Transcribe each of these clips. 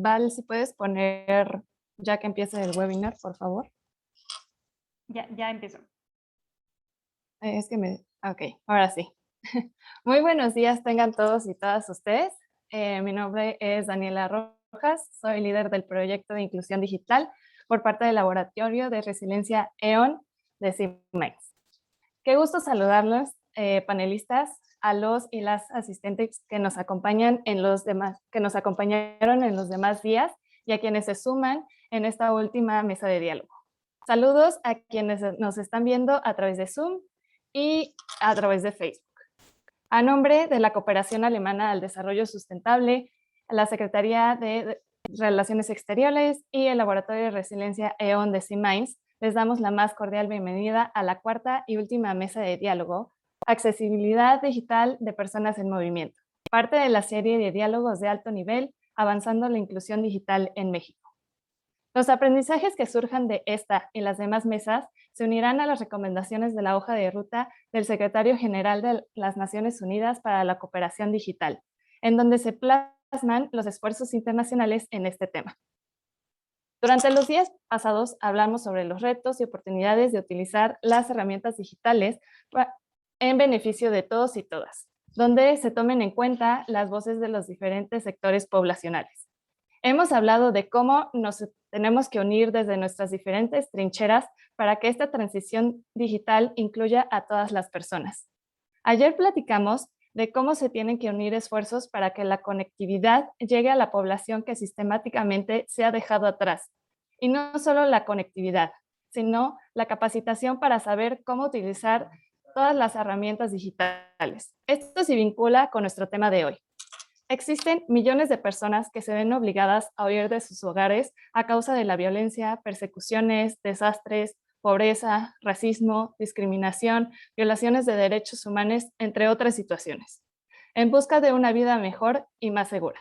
Val, si puedes poner, ya que empiece el webinar, por favor. Ya empezó. Es que ok, ahora sí. Muy buenos días tengan todos y todas ustedes. Mi nombre es Daniela Rojas, soy líder del proyecto de inclusión digital por parte del Laboratorio de Resiliencia E.ON de CIMEX. Qué gusto saludarlos, panelistas, a los y las asistentes que nos acompañan que nos acompañaron en los demás días y a quienes se suman en esta última mesa de diálogo. Saludos a quienes nos están viendo a través de Zoom y a través de Facebook. A nombre de la Cooperación Alemana al Desarrollo Sustentable, la Secretaría de Relaciones Exteriores y el Laboratorio de Resiliencia E.ON de CIMEX, les damos la más cordial bienvenida a la cuarta y última mesa de diálogo, Accesibilidad Digital de Personas en Movimiento, parte de la serie de diálogos de alto nivel, avanzando la inclusión digital en México. Los aprendizajes que surjan de esta y las demás mesas se unirán a las recomendaciones de la hoja de ruta del Secretario General de las Naciones Unidas para la Cooperación Digital, en donde se plasman los esfuerzos internacionales en este tema. Durante los días pasados hablamos sobre los retos y oportunidades de utilizar las herramientas digitales en beneficio de todos y todas, donde se tomen en cuenta las voces de los diferentes sectores poblacionales. Hemos hablado de cómo nos tenemos que unir desde nuestras diferentes trincheras para que esta transición digital incluya a todas las personas. Ayer platicamos de cómo se tienen que unir esfuerzos para que la conectividad llegue a la población que sistemáticamente se ha dejado atrás. Y no solo la conectividad, sino la capacitación para saber cómo utilizar todas las herramientas digitales. Esto se vincula con nuestro tema de hoy. Existen millones de personas que se ven obligadas a huir de sus hogares a causa de la violencia, persecuciones, desastres, pobreza, racismo, discriminación, violaciones de derechos humanos, entre otras situaciones, en busca de una vida mejor y más segura.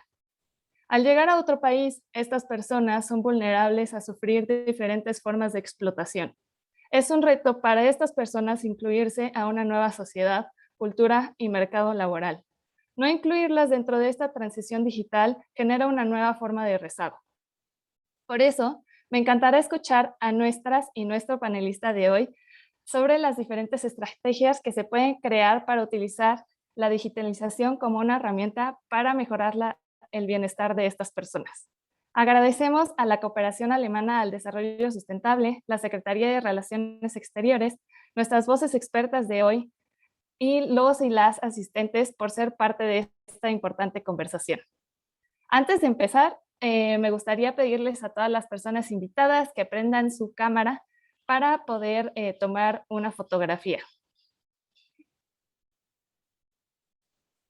Al llegar a otro país, estas personas son vulnerables a sufrir de diferentes formas de explotación. Es un reto para estas personas incluirse a una nueva sociedad, cultura y mercado laboral. No incluirlas dentro de esta transición digital genera una nueva forma de rezago. Por eso, me encantará escuchar a nuestras y nuestro panelista de hoy sobre las diferentes estrategias que se pueden crear para utilizar la digitalización como una herramienta para mejorar el bienestar de estas personas. Agradecemos a la Cooperación Alemana al Desarrollo Sustentable, la Secretaría de Relaciones Exteriores, nuestras voces expertas de hoy, y los y las asistentes por ser parte de esta importante conversación. Antes de empezar, me gustaría pedirles a todas las personas invitadas que prendan su cámara para poder tomar una fotografía.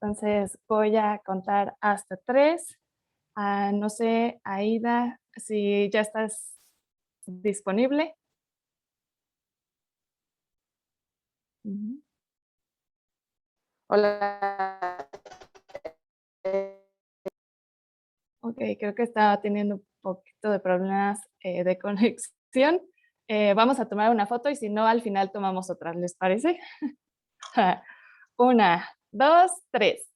Entonces voy a contar hasta 3. No sé, Aida, si ya estás disponible. Hola. Ok, creo que estaba teniendo un poquito de problemas de conexión. Vamos a tomar una foto y si no, al final tomamos otra, ¿les parece? 1, 2, 3.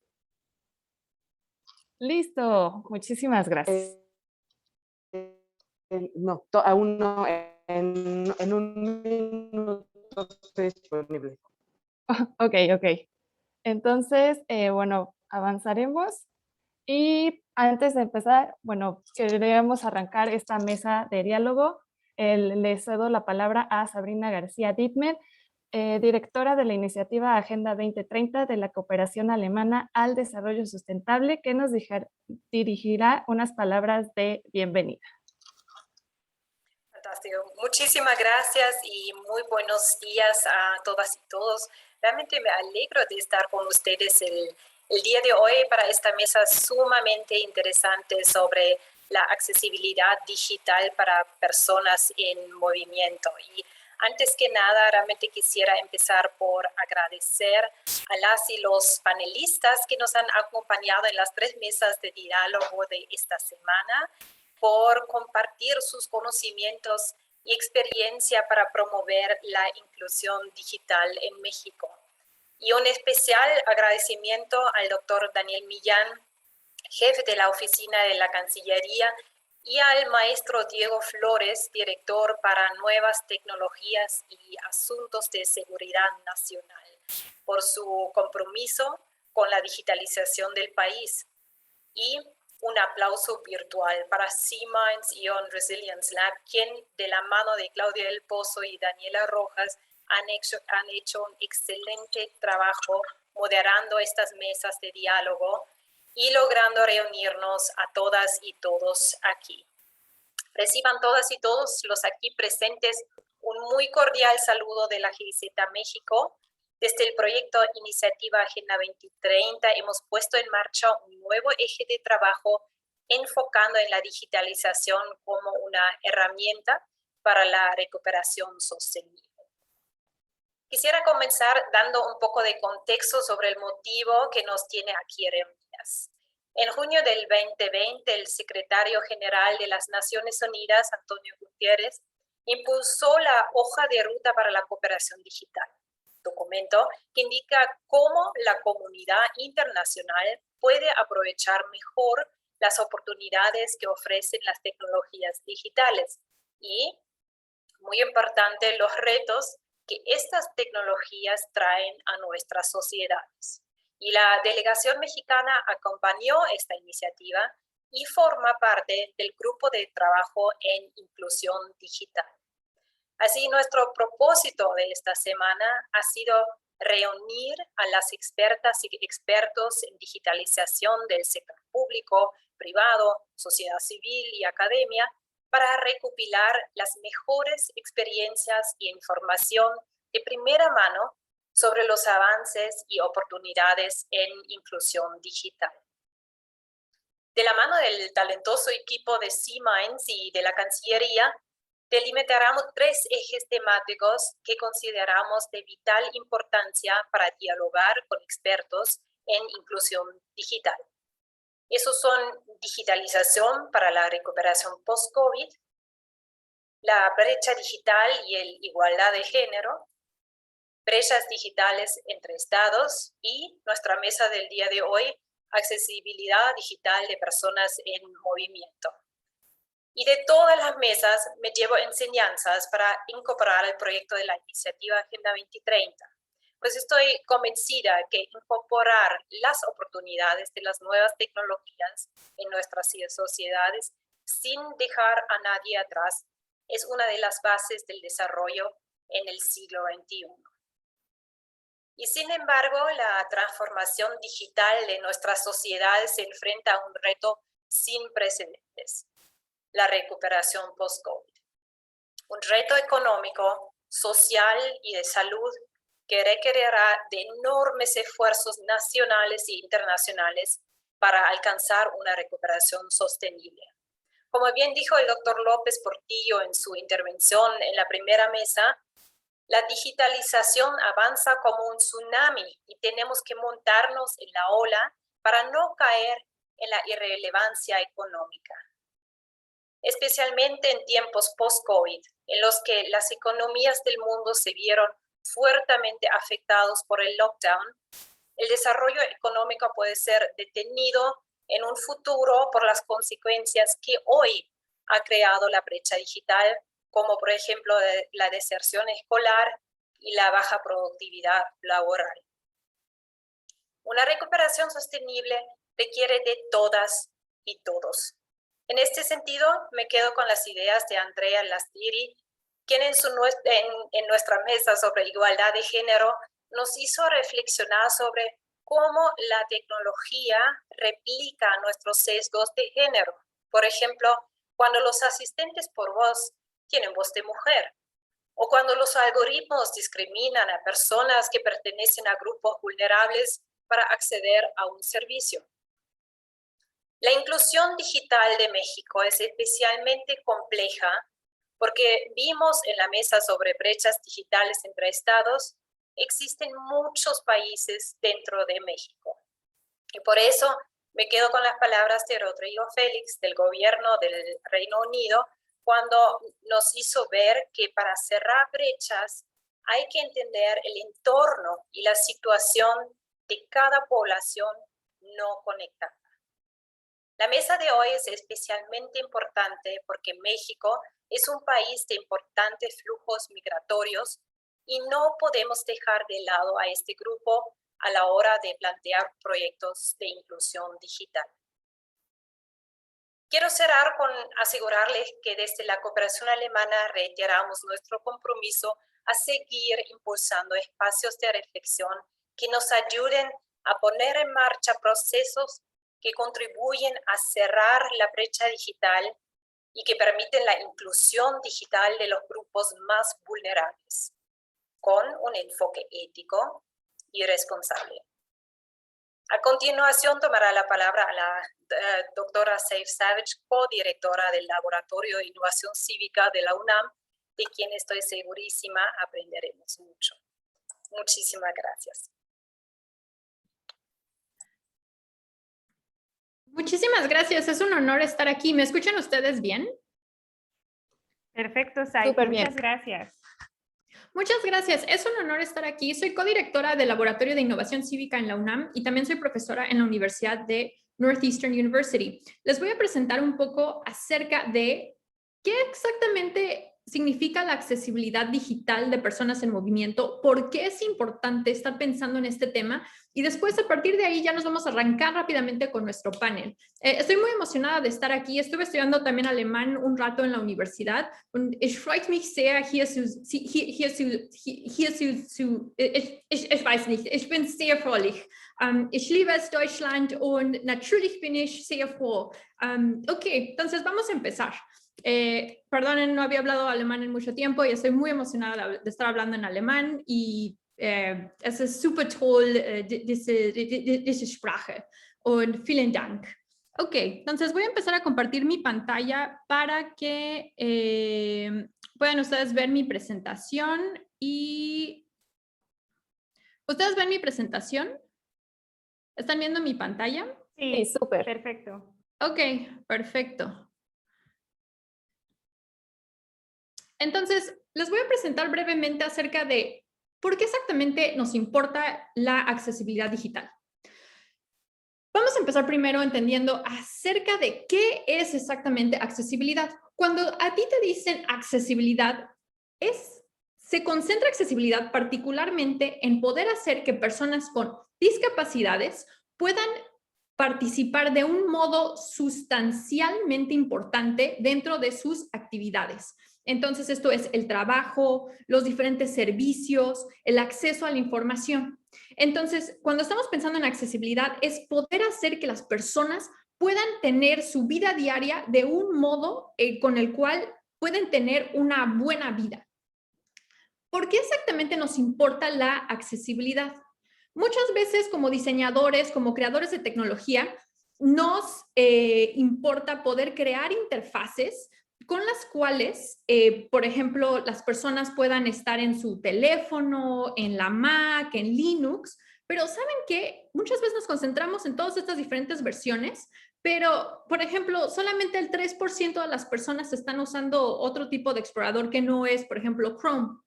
Listo, muchísimas gracias. No, aún no, en un minuto estoy disponible. Ok. Entonces, bueno, avanzaremos. Y antes de empezar, bueno, queremos arrancar esta mesa de diálogo. Le cedo la palabra a Sabrina García Dittmer, directora de la iniciativa Agenda 2030 de la Cooperación Alemana al Desarrollo Sustentable, que nos dirigirá unas palabras de bienvenida. Fantástico. Muchísimas gracias y muy buenos días a todas y todos. Realmente me alegro de estar con ustedes el día de hoy para esta mesa sumamente interesante sobre la accesibilidad digital para personas en movimiento. Y antes que nada, realmente quisiera empezar por agradecer a las y los panelistas que nos han acompañado en las 3 mesas de diálogo de esta semana, por compartir sus conocimientos y experiencia para promover la inclusión digital en México. Y un especial agradecimiento al doctor Daniel Millán, jefe de la oficina de la Cancillería, y al maestro Diego Flores, director para nuevas tecnologías y asuntos de seguridad nacional, por su compromiso con la digitalización del país. Y un aplauso virtual para C-Minds Ion Resilience Lab, quien de la mano de Claudia del Pozo y Daniela Rojas han hecho un excelente trabajo moderando estas mesas de diálogo y logrando reunirnos a todas y todos aquí. Reciban todas y todos los aquí presentes un muy cordial saludo de la GIZ México. Desde el proyecto Iniciativa Agenda 2030 hemos puesto en marcha un nuevo eje de trabajo enfocando en la digitalización como una herramienta para la recuperación sostenible. Quisiera comenzar dando un poco de contexto sobre el motivo que nos tiene aquí reunidas. En junio del 2020, el secretario general de las Naciones Unidas, Antonio Guterres, impulsó la hoja de ruta para la cooperación digital, documento que indica cómo la comunidad internacional puede aprovechar mejor las oportunidades que ofrecen las tecnologías digitales y, muy importante, los retos que estas tecnologías traen a nuestras sociedades. Y la delegación mexicana acompañó esta iniciativa y forma parte del grupo de trabajo en inclusión digital. Así, nuestro propósito de esta semana ha sido reunir a las expertas y expertos en digitalización del sector público, privado, sociedad civil y academia para recopilar las mejores experiencias y información de primera mano sobre los avances y oportunidades en inclusión digital. De la mano del talentoso equipo de C-Minds y de la Cancillería, delimitaremos 3 ejes temáticos que consideramos de vital importancia para dialogar con expertos en inclusión digital. Esos son digitalización para la recuperación post-COVID, la brecha digital y la igualdad de género, brechas digitales entre estados y nuestra mesa del día de hoy, accesibilidad digital de personas en movimiento. Y de todas las mesas me llevo enseñanzas para incorporar el proyecto de la Iniciativa Agenda 2030. Pues estoy convencida que incorporar las oportunidades de las nuevas tecnologías en nuestras sociedades sin dejar a nadie atrás es una de las bases del desarrollo en el siglo XXI. Y sin embargo, la transformación digital de nuestras sociedades se enfrenta a un reto sin precedentes: la recuperación post-COVID. Un reto económico, social y de salud que requerirá de enormes esfuerzos nacionales e internacionales para alcanzar una recuperación sostenible. Como bien dijo el doctor López Portillo en su intervención en la primera mesa, la digitalización avanza como un tsunami y tenemos que montarnos en la ola para no caer en la irrelevancia económica. Especialmente en tiempos post-COVID, en los que las economías del mundo se vieron fuertemente afectados por el lockdown, el desarrollo económico puede ser detenido en un futuro por las consecuencias que hoy ha creado la brecha digital, como por ejemplo la deserción escolar y la baja productividad laboral. Una recuperación sostenible requiere de todas y todos. En este sentido, me quedo con las ideas de Andrea Lastiri, quien en nuestra mesa sobre igualdad de género nos hizo reflexionar sobre cómo la tecnología replica nuestros sesgos de género. Por ejemplo, cuando los asistentes por voz tienen voz de mujer, o cuando los algoritmos discriminan a personas que pertenecen a grupos vulnerables para acceder a un servicio. La inclusión digital de México es especialmente compleja porque vimos en la mesa sobre brechas digitales entre estados, existen muchos países dentro de México. Y por eso me quedo con las palabras de Rodrigo Félix del gobierno del Reino Unido cuando nos hizo ver que para cerrar brechas hay que entender el entorno y la situación de cada población no conectada. La mesa de hoy es especialmente importante porque México es un país de importantes flujos migratorios y no podemos dejar de lado a este grupo a la hora de plantear proyectos de inclusión digital. Quiero cerrar con asegurarles que desde la cooperación alemana reiteramos nuestro compromiso a seguir impulsando espacios de reflexión que nos ayuden a poner en marcha procesos que contribuyen a cerrar la brecha digital y que permiten la inclusión digital de los grupos más vulnerables, con un enfoque ético y responsable. A continuación tomará la palabra la doctora Saif Savage, codirectora del Laboratorio de Innovación Cívica de la UNAM, de quien estoy segurísima aprenderemos mucho. Muchísimas gracias. Muchísimas gracias, es un honor estar aquí. ¿Me escuchan ustedes bien? Perfecto, Saif. Súper bien. Muchas gracias. Muchas gracias, es un honor estar aquí. Soy codirectora del Laboratorio de Innovación Cívica en la UNAM y también soy profesora en la Universidad de Northeastern University. Les voy a presentar un poco acerca de qué exactamente significa la accesibilidad digital de personas en movimiento, por qué es importante estar pensando en este tema y después a partir de ahí ya nos vamos a arrancar rápidamente con nuestro panel. Estoy muy emocionada de estar aquí. Estuve estudiando también alemán un rato en la universidad. Und es freut mich sehr, ich weiß nicht, ich bin sehr fröhlich. Ich liebe es Deutschland und natürlich bin ich sehr froh. Ok, entonces vamos a empezar. Perdonen, no había hablado alemán en mucho tiempo y estoy muy emocionada de estar hablando en alemán y es ist super toll, diese Sprache. Und vielen Dank. Ok, entonces voy a empezar a compartir mi pantalla para que puedan ustedes ver mi presentación y... ¿Ustedes ven mi presentación? ¿Están viendo mi pantalla? Sí, súper. Perfecto. Ok, perfecto. Entonces, les voy a presentar brevemente acerca de por qué exactamente nos importa la accesibilidad digital. Vamos a empezar primero entendiendo acerca de qué es exactamente accesibilidad. Cuando a ti te dicen accesibilidad, se concentra accesibilidad particularmente en poder hacer que personas con discapacidades puedan participar de un modo sustancialmente importante dentro de sus actividades. Entonces, esto es el trabajo, los diferentes servicios, el acceso a la información. Entonces, cuando estamos pensando en accesibilidad, es poder hacer que las personas puedan tener su vida diaria de un modo con el cual pueden tener una buena vida. ¿Por qué exactamente nos importa la accesibilidad? Muchas veces como diseñadores, como creadores de tecnología, nos importa poder crear interfaces con las cuales, por ejemplo, las personas puedan estar en su teléfono, en la Mac, en Linux, pero ¿saben qué? Muchas veces nos concentramos en todas estas diferentes versiones, pero, por ejemplo, solamente el 3% de las personas están usando otro tipo de explorador que no es, por ejemplo, Chrome.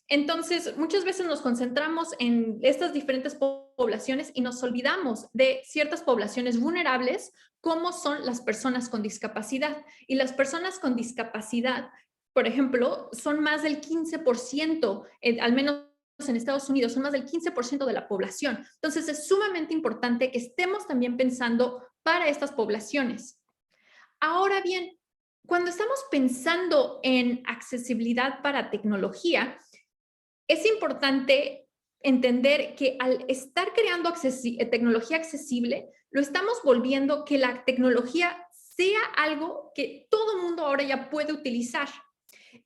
Entonces, muchas veces nos concentramos en estas diferentes poblaciones y nos olvidamos de ciertas poblaciones vulnerables, como son las personas con discapacidad. Y las personas con discapacidad, por ejemplo, son más del 15%, al menos en Estados Unidos, son más del 15% de la población. Entonces, es sumamente importante que estemos también pensando para estas poblaciones. Ahora bien, cuando estamos pensando en accesibilidad para tecnología, es importante entender que al estar creando tecnología accesible, lo estamos volviendo que la tecnología sea algo que todo el mundo ahora ya puede utilizar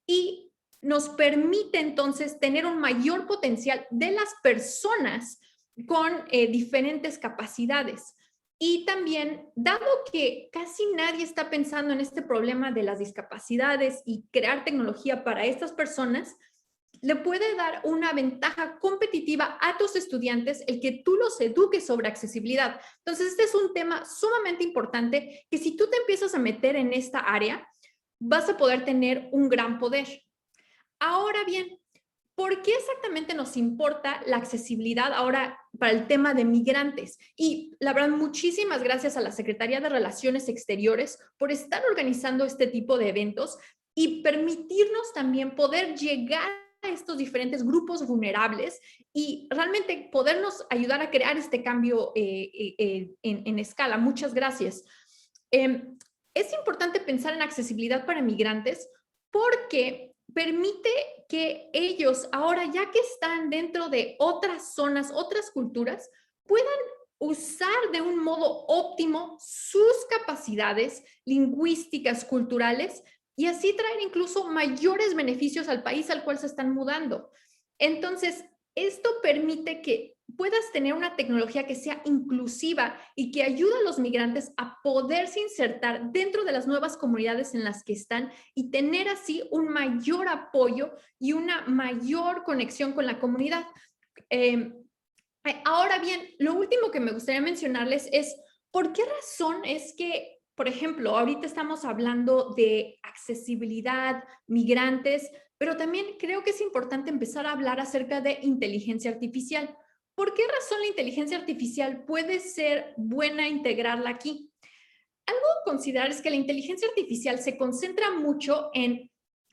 y nos permite entonces tener un mayor potencial de las personas con diferentes capacidades. Y también, dado que casi nadie está pensando en este problema de las discapacidades y crear tecnología para estas personas, le puede dar una ventaja competitiva a tus estudiantes el que tú los eduques sobre accesibilidad. Entonces, este es un tema sumamente importante que si tú te empiezas a meter en esta área, vas a poder tener un gran poder. Ahora bien, ¿por qué exactamente nos importa la accesibilidad ahora para el tema de migrantes? Y la verdad, muchísimas gracias a la Secretaría de Relaciones Exteriores por estar organizando este tipo de eventos y permitirnos también poder llegar a estos diferentes grupos vulnerables y realmente podernos ayudar a crear este cambio en escala. Muchas gracias. Es importante pensar en accesibilidad para migrantes porque permite que ellos, ahora ya que están dentro de otras zonas, otras culturas, puedan usar de un modo óptimo sus capacidades lingüísticas, culturales, y así traer incluso mayores beneficios al país al cual se están mudando. Entonces, esto permite que puedas tener una tecnología que sea inclusiva y que ayude a los migrantes a poderse insertar dentro de las nuevas comunidades en las que están y tener así un mayor apoyo y una mayor conexión con la comunidad. Ahora bien, lo último que me gustaría mencionarles es por qué razón es que, por ejemplo, ahorita estamos hablando de accesibilidad, migrantes, pero también creo que es importante empezar a hablar acerca de inteligencia artificial. ¿Por qué razón la inteligencia artificial puede ser buena integrarla aquí? Algo a considerar es que la inteligencia artificial se concentra mucho en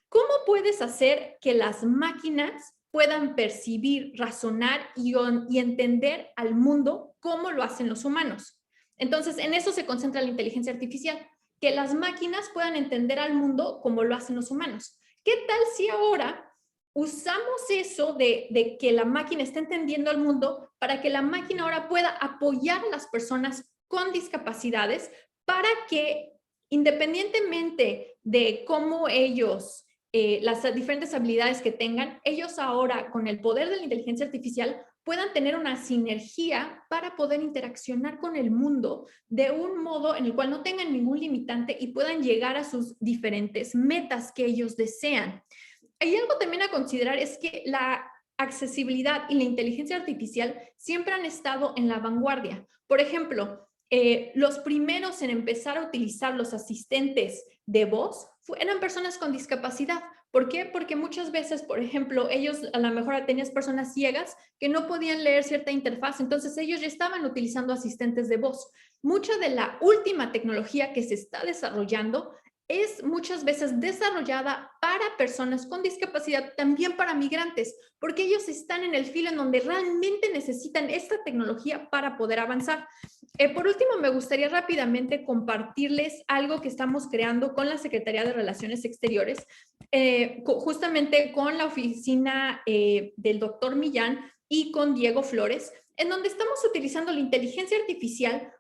cómo puedes hacer que las máquinas puedan percibir, razonar y entender al mundo como lo hacen los humanos. Entonces, en eso se concentra la inteligencia artificial, que las máquinas puedan entender al mundo como lo hacen los humanos. ¿Qué tal si ahora usamos eso de que la máquina está entendiendo al mundo para que la máquina ahora pueda apoyar a las personas con discapacidades para que, independientemente de cómo ellos las diferentes habilidades que tengan, ellos ahora con el poder de la inteligencia artificial puedan tener una sinergia para poder interaccionar con el mundo de un modo en el cual no tengan ningún limitante y puedan llegar a sus diferentes metas que ellos desean. Hay algo también a considerar es que la accesibilidad y la inteligencia artificial siempre han estado en la vanguardia. Por ejemplo, los primeros en empezar a utilizar los asistentes de voz eran personas con discapacidad. ¿Por qué? Porque muchas veces, por ejemplo, ellos a lo mejor tenían personas ciegas que no podían leer cierta interfaz, entonces ellos ya estaban utilizando asistentes de voz. Mucha de la última tecnología que se está desarrollando es muchas veces desarrollada para personas con discapacidad, también para migrantes, porque ellos están en el filo en donde realmente necesitan esta tecnología para poder avanzar. Por último, me gustaría rápidamente compartirles algo que estamos creando con la Secretaría de Relaciones Exteriores, justamente con la oficina del doctor Millán y con Diego Flores, en donde estamos utilizando la inteligencia artificial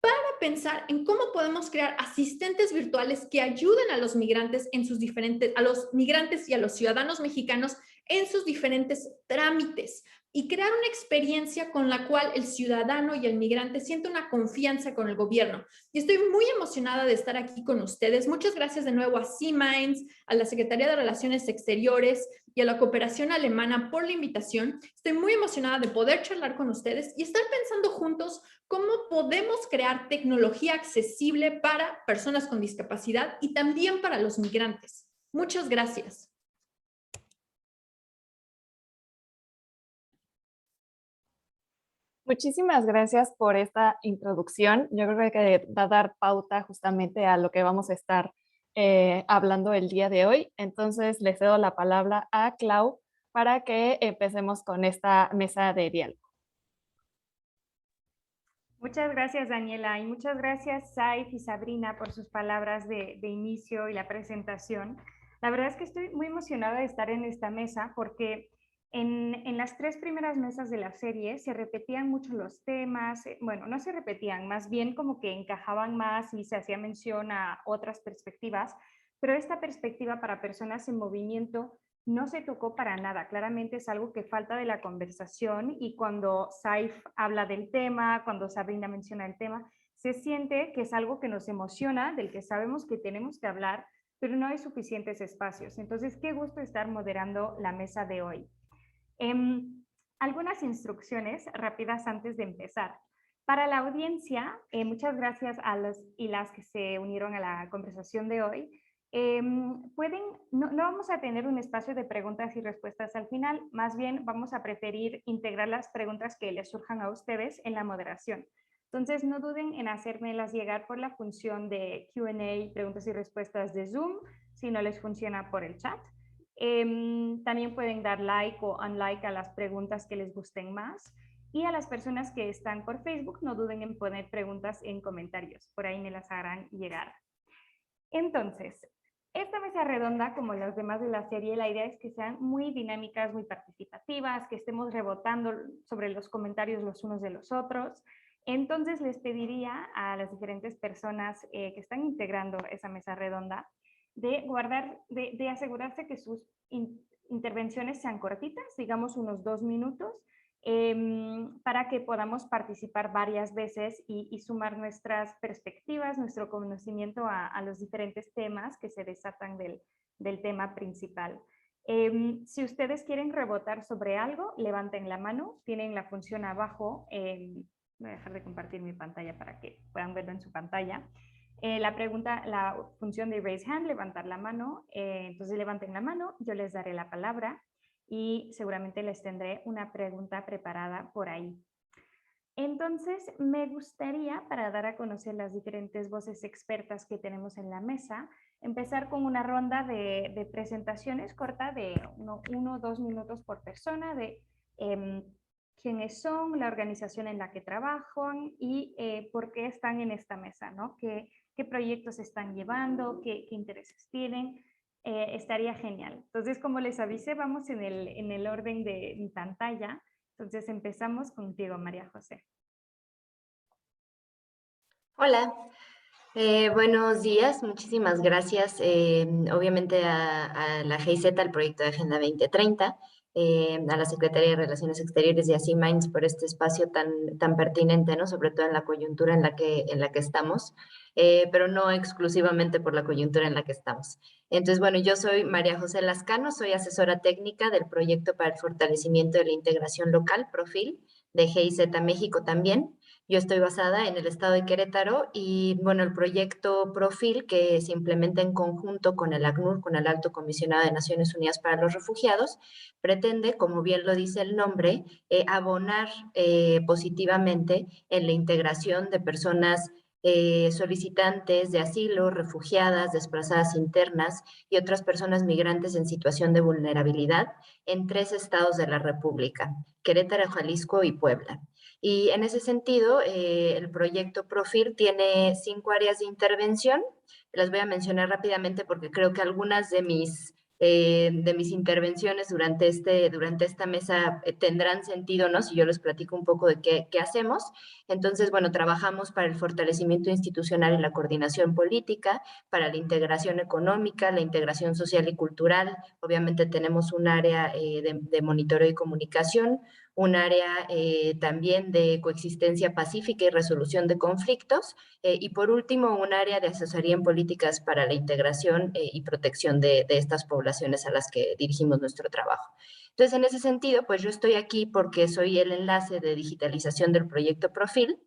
para pensar en cómo podemos crear asistentes virtuales que ayuden a los migrantes a los migrantes y a los ciudadanos mexicanos en sus diferentes trámites y crear una experiencia con la cual el ciudadano y el migrante siente una confianza con el gobierno. Y estoy muy emocionada de estar aquí con ustedes. Muchas gracias de nuevo a C-Minds, a la Secretaría de Relaciones Exteriores y a la Cooperación Alemana por la invitación. Estoy muy emocionada de poder charlar con ustedes y estar pensando juntos cómo podemos crear tecnología accesible para personas con discapacidad y también para los migrantes. Muchas gracias. Muchísimas gracias por esta introducción. Yo creo que va a dar pauta justamente a lo que vamos a estar hablando el día de hoy. Entonces, le cedo la palabra a Clau para que empecemos con esta mesa de diálogo. Muchas gracias, Daniela, y muchas gracias, Saif y Sabrina, por sus palabras de inicio y la presentación. La verdad es que estoy muy emocionada de estar en esta mesa porque en las 3 primeras mesas de la serie se repetían mucho los temas, bueno, no se repetían, más bien como que encajaban más y se hacía mención a otras perspectivas, pero esta perspectiva para personas en movimiento no se tocó para nada. Claramente es algo que falta de la conversación y cuando Saif habla del tema, cuando Sabrina menciona el tema, se siente que es algo que nos emociona, del que sabemos que tenemos que hablar, pero no hay suficientes espacios. Entonces, qué gusto estar moderando la mesa de hoy. Algunas instrucciones rápidas antes de empezar. Para la audiencia, muchas gracias a los y las que se unieron a la conversación de hoy. No vamos a tener un espacio de preguntas y respuestas al final, más bien vamos a preferir integrar las preguntas que les surjan a ustedes en la moderación. Entonces, no duden en hacérmelas llegar por la función de Q&A, preguntas y respuestas de Zoom, si no les funciona por el chat. También pueden dar like o unlike a las preguntas que les gusten más. Y a las personas que están por Facebook, no duden en poner preguntas en comentarios. Por ahí me las harán llegar. Entonces, esta mesa redonda, como las demás de la serie, la idea es que sean muy dinámicas, muy participativas, que estemos rebotando sobre los comentarios los unos de los otros. Entonces, les pediría a las diferentes personas que están integrando esa mesa redonda de asegurarse que sus intervenciones sean cortitas, digamos unos 2 minutos, para que podamos participar varias veces y sumar nuestras perspectivas, nuestro conocimiento a los diferentes temas que se desatan del tema principal. Si ustedes quieren rebotar sobre algo, levanten la mano, tienen la función abajo. Voy a dejar de compartir mi pantalla para que puedan verlo en su pantalla. La función de raise hand, levantar la mano, entonces levanten la mano, yo les daré la palabra y seguramente les tendré una pregunta preparada por ahí. Entonces, me gustaría, para dar a conocer las diferentes voces expertas que tenemos en la mesa, empezar con una ronda de presentaciones corta de 1 o 2 minutos por persona, de quiénes son, la organización en la que trabajan y por qué están en esta mesa, ¿no? ¿Qué proyectos están llevando? ¿Qué intereses tienen? Estaría genial. Entonces, como les avisé, vamos en el orden de mi pantalla. Entonces, empezamos contigo, María José. Hola, buenos días. Muchísimas gracias, obviamente, a la GIZ, al proyecto de Agenda 2030, a la Secretaría de Relaciones Exteriores y a C-Minds por este espacio tan pertinente, ¿no? Sobre todo en la coyuntura en la que estamos, pero no exclusivamente por la coyuntura en la que estamos. Entonces, bueno, yo soy María José Lascano, soy asesora técnica del proyecto para el fortalecimiento de la integración local, PROFIL, de GIZ México también. Yo estoy basada en el estado de Querétaro y, bueno, el proyecto PROFIL, que se implementa en conjunto con el ACNUR, con el Alto Comisionado de Naciones Unidas para los Refugiados, pretende, como bien lo dice el nombre, abonar positivamente en la integración de personas solicitantes de asilo, refugiadas, desplazadas internas y otras personas migrantes en situación de vulnerabilidad en 3 estados de la República, Querétaro, Jalisco y Puebla. Y en ese sentido, el proyecto PROFIL tiene 5 áreas de intervención. Las voy a mencionar rápidamente porque creo que algunas de mis intervenciones durante esta mesa tendrán sentido, ¿no? Si yo les platico un poco de qué hacemos. Entonces, bueno, trabajamos para el fortalecimiento institucional y la coordinación política, para la integración económica, la integración social y cultural. Obviamente tenemos un área de monitoreo y comunicación, un área también de coexistencia pacífica y resolución de conflictos, y por último, un área de asesoría en políticas para la integración y protección de estas poblaciones a las que dirigimos nuestro trabajo. Entonces, en ese sentido, pues yo estoy aquí porque soy el enlace de digitalización del proyecto PROFIL,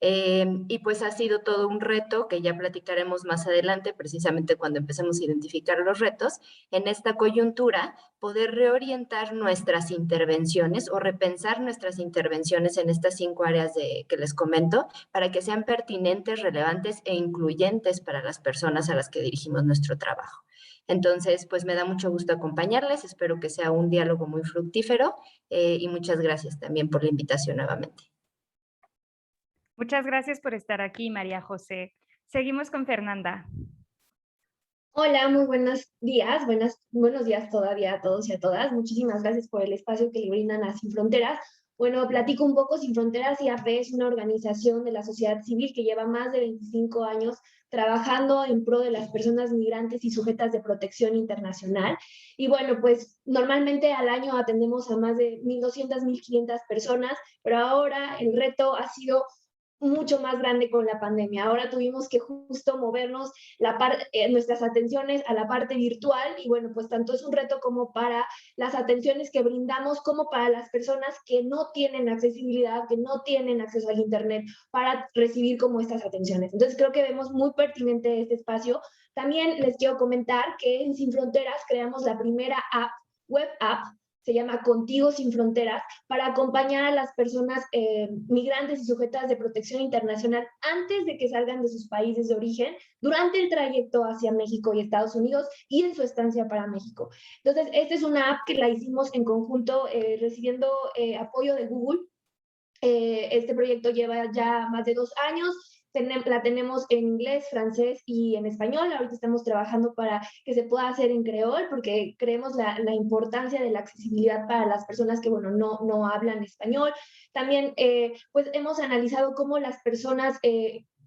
y pues ha sido todo un reto que ya platicaremos más adelante, precisamente cuando empecemos a identificar los retos, en esta coyuntura, poder reorientar nuestras intervenciones o repensar nuestras intervenciones en estas 5 áreas que les comento, para que sean pertinentes, relevantes e incluyentes para las personas a las que dirigimos nuestro trabajo. Entonces, pues me da mucho gusto acompañarles, espero que sea un diálogo muy fructífero, y muchas gracias también por la invitación nuevamente. Muchas gracias por estar aquí, María José. Seguimos con Fernanda. Hola, muy buenos días. Buenos días todavía a todos y a todas. Muchísimas gracias por el espacio que le brindan a Sin Fronteras. Bueno, platico un poco. Sin Fronteras IAP es una organización de la sociedad civil que lleva más de 25 años trabajando en pro de las personas migrantes y sujetas de protección internacional. Y bueno, pues normalmente al año atendemos a más de 1,200, 1,500 personas, pero ahora el reto ha sido mucho más grande con la pandemia. Ahora tuvimos que justo movernos nuestras atenciones a la parte virtual y bueno, pues tanto es un reto como para las atenciones que brindamos, como para las personas que no tienen accesibilidad, que no tienen acceso al internet para recibir como estas atenciones. Entonces creo que vemos muy pertinente este espacio. También les quiero comentar que en Sin Fronteras creamos la primera web app, se llama Contigo Sin Fronteras, para acompañar a las personas migrantes y sujetas de protección internacional antes de que salgan de sus países de origen, durante el trayecto hacia México y Estados Unidos y en su estancia para México. Entonces, esta es una app que la hicimos en conjunto recibiendo apoyo de Google. Este proyecto lleva ya más de 2 años. La tenemos en inglés, francés y en español. Ahorita estamos trabajando para que se pueda hacer en creol, porque creemos la importancia de la accesibilidad para las personas que, bueno, no hablan español. También, pues, hemos analizado cómo las personas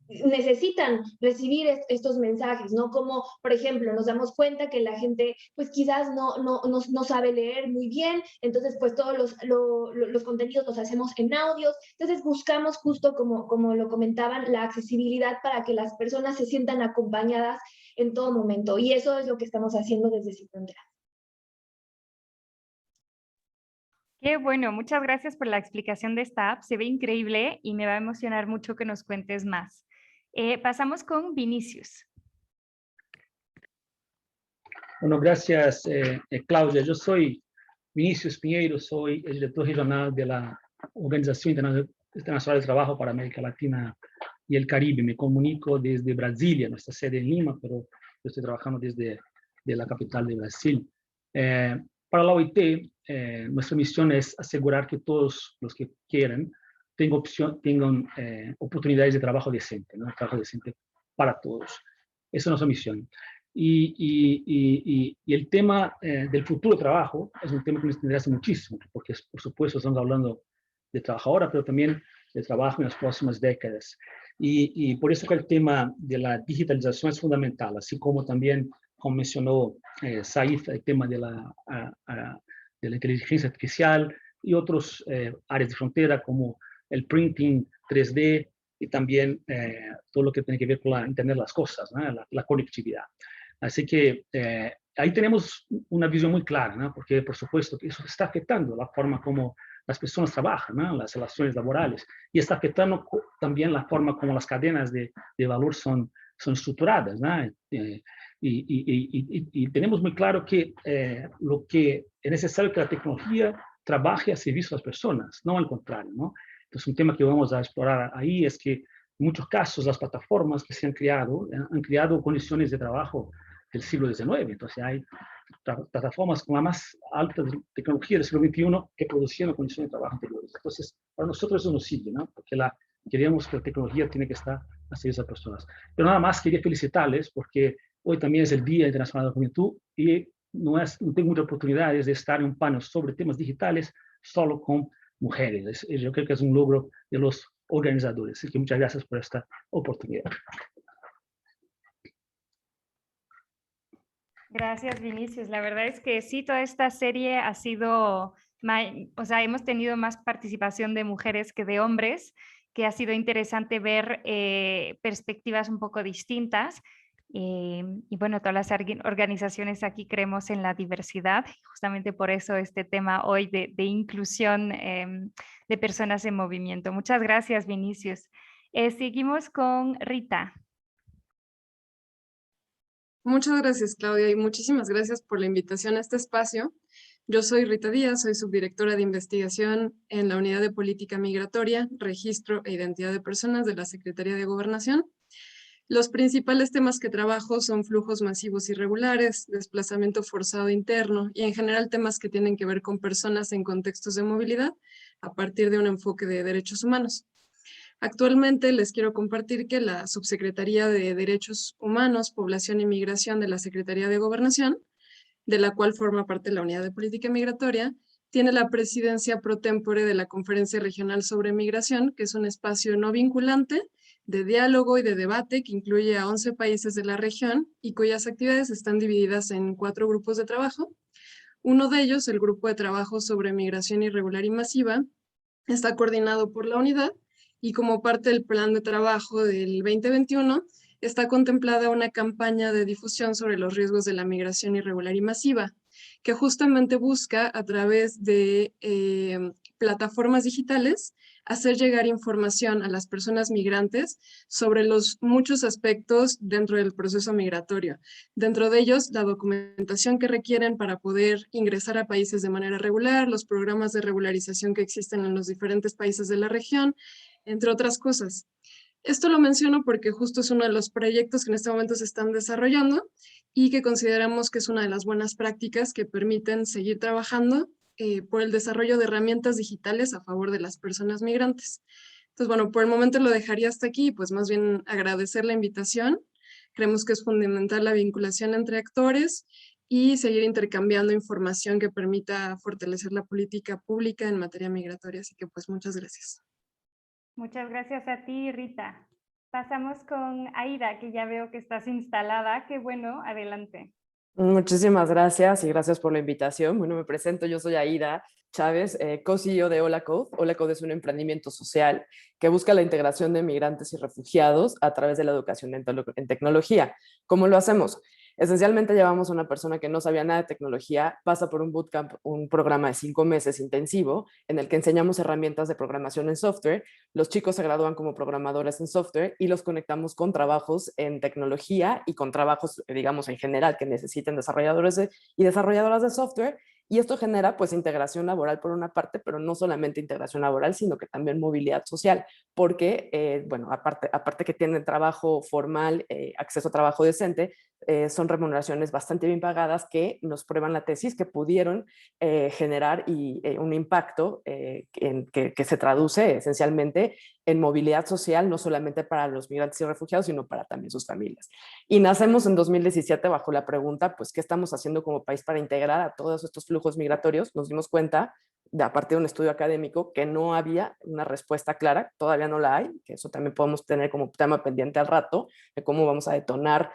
necesitan recibir estos mensajes, ¿no? Como, por ejemplo, nos damos cuenta que la gente, pues quizás no sabe leer muy bien, entonces pues todos los contenidos los hacemos en audios, entonces buscamos justo como lo comentaban, la accesibilidad para que las personas se sientan acompañadas en todo momento, y eso es lo que estamos haciendo desde Sin Fronteras. Qué bueno, muchas gracias por la explicación de esta app, se ve increíble y me va a emocionar mucho que nos cuentes más. Pasamos con Vinicius. Bueno, gracias, Cláudia. Yo soy Vinicius Pinheiro, soy el director regional de la Organización Internacional de Trabajo para América Latina y el Caribe. Me comunico desde Brasilia, nuestra sede en Lima, pero yo estoy trabajando desde la capital de Brasil. Para la OIT, nuestra misión es asegurar que todos los que quieran tengan oportunidades de trabajo decente, ¿no? Trabajo decente para todos. Esa es nuestra misión. Y el tema del futuro trabajo es un tema que nos interesa muchísimo, porque por supuesto estamos hablando de trabajo ahora, pero también de trabajo en las próximas décadas. Y por eso que el tema de la digitalización es fundamental, así como también, como mencionó Saif, el tema de la inteligencia artificial y otros áreas de frontera como el printing 3D y también todo lo que tiene que ver con la Internet de las cosas, ¿no? la conectividad. Así que ahí tenemos una visión muy clara, ¿no? Porque por supuesto que eso está afectando la forma como las personas trabajan, ¿no? Las relaciones laborales, y está afectando también la forma como las cadenas de valor son estructuradas, ¿no? Y tenemos muy claro que lo que es necesario que la tecnología trabaje a servicio de las personas, no al contrario, ¿no? Entonces, un tema que vamos a explorar ahí es que en muchos casos las plataformas que se han creado condiciones de trabajo del siglo XIX. Entonces, hay plataformas con la más alta tecnología del siglo XXI que producían condiciones de trabajo anteriores. Entonces, para nosotros eso nos sirve, ¿no? Porque queríamos que la tecnología tiene que estar a servicio de las personas. Pero nada más quería felicitarles porque hoy también es el Día Internacional de la Juventud y no tengo muchas oportunidades de estar en un panel sobre temas digitales solo con mujeres. Yo creo que es un logro de los organizadores. Así que muchas gracias por esta oportunidad. Gracias, Vinicius. La verdad es que sí, toda esta serie ha sido, o sea, hemos tenido más participación de mujeres que de hombres, que ha sido interesante ver perspectivas un poco distintas. Y bueno, todas las organizaciones aquí creemos en la diversidad, justamente por eso este tema hoy de inclusión de personas en movimiento. Muchas gracias, Vinicius. Seguimos con Rita. Muchas gracias, Claudia, y muchísimas gracias por la invitación a este espacio. Yo soy Rita Díaz, soy subdirectora de investigación en la Unidad de Política Migratoria, Registro e Identidad de Personas de la Secretaría de Gobernación. Los principales temas que trabajo son flujos masivos irregulares, desplazamiento forzado interno y en general temas que tienen que ver con personas en contextos de movilidad a partir de un enfoque de derechos humanos. Actualmente les quiero compartir que la Subsecretaría de Derechos Humanos, Población y Migración de la Secretaría de Gobernación, de la cual forma parte la Unidad de Política Migratoria, tiene la presidencia pro tempore de la Conferencia Regional sobre Migración, que es un espacio no vinculante de diálogo y de debate que incluye a 11 países de la región y cuyas actividades están divididas en 4 grupos de trabajo. Uno de ellos, el Grupo de Trabajo sobre Migración Irregular y Masiva, está coordinado por la unidad y como parte del plan de trabajo del 2021 está contemplada una campaña de difusión sobre los riesgos de la migración irregular y masiva, que justamente busca a través de plataformas digitales hacer llegar información a las personas migrantes sobre los muchos aspectos dentro del proceso migratorio. Dentro de ellos, la documentación que requieren para poder ingresar a países de manera regular, los programas de regularización que existen en los diferentes países de la región, entre otras cosas. Esto lo menciono porque justo es uno de los proyectos que en este momento se están desarrollando y que consideramos que es una de las buenas prácticas que permiten seguir trabajando por el desarrollo de herramientas digitales a favor de las personas migrantes. Entonces, bueno, por el momento lo dejaría hasta aquí, pues más bien agradecer la invitación. Creemos que es fundamental la vinculación entre actores y seguir intercambiando información que permita fortalecer la política pública en materia migratoria. Así que pues muchas gracias. Muchas gracias a ti, Rita. Pasamos con Aida, que ya veo que estás instalada. Qué bueno, adelante. Muchísimas gracias y gracias por la invitación. Bueno, me presento, yo soy Aida Chávez, co-CEO de Hola Code. Hola Code es un emprendimiento social que busca la integración de migrantes y refugiados a través de la educación en tecnología. ¿Cómo lo hacemos? Esencialmente llevamos a una persona que no sabía nada de tecnología, pasa por un bootcamp, un programa de 5 meses intensivo, en el que enseñamos herramientas de programación en software. Los chicos se gradúan como programadores en software y los conectamos con trabajos en tecnología y con trabajos, digamos, en general que necesiten desarrolladores y desarrolladoras de software. Y esto genera pues integración laboral por una parte, pero no solamente integración laboral, sino que también movilidad social, porque, bueno, aparte que tienen trabajo formal, acceso a trabajo decente, son remuneraciones bastante bien pagadas que nos prueban la tesis que pudieron generar un impacto que se traduce esencialmente en movilidad social, no solamente para los migrantes y refugiados, sino para también sus familias. Y nacemos en 2017 bajo la pregunta, pues, ¿qué estamos haciendo como país para integrar a todos estos flujos migratorios? Nos dimos cuenta, a partir de un estudio académico, que no había una respuesta clara, todavía no la hay, que eso también podemos tener como tema pendiente al rato, de cómo vamos a detonar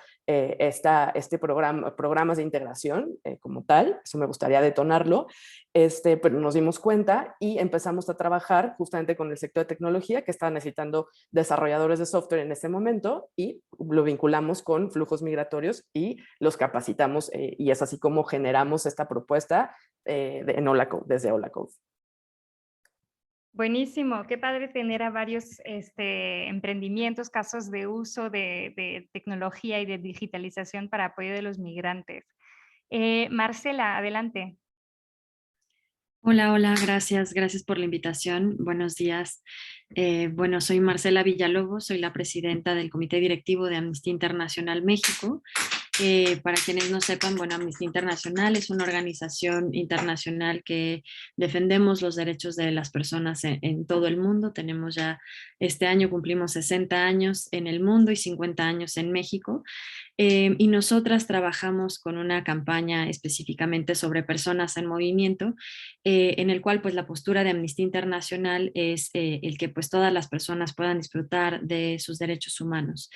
programas de integración como tal. Eso me gustaría detonarlo, pero nos dimos cuenta y empezamos a trabajar justamente con el sector de tecnología, que estaba necesitando desarrolladores de software en ese momento, y lo vinculamos con flujos migratorios y los capacitamos, y es así como generamos esta propuesta en Hola Code, desde Hola Code. Buenísimo, qué padre tener a varios emprendimientos, casos de uso de tecnología y de digitalización para apoyo de los migrantes. Marcela, adelante. Hola, hola, gracias por la invitación. Buenos días. Bueno, soy Marcela Villalobos, soy la presidenta del Comité Directivo de Amnistía Internacional México. Para quienes no sepan, bueno, Amnistía Internacional es una organización internacional que defendemos los derechos de las personas en todo el mundo. Tenemos ya, este año cumplimos 60 años en el mundo y 50 años en México. Y nosotras trabajamos con una campaña específicamente sobre personas en movimiento, en el cual pues la postura de Amnistía Internacional es el que pues todas las personas puedan disfrutar de sus derechos humanos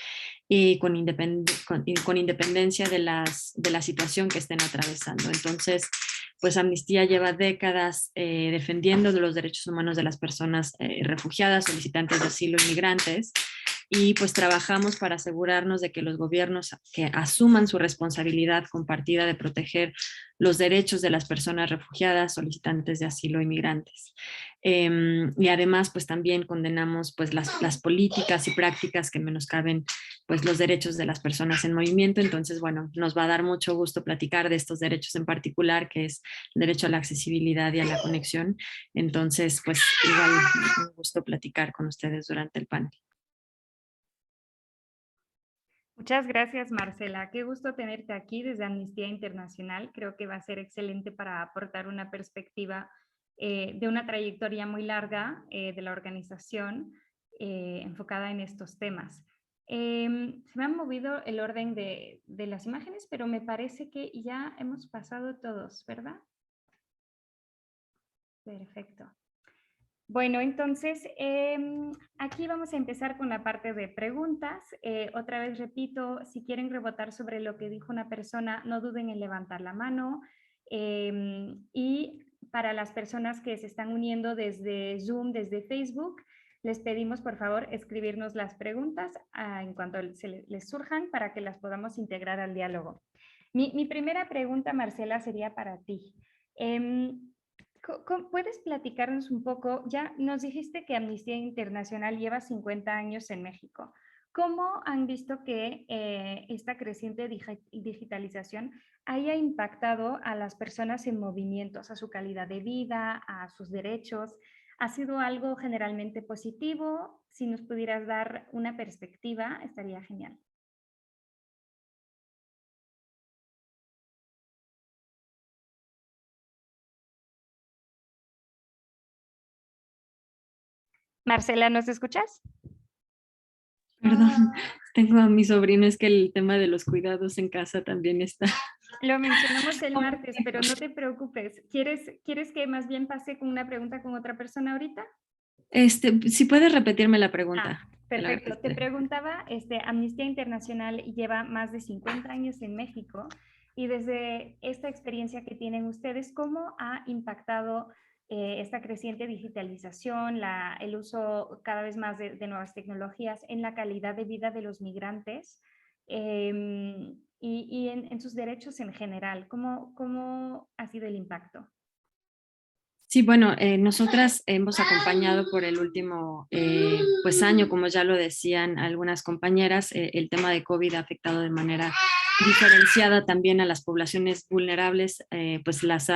y con independencia de la situación que estén atravesando. Entonces, pues Amnistía lleva décadas defendiendo de los derechos humanos de las personas refugiadas, solicitantes de asilo y migrantes, y pues trabajamos para asegurarnos de que los gobiernos que asuman su responsabilidad compartida de proteger los derechos de las personas refugiadas, solicitantes de asilo y migrantes. Y además pues también condenamos pues las políticas y prácticas que menoscaben pues los derechos de las personas en movimiento. Entonces, bueno, nos va a dar mucho gusto platicar de estos derechos en particular, que es el derecho a la accesibilidad y a la conexión. Entonces, pues igual un gusto platicar con ustedes durante el panel. Muchas gracias, Marcela. Qué gusto tenerte aquí desde Amnistía Internacional. Creo que va a ser excelente para aportar una perspectiva de una trayectoria muy larga de la organización enfocada en estos temas. Se me han movido el orden de las imágenes, pero me parece que ya hemos pasado todos, ¿verdad? Perfecto. Bueno, entonces aquí vamos a empezar con la parte de preguntas. Otra vez repito, si quieren rebotar sobre lo que dijo una persona, no duden en levantar la mano. Y para las personas que se están uniendo desde Zoom, desde Facebook, Les pedimos, por favor, escribirnos las preguntas en cuanto les surjan para que las podamos integrar al diálogo. Mi primera pregunta, Marcela, sería para ti. ¿Puedes platicarnos un poco? Ya nos dijiste que Amnistía Internacional lleva 50 años en México. ¿Cómo han visto que esta creciente digitalización haya impactado a las personas en movimientos, a su calidad de vida, a sus derechos? ¿Ha sido algo generalmente positivo? Si nos pudieras dar una perspectiva, estaría genial. Marcela, ¿nos escuchas? Perdón, tengo a mi sobrino, es que el tema de los cuidados en casa también está. Lo mencionamos el martes, pero no te preocupes. ¿Quieres que más bien pase con una pregunta con otra persona ahorita? Si puedes repetirme la pregunta. Perfecto. Te preguntaba, Amnistía Internacional lleva más de 50 años en México y desde esta experiencia que tienen ustedes, ¿cómo ha impactado esta creciente digitalización, el uso cada vez más de nuevas tecnologías en la calidad de vida de los migrantes y en sus derechos en general? ¿Cómo ha sido el impacto? Sí, bueno, nosotras hemos acompañado por el último pues año, como ya lo decían algunas compañeras, el tema de COVID ha afectado de manera diferenciada también a las poblaciones vulnerables, pues las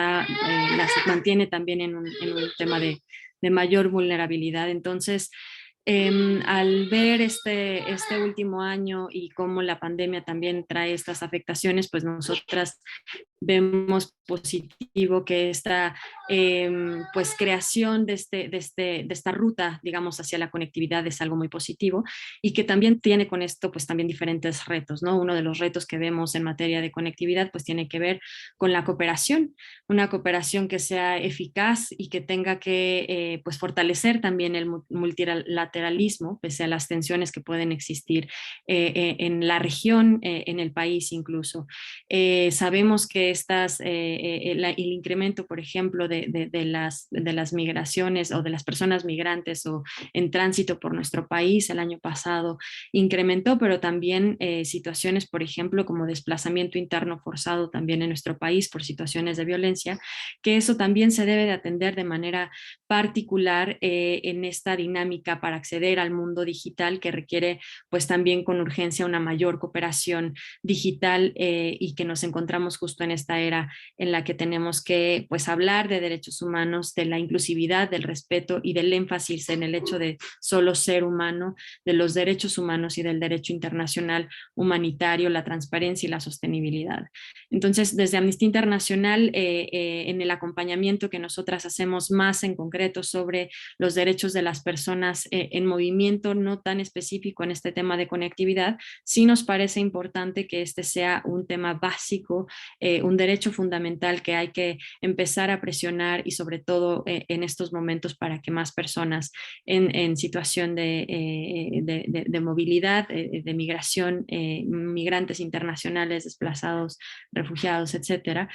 mantiene también en un tema de mayor vulnerabilidad. Entonces, al ver este último año y cómo la pandemia también trae estas afectaciones, pues nosotras vemos positivo que esta pues creación de esta ruta, digamos, hacia la conectividad es algo muy positivo y que también tiene con esto pues también diferentes retos, ¿no? Uno de los retos que vemos en materia de conectividad pues tiene que ver con la cooperación, una cooperación que sea eficaz y que tenga que pues fortalecer también el multilateralismo pese a las tensiones que pueden existir en la región, en el país incluso. Sabemos que el incremento, por ejemplo, de las migraciones o de las personas migrantes o en tránsito por nuestro país el año pasado incrementó, pero también situaciones, por ejemplo, como desplazamiento interno forzado también en nuestro país por situaciones de violencia, que eso también se debe de atender de manera particular en esta dinámica para acceder al mundo digital que requiere pues también con urgencia una mayor cooperación digital y que nos encontramos justo en esta era en la que tenemos que pues hablar de derechos humanos, de la inclusividad, del respeto y del énfasis en el hecho de solo ser humano, de los derechos humanos y del derecho internacional humanitario, la transparencia y la sostenibilidad. Entonces, desde Amnistía Internacional, en el acompañamiento que nosotras hacemos más en concreto sobre los derechos de las personas en movimiento, no tan específico en este tema de conectividad, sí nos parece importante que este sea un tema básico, un derecho fundamental que hay que empezar a presionar y sobre todo en estos momentos para que más personas en situación de movilidad, de migración, migrantes internacionales, desplazados, refugiados, etcétera,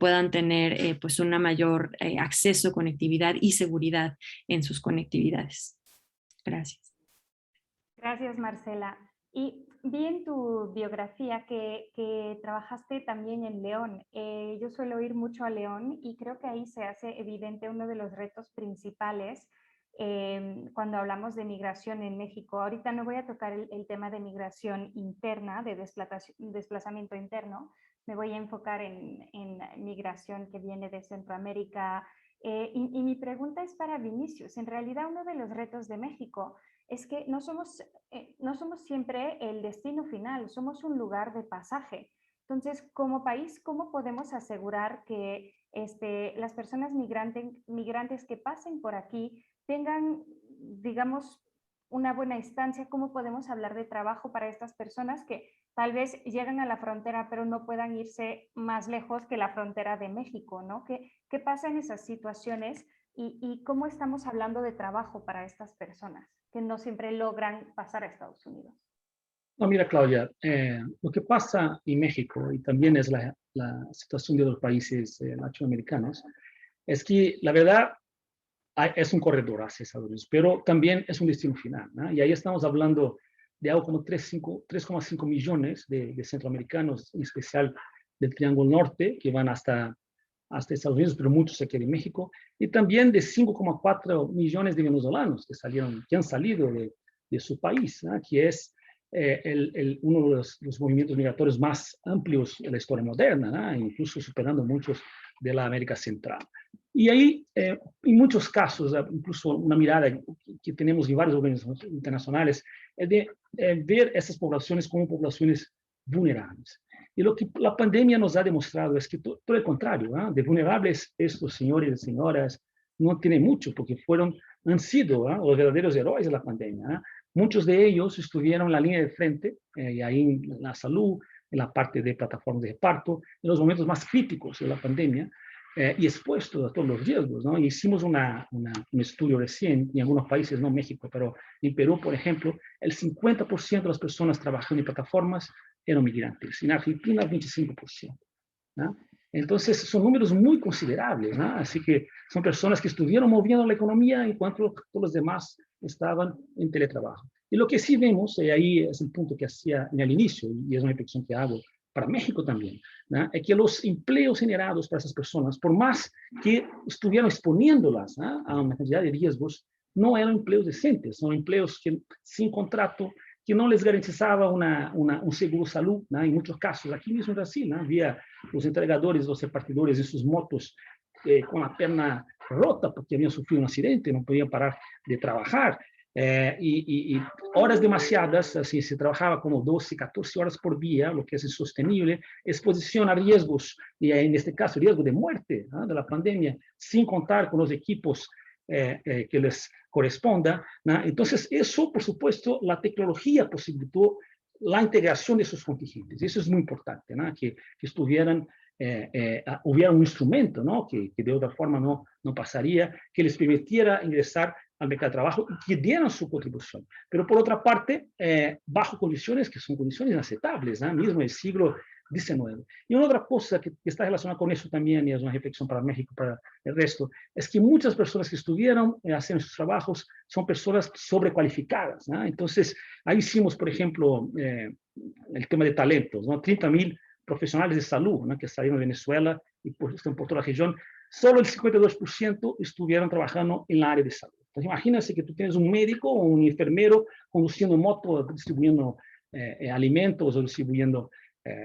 puedan tener pues una mayor acceso, conectividad y seguridad en sus conectividades. Gracias. Gracias, Marcela. Y vi en tu biografía que trabajaste también en León. Yo suelo ir mucho a León y creo que ahí se hace evidente uno de los retos principales cuando hablamos de migración en México. Ahorita no voy a tocar el tema de migración interna, de desplazamiento interno. Me voy a enfocar en migración que viene de Centroamérica. Y mi pregunta es para Vinicius. En realidad, uno de los retos de México es que no somos siempre el destino final, somos un lugar de pasaje. Entonces, como país, ¿cómo podemos asegurar que las personas migrantes que pasen por aquí tengan, digamos, una buena instancia? ¿Cómo podemos hablar de trabajo para estas personas que tal vez llegan a la frontera, pero no puedan irse más lejos que la frontera de México, ¿no? ¿Qué pasa en esas situaciones? ¿Y cómo estamos hablando de trabajo para estas personas que no siempre logran pasar a Estados Unidos? No, mira, Claudia, lo que pasa en México, y también es la situación de los países latinoamericanos, es que la verdad es un corredor hacia Estados Unidos, pero también es un destino final, ¿no? Y ahí estamos hablando de algo como 3,5 millones de centroamericanos, en especial del Triángulo Norte, que van hasta Estados Unidos, pero muchos se quedan en México, y también de 5,4 millones de venezolanos que han salido de su país, ¿no? Que es uno de los movimientos migratorios más amplios de la historia moderna, ¿no? Incluso superando muchos de la América Central. Y ahí, en muchos casos, incluso una mirada que tenemos en varios organismos internacionales, es de ver esas poblaciones como poblaciones vulnerables. Y lo que la pandemia nos ha demostrado es que todo el contrario, ¿eh? De vulnerables estos señores y señoras no tienen mucho, porque han sido los verdaderos héroes de la pandemia. Muchos de ellos estuvieron en la línea de frente, y ahí en la salud, en la parte de plataformas de parto, en los momentos más críticos de la pandemia, y expuestos a todos los riesgos, ¿no? Hicimos un estudio recién en algunos países, no México, pero en Perú, por ejemplo, el 50% de las personas trabajando en plataformas eran migrantes. En Argentina, 25%. ¿No? Entonces, son números muy considerables, ¿no? Así que son personas que estuvieron moviendo la economía en cuanto todos los demás estaban en teletrabajo. Y lo que sí vemos, y ahí es el punto que hacía en el inicio, y es una reflexión que hago para México también, ¿no? Es que los empleos generados para esas personas, por más que estuvieran exponiéndolas, ¿no?, a una cantidad de riesgos, no eran empleos decentes, son empleos sin contrato, que no les garantizaba un seguro salud, ¿no? En muchos casos, aquí mismo en Brasil, ¿no?, había los entregadores, los repartidores en sus motos con la pierna rota porque habían sufrido un accidente, no podían parar de trabajar. Y horas demasiadas, así se trabajaba como 12, 14 horas por día, lo que es insostenible, exposición a riesgos, y en este caso riesgo de muerte, ¿no?, de la pandemia, sin contar con los equipos que les corresponda, ¿no? Entonces, eso, por supuesto, la tecnología posibilitó la integración de esos contingentes. Eso es muy importante, ¿no?, que estuvieran, hubiera un instrumento, ¿no?, que de otra forma no pasaría, que les permitiera ingresar al mercado de trabajo y que dieran su contribución. Pero por otra parte, bajo condiciones que son condiciones inaceptables, ¿no?, mismo en el siglo XIX. Y una otra cosa que está relacionada con eso también, y es una reflexión para México, para el resto, es que muchas personas que estuvieron haciendo sus trabajos son personas sobrecualificadas, ¿no? Entonces, ahí hicimos, por ejemplo, el tema de talentos, ¿no? 30,000 profesionales de salud, ¿no?, que salieron de Venezuela y están por toda la región. Solo el 52% estuvieron trabajando en la área de salud. Entonces, imagínense que tú tienes un médico o un enfermero conduciendo moto, distribuyendo alimentos o distribuyendo...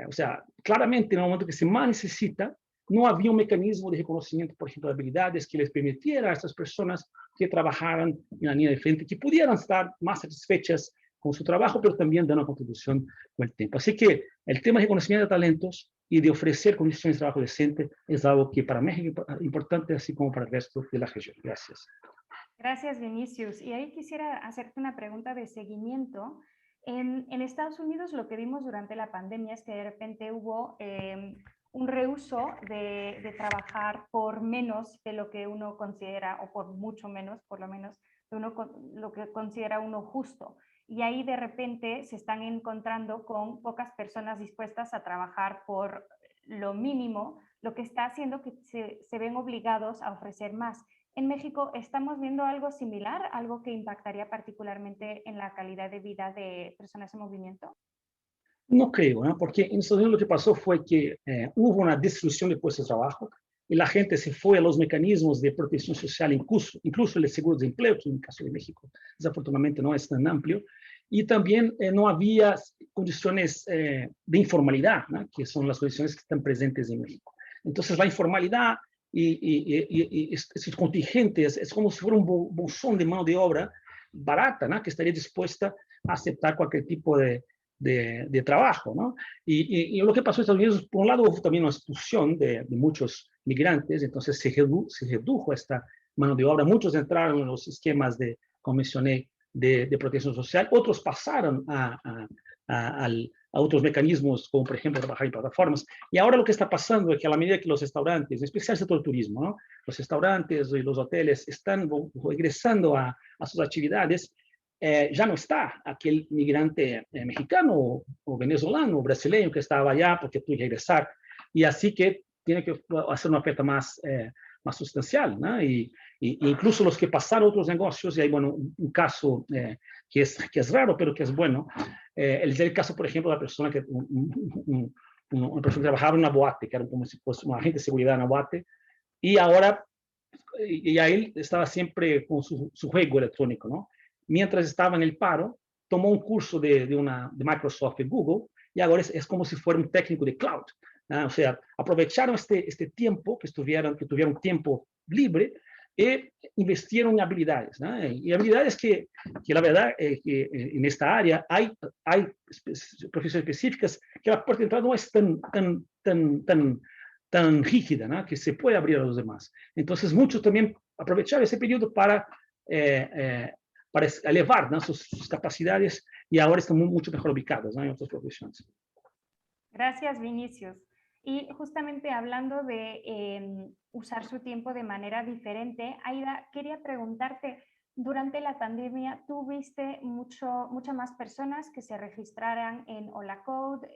o sea, claramente en el momento que se más necesita, no había un mecanismo de reconocimiento, por ejemplo, de habilidades que les permitiera a estas personas que trabajaran en la línea de frente, que pudieran estar más satisfechas con su trabajo, pero también dando una contribución con el tiempo. Así que el tema de reconocimiento de talentos y de ofrecer condiciones de trabajo decente es algo que para México es importante, así como para el resto de la región. Gracias. Gracias, Vinicius. Y ahí quisiera hacerte una pregunta de seguimiento. En Estados Unidos lo que vimos durante la pandemia es que de repente hubo un reuso de trabajar por menos de lo que uno considera, o por mucho menos, por lo menos, de lo que considera uno justo. Y ahí de repente se están encontrando con pocas personas dispuestas a trabajar por lo mínimo, lo que está haciendo que se ven obligados a ofrecer más. En México, ¿estamos viendo algo similar, algo que impactaría particularmente en la calidad de vida de personas en movimiento? No creo, ¿no? Porque en Estados Unidos lo que pasó fue que hubo una destrucción de puestos de trabajo y la gente se fue a los mecanismos de protección social, incluso el seguro de empleo, que en el caso de México desafortunadamente no es tan amplio, y también no había condiciones de informalidad, ¿no?, que son las condiciones que están presentes en México. Entonces, la informalidad y esos contingentes es como si fuera un bolsón de mano de obra barata, ¿no?, que estaría dispuesta a aceptar cualquier tipo de trabajo, ¿no? Y lo que pasó en Estados Unidos, por un lado, hubo también una expulsión de muchos migrantes, entonces se redujo esta mano de obra. Muchos entraron en los esquemas como mencioné, de protección social, otros pasaron a otros mecanismos, como por ejemplo trabajar en plataformas. Y ahora lo que está pasando es que a la medida que los restaurantes, en especial el sector del turismo, ¿no?, los restaurantes y los hoteles están regresando a sus actividades, ya no está aquel migrante mexicano o venezolano o brasileño que estaba allá porque tuvo que regresar. Y así que tiene que hacer una oferta más sustancial, ¿no? Y incluso los que pasaron otros negocios, y hay, bueno, un caso que es raro, pero que es bueno, el caso, por ejemplo, de la persona que, una persona que trabajaba en una boate, que era como si fuese un agente de seguridad en una boate, y ahora, y a él estaba siempre con su juego electrónico, ¿no? Mientras estaba en el paro, tomó un curso de Microsoft y Google, y ahora es como si fuera un técnico de cloud. O sea, aprovecharon este tiempo, que tuvieron tiempo libre, e investieron en habilidades, ¿no? Y habilidades que la verdad, que en esta área hay profesiones específicas que la puerta de entrada no es tan rígida, ¿no? Que se puede abrir a los demás. Entonces, muchos también aprovecharon ese periodo para elevar, ¿no? sus capacidades, y ahora están mucho mejor ubicados, ¿no? En otras profesiones. Gracias, Vinicius. Y justamente hablando de usar su tiempo de manera diferente, Aida, quería preguntarte, durante la pandemia, ¿tú viste muchas más personas que se registraran en Hola Code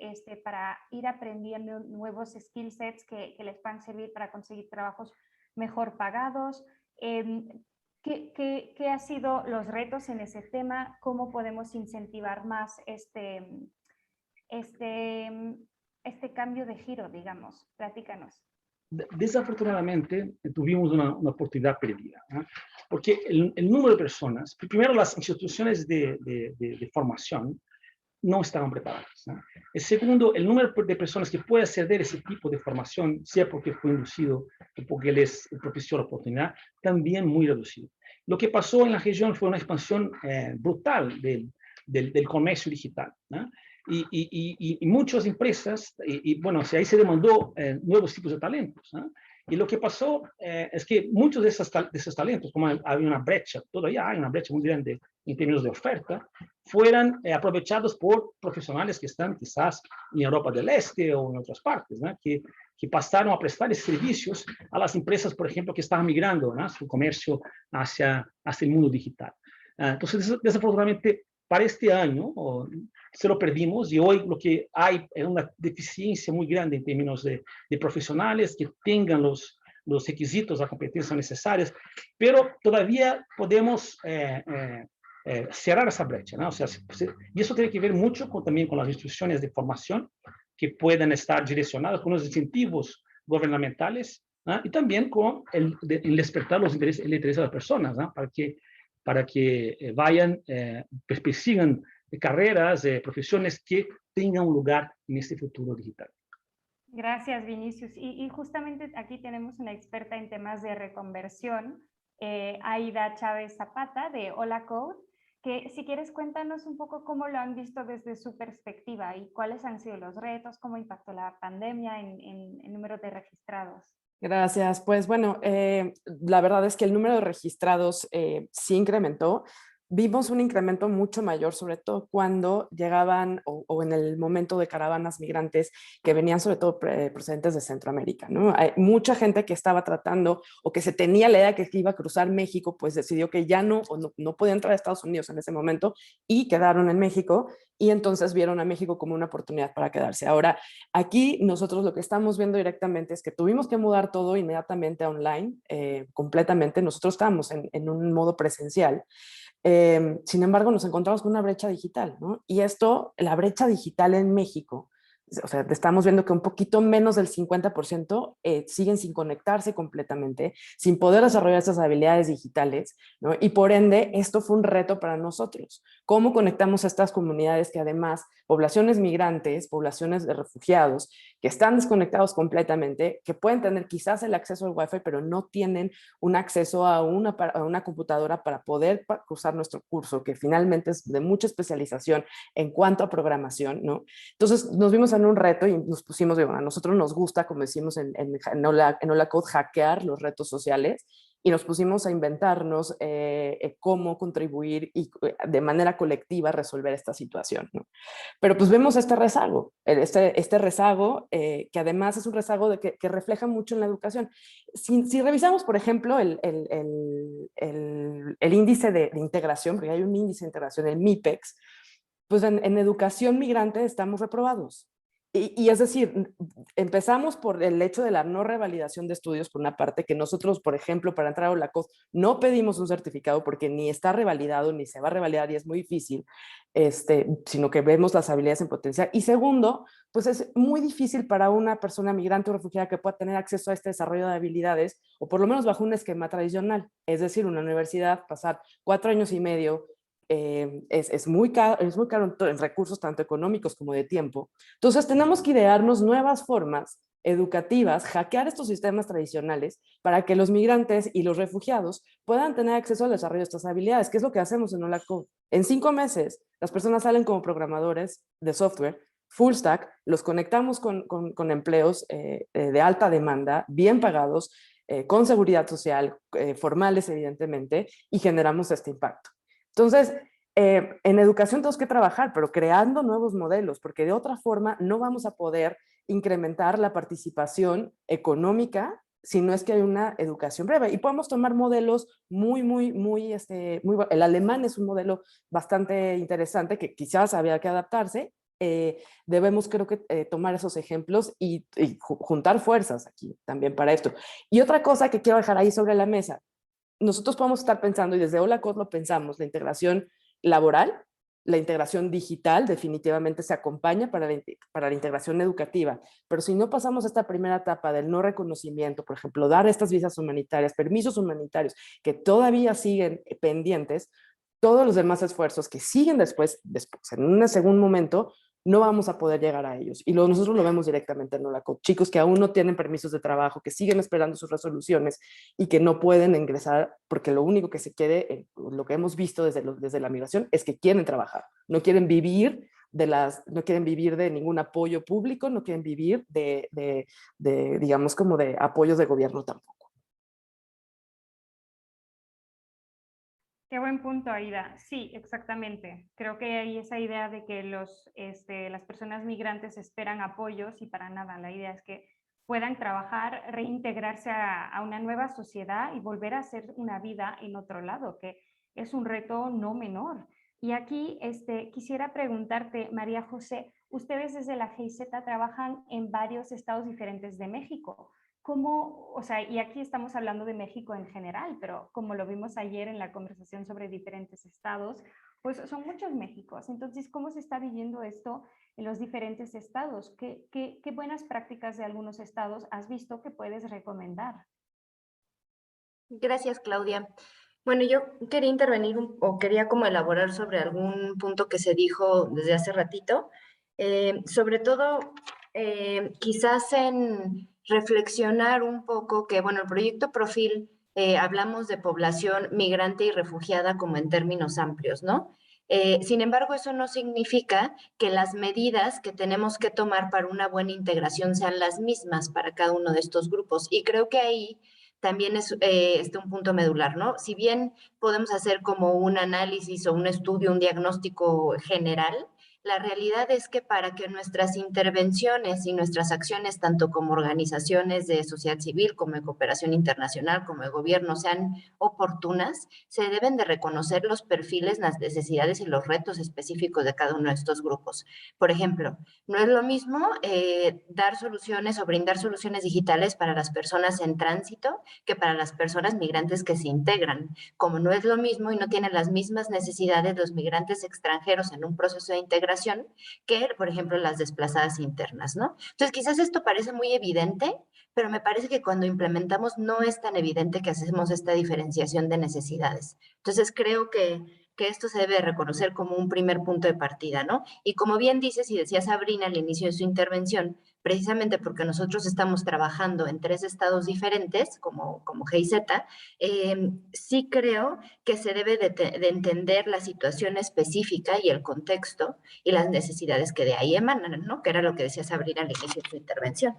para ir aprendiendo nuevos skill sets que les puedan servir para conseguir trabajos mejor pagados? ¿Qué han sido los retos en ese tema? ¿Cómo podemos incentivar más este cambio de giro, digamos? Platícanos. Desafortunadamente, tuvimos una oportunidad perdida, ¿no? Porque el número de personas, primero las instituciones de formación no estaban preparadas, ¿no? El segundo, el número de personas que puede acceder a ese tipo de formación, sea porque fue inducido o porque les propició la oportunidad, también muy reducido. Lo que pasó en la región fue una expansión brutal del comercio digital, ¿no? Y muchas empresas, bueno, ahí se demandó nuevos tipos de talentos, ¿no? Y lo que pasó es que muchos de esos talentos, como había una brecha, todavía hay una brecha muy grande en términos de oferta, fueran aprovechados por profesionales que están quizás en Europa del Este o en otras partes, ¿no? Que pasaron a prestar servicios a las empresas, por ejemplo, que estaban migrando, ¿no? Su comercio hacia el mundo digital. Entonces, desafortunadamente, para este año se lo perdimos, y hoy lo que hay es una deficiencia muy grande en términos de profesionales que tengan los requisitos, las competencias necesarias, pero todavía podemos cerrar esa brecha, ¿no? O sea, y eso tiene que ver mucho también con las instituciones de formación que puedan estar direccionadas con los incentivos gubernamentales, ¿no? Y también con el despertar los intereses de las personas, ¿no? Para que vayan, persigan carreras, profesiones que tengan un lugar en este futuro digital. Gracias, Vinicius. Y justamente aquí tenemos una experta en temas de reconversión, Aida Chávez Zapata, de Hola Code, que si quieres cuéntanos un poco cómo lo han visto desde su perspectiva y cuáles han sido los retos, cómo impactó la pandemia en el número de registrados. Gracias. Pues bueno, la verdad es que el número de registrados sí incrementó. Vimos un incremento mucho mayor, sobre todo cuando llegaban o en el momento de caravanas migrantes que venían sobre todo procedentes de Centroamérica, ¿no? Hay mucha gente que estaba tratando o que se tenía la idea que iba a cruzar México, pues decidió que ya no podía entrar a Estados Unidos en ese momento y quedaron en México, y entonces vieron a México como una oportunidad para quedarse. Ahora, aquí nosotros lo que estamos viendo directamente es que tuvimos que mudar todo inmediatamente a online, completamente. Nosotros estábamos en un modo presencial. Sin embargo, nos encontramos con una brecha digital, ¿no? Y la brecha digital en México, o sea, estamos viendo que un poquito menos del 50% siguen sin conectarse completamente, sin poder desarrollar esas habilidades digitales, ¿no? Y por ende, esto fue un reto para nosotros. ¿Cómo conectamos a estas comunidades que además, poblaciones migrantes, poblaciones de refugiados, que están desconectados completamente, que pueden tener quizás el acceso al Wi-Fi, pero no tienen un acceso a una computadora para poder cursar nuestro curso, que finalmente es de mucha especialización en cuanto a programación, ¿no? Entonces nos vimos en un reto y nos pusimos, bueno, a nosotros nos gusta, como decimos en Hola Code, hackear los retos sociales, y nos pusimos a inventarnos cómo contribuir y de manera colectiva resolver esta situación, ¿no? Pero pues vemos este rezago, que además es un rezago que refleja mucho en la educación. Si revisamos, por ejemplo, el índice de integración, porque hay un índice de integración, el MIPEX, pues en educación migrante estamos reprobados. Y es decir, empezamos por el hecho de la no revalidación de estudios, por una parte, que nosotros, por ejemplo, para entrar a ULACOF no pedimos un certificado porque ni está revalidado, ni se va a revalidar y es muy difícil, sino que vemos las habilidades en potencial. Y segundo, pues es muy difícil para una persona migrante o refugiada que pueda tener acceso a este desarrollo de habilidades, o por lo menos bajo un esquema tradicional, es decir, una universidad, pasar 4 años y medio, es muy caro en recursos tanto económicos como de tiempo. Entonces tenemos que idearnos nuevas formas educativas, hackear estos sistemas tradicionales para que los migrantes y los refugiados puedan tener acceso al desarrollo de estas habilidades, que es lo que hacemos en OLACOF. En 5 meses, las personas salen como programadores de software, full stack, los conectamos con empleos de alta demanda, bien pagados, con seguridad social, formales evidentemente, y generamos este impacto. Entonces, en educación tenemos que trabajar, pero creando nuevos modelos, porque de otra forma no vamos a poder incrementar la participación económica si no es que hay una educación breve. Y podemos tomar modelos el alemán es un modelo bastante interesante que quizás había que adaptarse. Debemos, creo que, tomar esos ejemplos y juntar fuerzas aquí también para esto. Y otra cosa que quiero dejar ahí sobre la mesa, nosotros podemos estar pensando, y desde OLACOF lo pensamos, la integración laboral, la integración digital definitivamente se acompaña para la integración educativa, pero si no pasamos esta primera etapa del no reconocimiento, por ejemplo, dar estas visas humanitarias, permisos humanitarios, que todavía siguen pendientes, todos los demás esfuerzos que siguen después en un segundo momento, no vamos a poder llegar a ellos. Y nosotros lo vemos directamente en OLACOF. Chicos que aún no tienen permisos de trabajo, que siguen esperando sus resoluciones y que no pueden ingresar porque lo único que se quiere, lo que hemos visto desde la migración, es que quieren trabajar. No quieren vivir no quieren vivir de ningún apoyo público, no quieren vivir digamos, como de apoyos de gobierno tampoco. Qué buen punto, Aida. Sí, exactamente. Creo que hay esa idea de que las personas migrantes esperan apoyos y para nada. La idea es que puedan trabajar, reintegrarse a una nueva sociedad y volver a hacer una vida en otro lado, que es un reto no menor. Y aquí quisiera preguntarte, María José, ustedes desde la GIZ trabajan en varios estados diferentes de México. ¿Cómo, o sea, y aquí estamos hablando de México en general, pero como lo vimos ayer en la conversación sobre diferentes estados, pues son muchos Méxicos. Entonces, ¿cómo se está viviendo esto en los diferentes estados? ¿Qué buenas prácticas de algunos estados has visto que puedes recomendar? Gracias, Claudia. Bueno, yo quería intervenir o quería como elaborar sobre algún punto que se dijo desde hace ratito, sobre todo quizás en reflexionar un poco que, bueno, el proyecto Profil, hablamos de población migrante y refugiada como en términos amplios, ¿no? Sin embargo, eso no significa que las medidas que tenemos que tomar para una buena integración sean las mismas para cada uno de estos grupos. Y creo que ahí también es un punto medular, ¿no? Si bien podemos hacer como un análisis o un estudio, un diagnóstico general, la realidad es que para que nuestras intervenciones y nuestras acciones, tanto como organizaciones de sociedad civil, como de cooperación internacional, como de gobierno, sean oportunas, se deben de reconocer los perfiles, las necesidades y los retos específicos de cada uno de estos grupos. Por ejemplo, no es lo mismo dar soluciones o brindar soluciones digitales para las personas en tránsito que para las personas migrantes que se integran. Como no es lo mismo y no tienen las mismas necesidades los migrantes extranjeros en un proceso de integración que, por ejemplo, las desplazadas internas, ¿no? Entonces, quizás esto parece muy evidente, pero me parece que cuando implementamos no es tan evidente que hacemos esta diferenciación de necesidades. Entonces, creo que esto se debe reconocer como un primer punto de partida, ¿no? Y como bien dices y decía Sabrina al inicio de su intervención, precisamente porque nosotros estamos trabajando en 3 estados diferentes, como GIZ, sí creo que se debe de entender la situación específica y el contexto y las necesidades que de ahí emanan, ¿no? Que era lo que decía Sabrina al inicio de su intervención.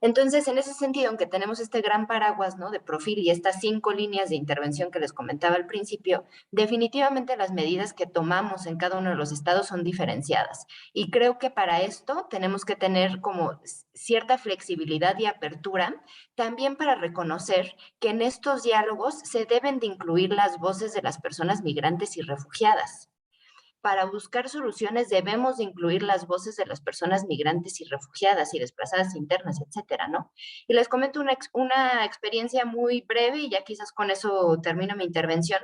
Entonces, en ese sentido, aunque tenemos este gran paraguas, ¿no?, de Profil y estas 5 líneas de intervención que les comentaba al principio, definitivamente las medidas que tomamos en cada uno de los estados son diferenciadas. Y creo que para esto tenemos que tener como cierta flexibilidad y apertura, también para reconocer que en estos diálogos se deben de incluir las voces de las personas migrantes y refugiadas. para buscar soluciones debemos de incluir las voces de las personas migrantes y refugiadas y desplazadas internas, etcétera, ¿no? Y les comento una experiencia muy breve y ya quizás con eso termino mi intervención.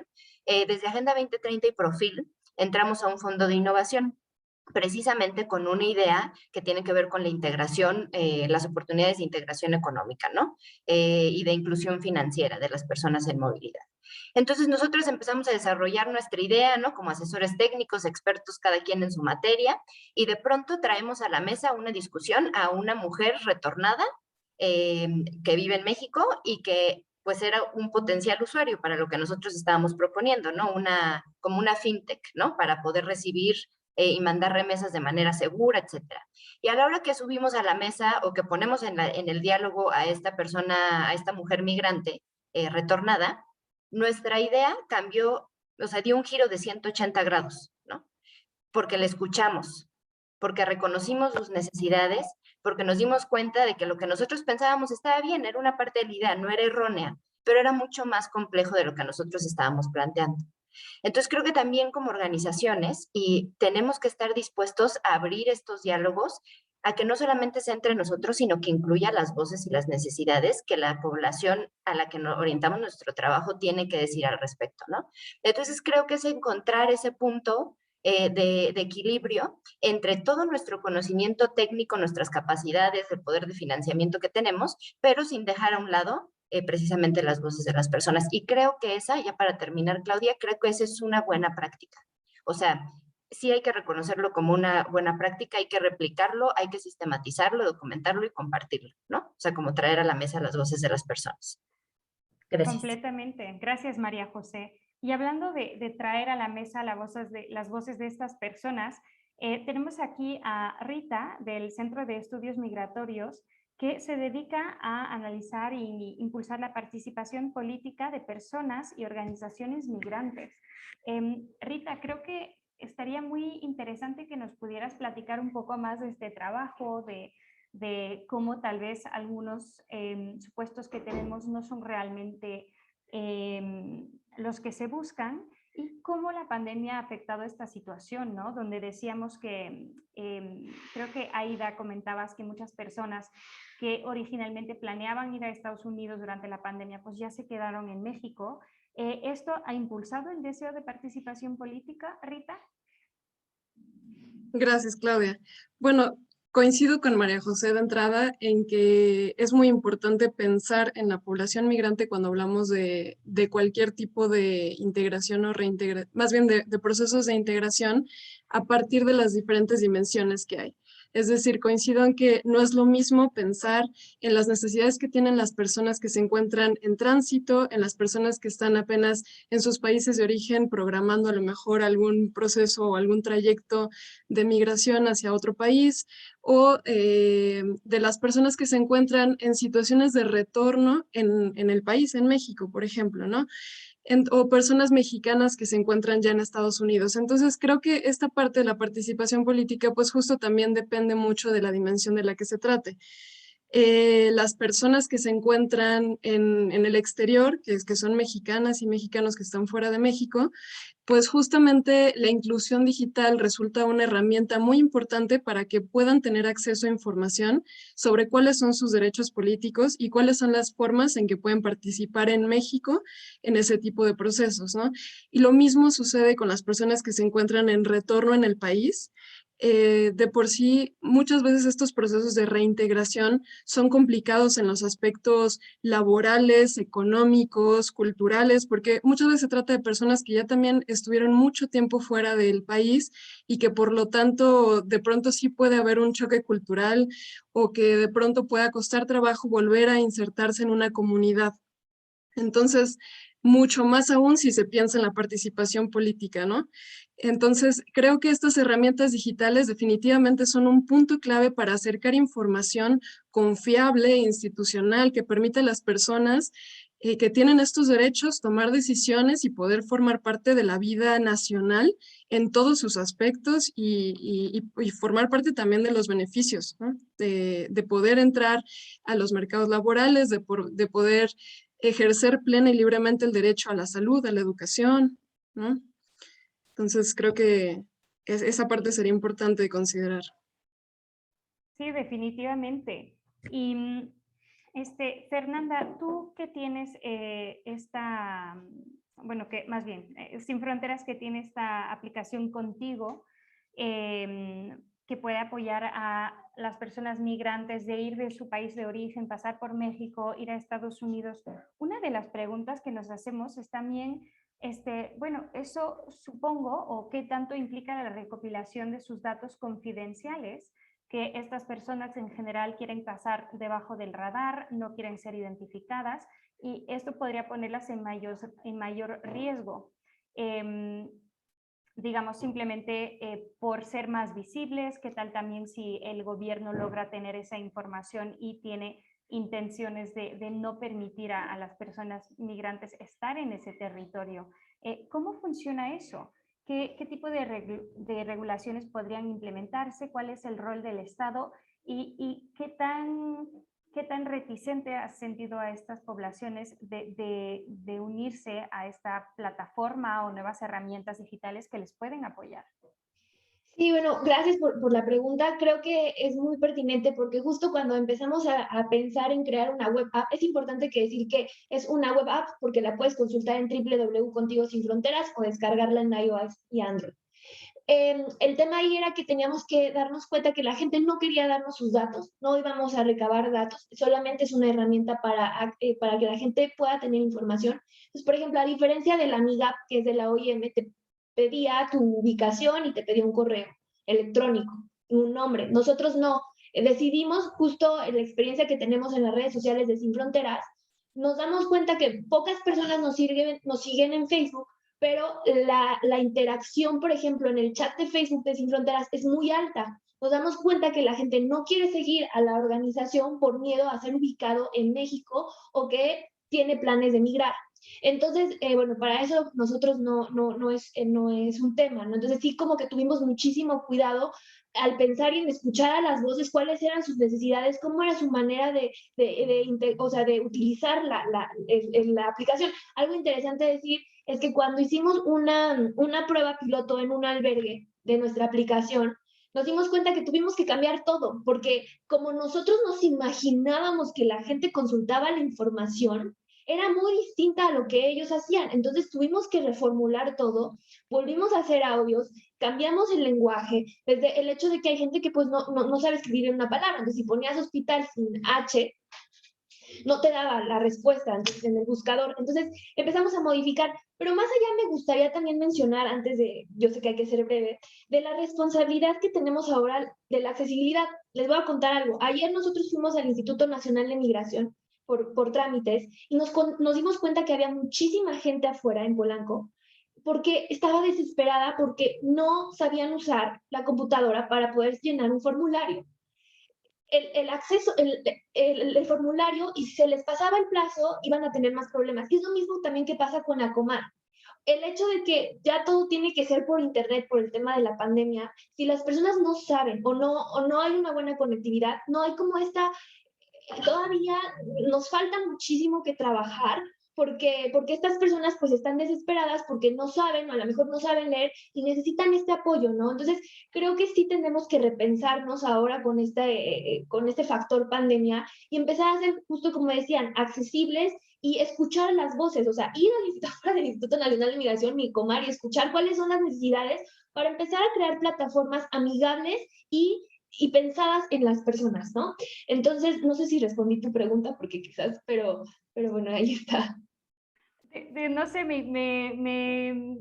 Desde Agenda 2030 y Profil entramos a un fondo de innovación, precisamente con una idea que tiene que ver con la integración, las oportunidades de integración económica, ¿no? Y de inclusión financiera de las personas en movilidad. Entonces nosotros empezamos a desarrollar nuestra idea, ¿no? Como asesores técnicos, expertos cada quien en su materia, y de pronto traemos a la mesa una discusión a una mujer retornada que vive en México y que pues era un potencial usuario para lo que nosotros estábamos proponiendo, ¿no? Como una fintech, ¿no? Para poder recibir y mandar remesas de manera segura, etcétera. Y a la hora que subimos a la mesa o que ponemos en el diálogo a esta persona, a esta mujer migrante retornada, nuestra idea cambió, o sea, dio un giro de 180 grados, ¿no? Porque le escuchamos, porque reconocimos sus necesidades, porque nos dimos cuenta de que lo que nosotros pensábamos estaba bien, era una parte de la idea, no era errónea, pero era mucho más complejo de lo que nosotros estábamos planteando. Entonces creo que también como organizaciones y tenemos que estar dispuestos a abrir estos diálogos a que no solamente sea entre nosotros, sino que incluya las voces y las necesidades que la población a la que nos orientamos nuestro trabajo tiene que decir al respecto, ¿no? Entonces creo que es encontrar ese punto de equilibrio entre todo nuestro conocimiento técnico, nuestras capacidades, el poder de financiamiento que tenemos, pero sin dejar a un lado precisamente las voces de las personas. Y creo que esa, ya para terminar, Claudia, creo que esa es una buena práctica. O sea, sí hay que reconocerlo como una buena práctica, hay que replicarlo, hay que sistematizarlo, documentarlo y compartirlo, ¿no? O sea, como traer a la mesa las voces de las personas. Gracias. Completamente. Gracias, María José. Y hablando de traer a la mesa las voces de estas personas, tenemos aquí a Rita del Centro de Estudios Migratorios, que se dedica a analizar e impulsar la participación política de personas y organizaciones migrantes. Rita, creo que estaría muy interesante que nos pudieras platicar un poco más de este trabajo, de cómo tal vez algunos supuestos que tenemos no son realmente los que se buscan, y cómo la pandemia ha afectado esta situación, ¿no? Donde decíamos que, creo que Aida comentabas que muchas personas que originalmente planeaban ir a Estados Unidos durante la pandemia, pues ya se quedaron en México. ¿Esto ha impulsado el deseo de participación política, Rita? Gracias, Claudia. Bueno, coincido con María José de entrada en que es muy importante pensar en la población migrante cuando hablamos de cualquier tipo de integración o reintegración, más bien de procesos de integración a partir de las diferentes dimensiones que hay. Es decir, coincido en que no es lo mismo pensar en las necesidades que tienen las personas que se encuentran en tránsito, en las personas que están apenas en sus países de origen programando a lo mejor algún proceso o algún trayecto de migración hacia otro país, o de las personas que se encuentran en situaciones de retorno en el país, en México, por ejemplo, ¿no? O personas mexicanas que se encuentran ya en Estados Unidos. Entonces creo que esta parte de la participación política pues justo también depende mucho de la dimensión de la que se trate. Las personas que se encuentran en el exterior, que son mexicanas y mexicanos que están fuera de México, pues justamente la inclusión digital resulta una herramienta muy importante para que puedan tener acceso a información sobre cuáles son sus derechos políticos y cuáles son las formas en que pueden participar en México en ese tipo de procesos, ¿no? Y lo mismo sucede con las personas que se encuentran en retorno en el país. De por sí, muchas veces estos procesos de reintegración son complicados en los aspectos laborales, económicos, culturales, porque muchas veces se trata de personas que ya también estuvieron mucho tiempo fuera del país y que por lo tanto de pronto sí puede haber un choque cultural o que de pronto pueda costar trabajo volver a insertarse en una comunidad. Entonces, mucho más aún si se piensa en la participación política, ¿no? Entonces, creo que estas herramientas digitales definitivamente son un punto clave para acercar información confiable, institucional, que permite a las personas que tienen estos derechos tomar decisiones y poder formar parte de la vida nacional en todos sus aspectos y formar parte también de los beneficios, ¿no? De poder entrar a los mercados laborales, de poder ejercer plena y libremente el derecho a la salud, a la educación, ¿no? Entonces creo que esa parte sería importante de considerar. Sí, definitivamente. Y Fernanda, tú que tienes que más bien, Sin Fronteras, que tiene esta aplicación contigo, que puede apoyar a las personas migrantes de ir de su país de origen, pasar por México, ir a Estados Unidos. Una de las preguntas que nos hacemos es también, eso supongo, o qué tanto implica la recopilación de sus datos confidenciales, que estas personas en general quieren pasar debajo del radar, no quieren ser identificadas, y esto podría ponerlas en mayor riesgo. Digamos, simplemente por ser más visibles. ¿Qué tal también si el gobierno logra tener esa información y tiene intenciones de no permitir a las personas migrantes estar en ese territorio? ¿Cómo funciona eso? ¿Qué tipo de regulaciones podrían implementarse? ¿Cuál es el rol del Estado? ¿Y qué tan reticente has sentido a estas poblaciones de unirse a esta plataforma o nuevas herramientas digitales que les pueden apoyar? Sí, bueno, gracias por la pregunta. Creo que es muy pertinente porque justo cuando empezamos a pensar en crear una web app, es importante que decir que es una web app porque la puedes consultar en www.contigo sin fronteras o descargarla en iOS y Android. El tema ahí era que teníamos que darnos cuenta que la gente no quería darnos sus datos, no íbamos a recabar datos, solamente es una herramienta para que la gente pueda tener información. Entonces, por ejemplo, a diferencia de la amiga que es de la OIM, te pedía tu ubicación y te pedía un correo electrónico, un nombre. Nosotros no. Decidimos, justo en la experiencia que tenemos en las redes sociales de Sin Fronteras, nos damos cuenta que pocas personas nos siguen en Facebook, pero la interacción, por ejemplo, en el chat de Facebook de Sin Fronteras es muy alta. Nos damos cuenta que la gente no quiere seguir a la organización por miedo a ser ubicado en México o que tiene planes de migrar. Entonces, bueno, para eso nosotros no es un tema, ¿no? Entonces sí, como que tuvimos muchísimo cuidado al pensar y en escuchar a las voces cuáles eran sus necesidades, cómo era su manera de utilizar la aplicación. Algo interesante decir es que cuando hicimos una prueba piloto en un albergue de nuestra aplicación, nos dimos cuenta que tuvimos que cambiar todo, porque como nosotros nos imaginábamos que la gente consultaba la información, era muy distinta a lo que ellos hacían. Entonces tuvimos que reformular todo, volvimos a hacer audios, cambiamos el lenguaje, desde el hecho de que hay gente que pues no sabe escribir en una palabra. Entonces si ponías hospital sin H, no te daba la respuesta entonces, en el buscador. Entonces empezamos a modificar, pero más allá me gustaría también mencionar, antes de, yo sé que hay que ser breve, de la responsabilidad que tenemos ahora de la accesibilidad. Les voy a contar algo. Ayer nosotros fuimos al Instituto Nacional de Migración por trámites y nos dimos cuenta que había muchísima gente afuera en Polanco porque estaba desesperada porque no sabían usar la computadora para poder llenar un formulario. El acceso, el formulario, y si se les pasaba el plazo, iban a tener más problemas. Y es lo mismo también que pasa con Acomar. El hecho de que ya todo tiene que ser por internet por el tema de la pandemia, si las personas no saben o no hay una buena conectividad, no hay como todavía nos falta muchísimo que trabajar porque estas personas pues están desesperadas porque no saben o a lo mejor no saben leer y necesitan este apoyo, ¿no? Entonces creo que sí tenemos que repensarnos ahora con este factor pandemia y empezar a ser, justo como decían, accesibles y escuchar las voces, o sea, ir al Instituto Nacional de Migración, Micomar, y escuchar cuáles son las necesidades para empezar a crear plataformas amigables y pensadas en las personas, ¿no? Entonces, no sé si respondí tu pregunta, porque quizás, pero bueno, ahí está. No sé, me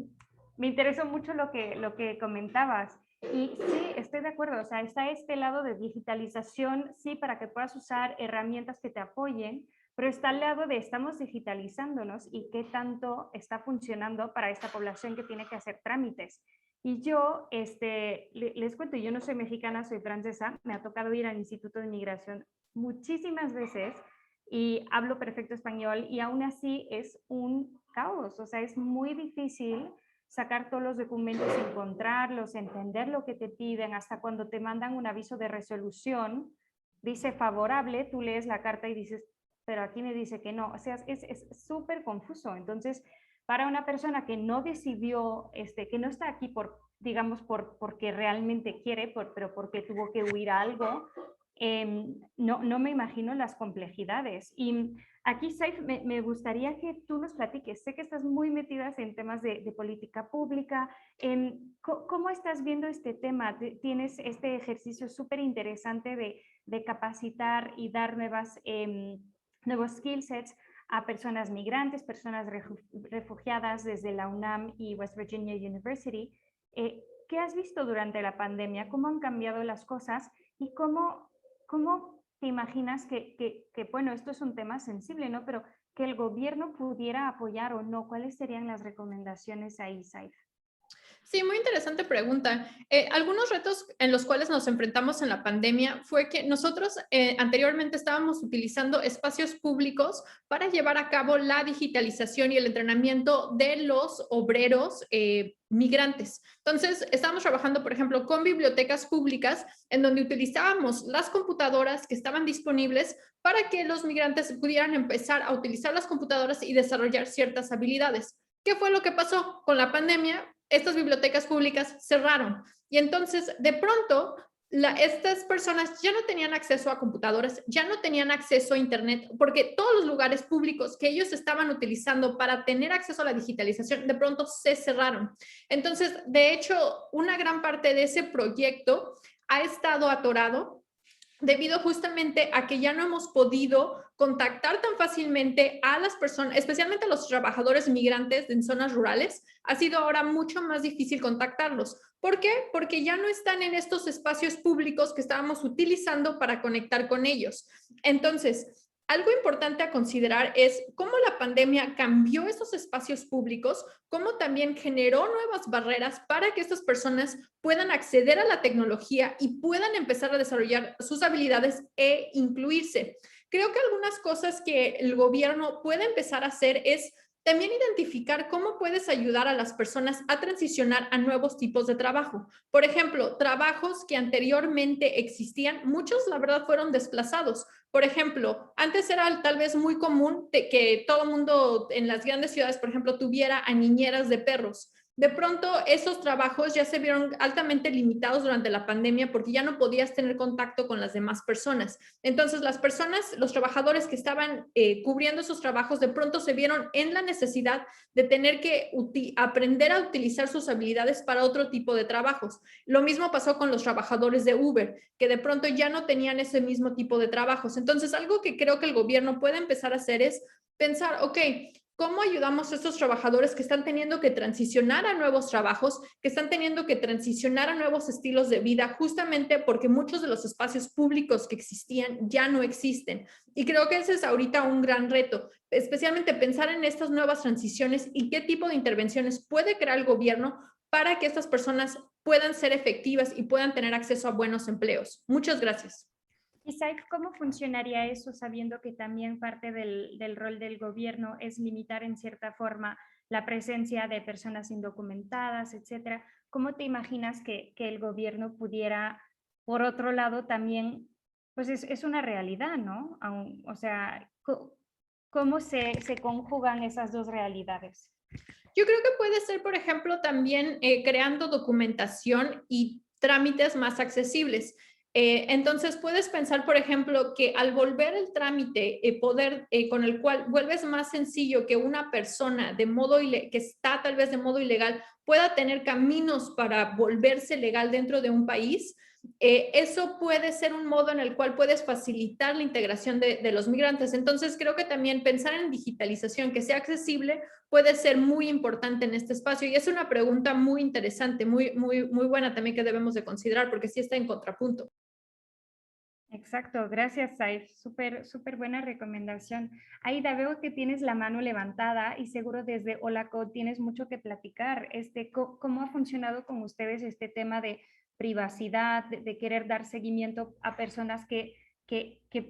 interesó mucho lo que comentabas. Y sí, estoy de acuerdo, o sea, está este lado de digitalización, sí, para que puedas usar herramientas que te apoyen, pero está al lado de estamos digitalizándonos y qué tanto está funcionando para esta población que tiene que hacer trámites. Y yo, les cuento, yo no soy mexicana, soy francesa, me ha tocado ir al Instituto de Migración muchísimas veces y hablo perfecto español y aún así es un caos, o sea, es muy difícil sacar todos los documentos, encontrarlos, entender lo que te piden, hasta cuando te mandan un aviso de resolución, dice favorable, tú lees la carta y dices, pero aquí me dice que no, o sea, es súper confuso. Entonces, para una persona que no decidió, que no está aquí por digamos, porque realmente quiere, pero porque tuvo que huir a algo, no me imagino las complejidades. Y aquí, Saif, me gustaría que tú nos platiques. Sé que estás muy metidas en temas de política pública. ¿Cómo estás viendo este tema? Tienes este ejercicio súper interesante de capacitar y dar nuevos skill sets a personas migrantes, personas refugiadas desde la UNAM y West Virginia University. ¿Qué has visto durante la pandemia? ¿Cómo han cambiado las cosas? ¿Y cómo te imaginas bueno, esto es un tema sensible, ¿no? Pero que el gobierno pudiera apoyar o no, ¿cuáles serían las recomendaciones ahí, Saif? Sí, muy interesante pregunta. Algunos retos en los cuales nos enfrentamos en la pandemia fue que nosotros anteriormente estábamos utilizando espacios públicos para llevar a cabo la digitalización y el entrenamiento de los obreros migrantes. Entonces, estábamos trabajando, por ejemplo, con bibliotecas públicas en donde utilizábamos las computadoras que estaban disponibles para que los migrantes pudieran empezar a utilizar las computadoras y desarrollar ciertas habilidades. ¿Qué fue lo que pasó con la pandemia? Estas bibliotecas públicas cerraron y entonces de pronto estas personas ya no tenían acceso a computadoras, ya no tenían acceso a internet, porque todos los lugares públicos que ellos estaban utilizando para tener acceso a la digitalización de pronto se cerraron. Entonces, de hecho, una gran parte de ese proyecto ha estado atorado debido justamente a que ya no hemos podido contactar tan fácilmente a las personas, especialmente a los trabajadores migrantes en zonas rurales. Ha sido ahora mucho más difícil contactarlos. ¿Por qué? Porque ya no están en estos espacios públicos que estábamos utilizando para conectar con ellos. Entonces, algo importante a considerar es cómo la pandemia cambió esos espacios públicos, cómo también generó nuevas barreras para que estas personas puedan acceder a la tecnología y puedan empezar a desarrollar sus habilidades e incluirse. Creo que algunas cosas que el gobierno puede empezar a hacer es también identificar cómo puedes ayudar a las personas a transicionar a nuevos tipos de trabajo. Por ejemplo, trabajos que anteriormente existían, muchos la verdad fueron desplazados. Por ejemplo, antes era tal vez muy común que todo el mundo en las grandes ciudades, por ejemplo, tuviera a niñeras de perros. De pronto, esos trabajos ya se vieron altamente limitados durante la pandemia porque ya no podías tener contacto con las demás personas. Entonces, las personas, los trabajadores que estaban cubriendo esos trabajos, de pronto se vieron en la necesidad de tener que aprender a utilizar sus habilidades para otro tipo de trabajos. Lo mismo pasó con los trabajadores de Uber, que de pronto ya no tenían ese mismo tipo de trabajos. Entonces, algo que creo que el gobierno puede empezar a hacer es pensar, ok, ¿cómo ayudamos a estos trabajadores que están teniendo que transicionar a nuevos trabajos, que están teniendo que transicionar a nuevos estilos de vida, justamente porque muchos de los espacios públicos que existían ya no existen? Y creo que ese es ahorita un gran reto, especialmente pensar en estas nuevas transiciones y qué tipo de intervenciones puede crear el gobierno para que estas personas puedan ser efectivas y puedan tener acceso a buenos empleos. Muchas gracias. Y Saif, ¿cómo funcionaría eso sabiendo que también parte del rol del gobierno es limitar en cierta forma la presencia de personas indocumentadas, etcétera? ¿Cómo te imaginas que el gobierno pudiera, por otro lado, también, pues es una realidad, ¿no? O sea, ¿cómo se conjugan esas dos realidades? Yo creo que puede ser, por ejemplo, también creando documentación y trámites más accesibles. Entonces, puedes pensar, por ejemplo, que al volver el trámite, con el cual vuelves más sencillo que una persona que está tal vez de modo ilegal pueda tener caminos para volverse legal dentro de un país, eso puede ser un modo en el cual puedes facilitar la integración de los migrantes. Entonces, creo que también pensar en digitalización que sea accesible puede ser muy importante en este espacio. Y es una pregunta muy interesante, muy buena también que debemos de considerar porque sí está en contrapunto. Exacto, gracias Saif, súper buena recomendación. Aida, veo que tienes la mano levantada y seguro desde Holaco tienes mucho que platicar. ¿Cómo ha funcionado con ustedes este tema de privacidad, de querer dar seguimiento a personas que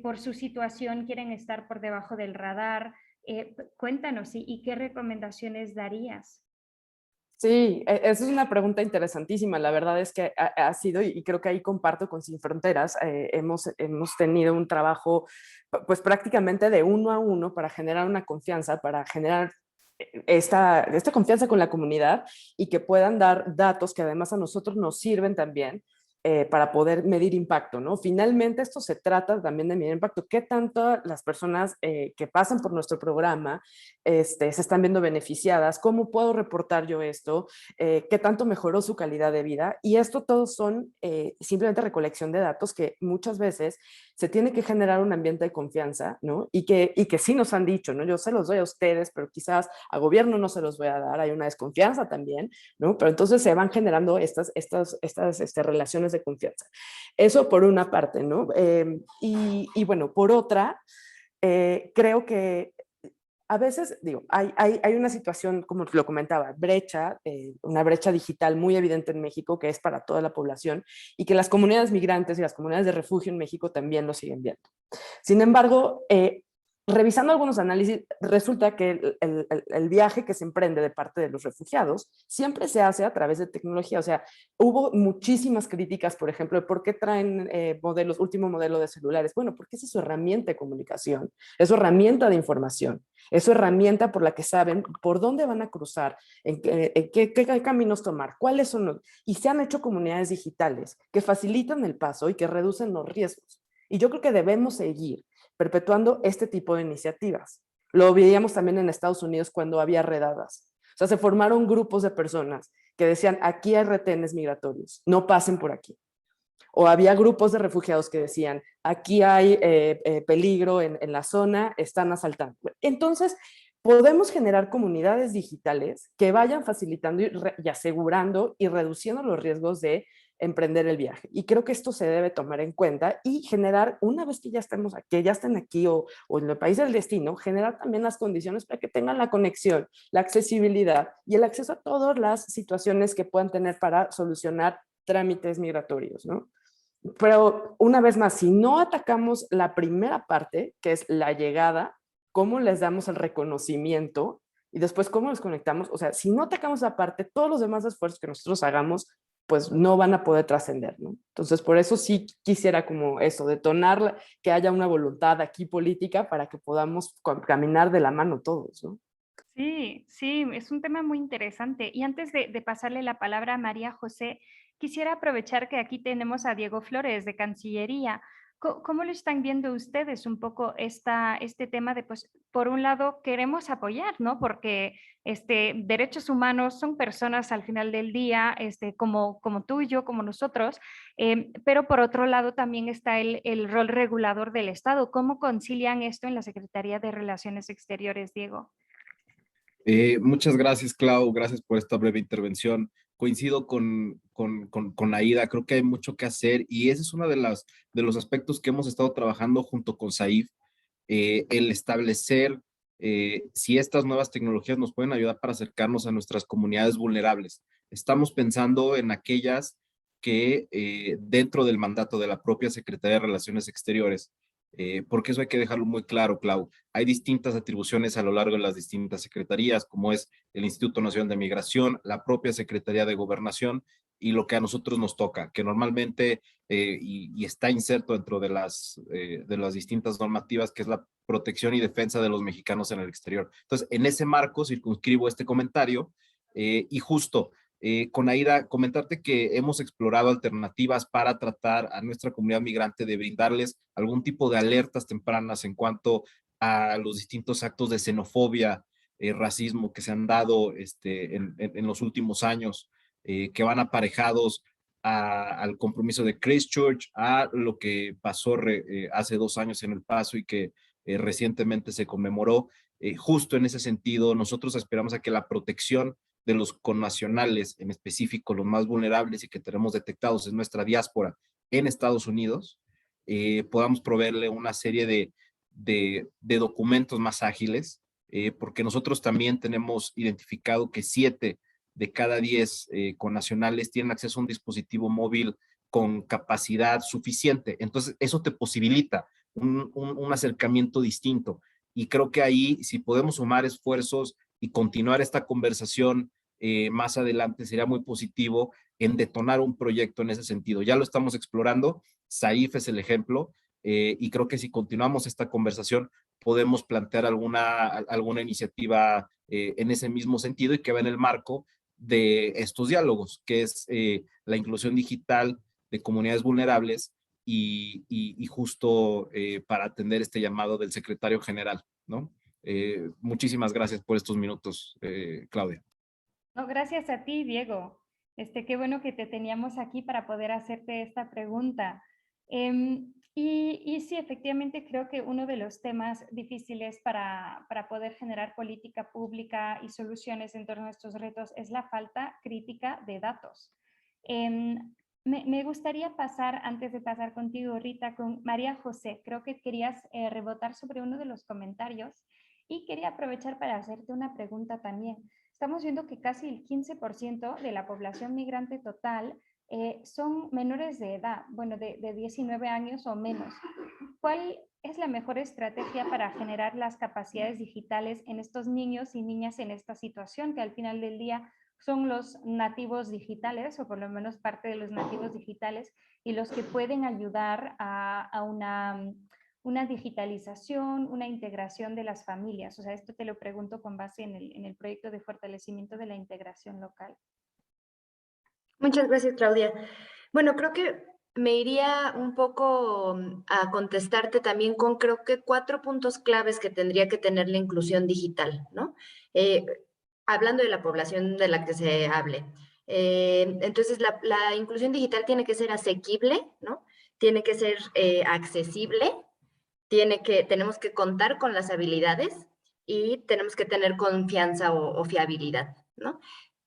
por su situación quieren estar por debajo del radar? Cuéntanos, ¿y qué recomendaciones darías? Sí, esa es una pregunta interesantísima. La verdad es que ha sido, y creo que ahí comparto con Sin Fronteras, hemos tenido un trabajo pues prácticamente de uno a uno para generar una confianza, para generar esta confianza con la comunidad y que puedan dar datos que además a nosotros nos sirven también para poder medir impacto, ¿no? Finalmente, esto se trata también de medir impacto. ¿Qué tanto las personas que pasan por nuestro programa se están viendo beneficiadas? ¿Cómo puedo reportar yo esto? ¿Qué tanto mejoró su calidad de vida? Y esto todos son simplemente recolección de datos que muchas veces se tiene que generar un ambiente de confianza, ¿no? Y que sí nos han dicho, ¿no? Yo se los doy a ustedes, pero quizás a gobierno no se los voy a dar. Hay una desconfianza también, ¿no? Pero entonces se van generando estas relaciones de confianza. Eso por una parte, ¿no? Y bueno, por otra, creo que a veces, digo, hay una situación, como lo comentaba, una brecha digital muy evidente en México que es para toda la población y que las comunidades migrantes y las comunidades de refugio en México también lo siguen viendo. Sin embargo, revisando algunos análisis, resulta que el viaje que se emprende de parte de los refugiados siempre se hace a través de tecnología. O sea, hubo muchísimas críticas, por ejemplo, de por qué traen último modelo de celulares. Bueno, porque esa es su herramienta de comunicación, es su herramienta de información, es su herramienta por la que saben por dónde van a cruzar, en qué caminos tomar, cuáles son los... Y se han hecho comunidades digitales que facilitan el paso y que reducen los riesgos. Y yo creo que debemos seguir perpetuando este tipo de iniciativas. Lo veíamos también en Estados Unidos cuando había redadas. O sea, se formaron grupos de personas que decían, aquí hay retenes migratorios, no pasen por aquí. O había grupos de refugiados que decían, aquí hay peligro en la zona, están asaltando. Entonces, podemos generar comunidades digitales que vayan facilitando y asegurando y reduciendo los riesgos de emprender el viaje. Y creo que esto se debe tomar en cuenta y generar, una vez que ya estemos aquí, que ya estén aquí o en el país del destino, generar también las condiciones para que tengan la conexión, la accesibilidad y el acceso a todas las situaciones que puedan tener para solucionar trámites migratorios, ¿no? Pero una vez más, si no atacamos la primera parte, que es la llegada, cómo les damos el reconocimiento y después cómo los conectamos, o sea, si no atacamos esa parte, todos los demás esfuerzos que nosotros hagamos, pues no van a poder trascender, ¿no? Entonces, por eso sí quisiera como eso, detonar que haya una voluntad aquí política para que podamos caminar de la mano todos, ¿no? Sí, sí, es un tema muy interesante. Y antes de pasarle la palabra a María José, quisiera aprovechar que aquí tenemos a Diego Flores de Cancillería. ¿Cómo lo están viendo ustedes un poco este tema de, pues, por un lado, queremos apoyar, ¿no? Porque derechos humanos son personas al final del día, como tú y yo, como nosotros, pero por otro lado también está el rol regulador del Estado. ¿Cómo concilian esto en la Secretaría de Relaciones Exteriores, Diego? Muchas gracias, Clau. Gracias por esta breve intervención. Coincido con Aida. Creo que hay mucho que hacer y ese es uno de los aspectos que hemos estado trabajando junto con SAIF, el establecer si estas nuevas tecnologías nos pueden ayudar para acercarnos a nuestras comunidades vulnerables. Estamos pensando en aquellas que dentro del mandato de la propia Secretaría de Relaciones Exteriores, porque eso hay que dejarlo muy claro, Clau. Hay distintas atribuciones a lo largo de las distintas secretarías, como es el Instituto Nacional de Migración, la propia Secretaría de Gobernación y lo que a nosotros nos toca, que normalmente y está inserto dentro de las distintas normativas, que es la protección y defensa de los mexicanos en el exterior. Entonces, en ese marco circunscribo este comentario y justo con Aida, comentarte que hemos explorado alternativas para tratar a nuestra comunidad migrante de brindarles algún tipo de alertas tempranas en cuanto a los distintos actos de xenofobia, racismo que se han dado en los últimos años, que van aparejados al compromiso de Christchurch, a lo que pasó hace 2 años en El Paso y que recientemente se conmemoró. Justo en ese sentido, nosotros esperamos a que la protección de los connacionales, en específico los más vulnerables y que tenemos detectados en nuestra diáspora en Estados Unidos, podamos proveerle una serie de documentos más ágiles, porque nosotros también tenemos identificado que 7 de cada 10 connacionales tienen acceso a un dispositivo móvil con capacidad suficiente. Entonces, eso te posibilita un acercamiento distinto. Y creo que ahí, si podemos sumar esfuerzos y continuar esta conversación más adelante, sería muy positivo en detonar un proyecto en ese sentido. Ya lo estamos explorando, SAIF es el ejemplo, y creo que si continuamos esta conversación, podemos plantear alguna iniciativa en ese mismo sentido y que va en el marco de estos diálogos, que es la inclusión digital de comunidades vulnerables y justo para atender este llamado del secretario general, ¿no? Muchísimas gracias por estos minutos, Claudia. No, gracias a ti, Diego. Qué bueno que te teníamos aquí para poder hacerte esta pregunta. Y sí, efectivamente creo que uno de los temas difíciles para poder generar política pública y soluciones en torno a estos retos es la falta crítica de datos. Me gustaría pasar, antes de pasar contigo, Rita, con María José. Creo que querías rebotar sobre uno de los comentarios y quería aprovechar para hacerte una pregunta también. Estamos viendo que casi el 15% de la población migrante total son menores de edad, bueno, de 19 años o menos. ¿Cuál es la mejor estrategia para generar las capacidades digitales en estos niños y niñas en esta situación, que al final del día son los nativos digitales, o por lo menos parte de los nativos digitales, y los que pueden ayudar a una digitalización, una integración de las familias? O sea, esto te lo pregunto con base en el proyecto de fortalecimiento de la integración local. Muchas gracias, Claudia. Bueno, creo que me iría un poco a contestarte también con, creo que 4 puntos claves que tendría que tener la inclusión digital, ¿no? Hablando de la población de la que se hable. Entonces, la inclusión digital tiene que ser asequible, ¿no? Tiene que ser accesible, tenemos que contar con las habilidades y tenemos que tener confianza o fiabilidad, ¿no?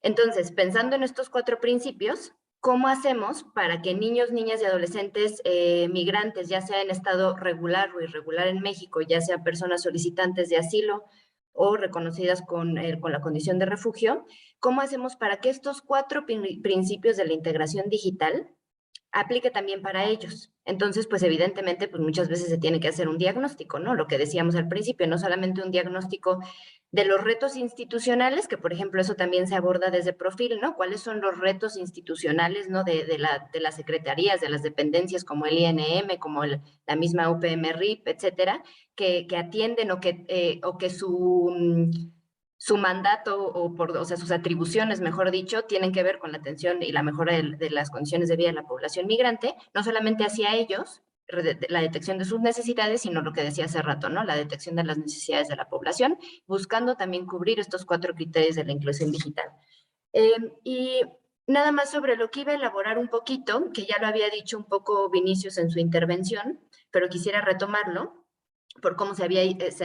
Entonces, pensando en estos 4 principios, ¿cómo hacemos para que niños, niñas y adolescentes migrantes, ya sea en estado regular o irregular en México, ya sea personas solicitantes de asilo o reconocidas con la condición de refugio, cómo hacemos para que estos 4 principios de la integración digital aplique también para ellos? Entonces, pues evidentemente, pues muchas veces se tiene que hacer un diagnóstico, ¿no? Lo que decíamos al principio, no solamente un diagnóstico de los retos institucionales, que por ejemplo eso también se aborda desde Profil, ¿no? ¿Cuáles son los retos institucionales, ¿no? de las secretarías, de las dependencias como el INM, como la misma UPM-RIP, etcétera, que atienden o que su mandato o sea, sus atribuciones, mejor dicho, tienen que ver con la atención y la mejora de las condiciones de vida de la población migrante, no solamente hacia ellos, la detección de sus necesidades, sino lo que decía hace rato, ¿no? La detección de las necesidades de la población, buscando también cubrir estos 4 criterios de la inclusión digital. Y nada más sobre lo que iba a elaborar un poquito, que ya lo había dicho un poco Vinicius en su intervención, pero quisiera retomarlo, por cómo se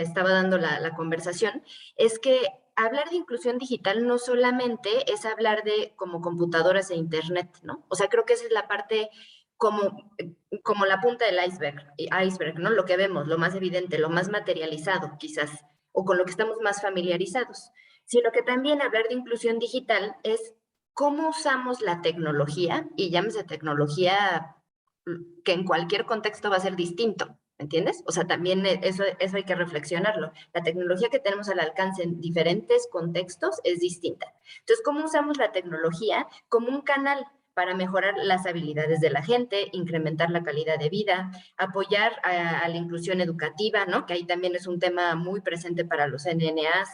estaba dando la conversación, es que hablar de inclusión digital no solamente es hablar de como computadoras e internet, ¿no? O sea, creo que esa es la parte como la punta del iceberg, ¿no? Lo que vemos, lo más evidente, lo más materializado, quizás, o con lo que estamos más familiarizados. Sino que también hablar de inclusión digital es cómo usamos la tecnología, y llámese tecnología que en cualquier contexto va a ser distinto, ¿me entiendes? O sea, también eso hay que reflexionarlo. La tecnología que tenemos al alcance en diferentes contextos es distinta. Entonces, ¿cómo usamos la tecnología como un canal para mejorar las habilidades de la gente, incrementar la calidad de vida, apoyar a la inclusión educativa, ¿no? Que ahí también es un tema muy presente para los NNAs,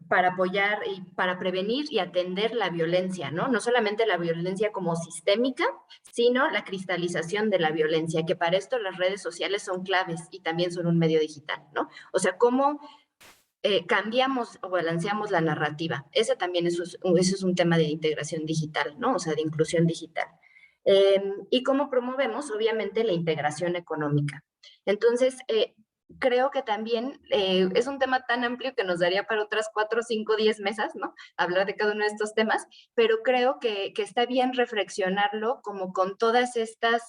para apoyar y para prevenir y atender la violencia, ¿no? No solamente la violencia como sistémica, sino la cristalización de la violencia, que para esto las redes sociales son claves y también son un medio digital, ¿no? O sea, cómo cambiamos o balanceamos la narrativa. Ese también es un tema de integración digital, ¿no? O sea, de inclusión digital. Y cómo promovemos, obviamente, la integración económica. Entonces, creo que también es un tema tan amplio que nos daría para otras 4, 5, 10 mesas, ¿no? Hablar de cada uno de estos temas, pero creo que está bien reflexionarlo como con todas estas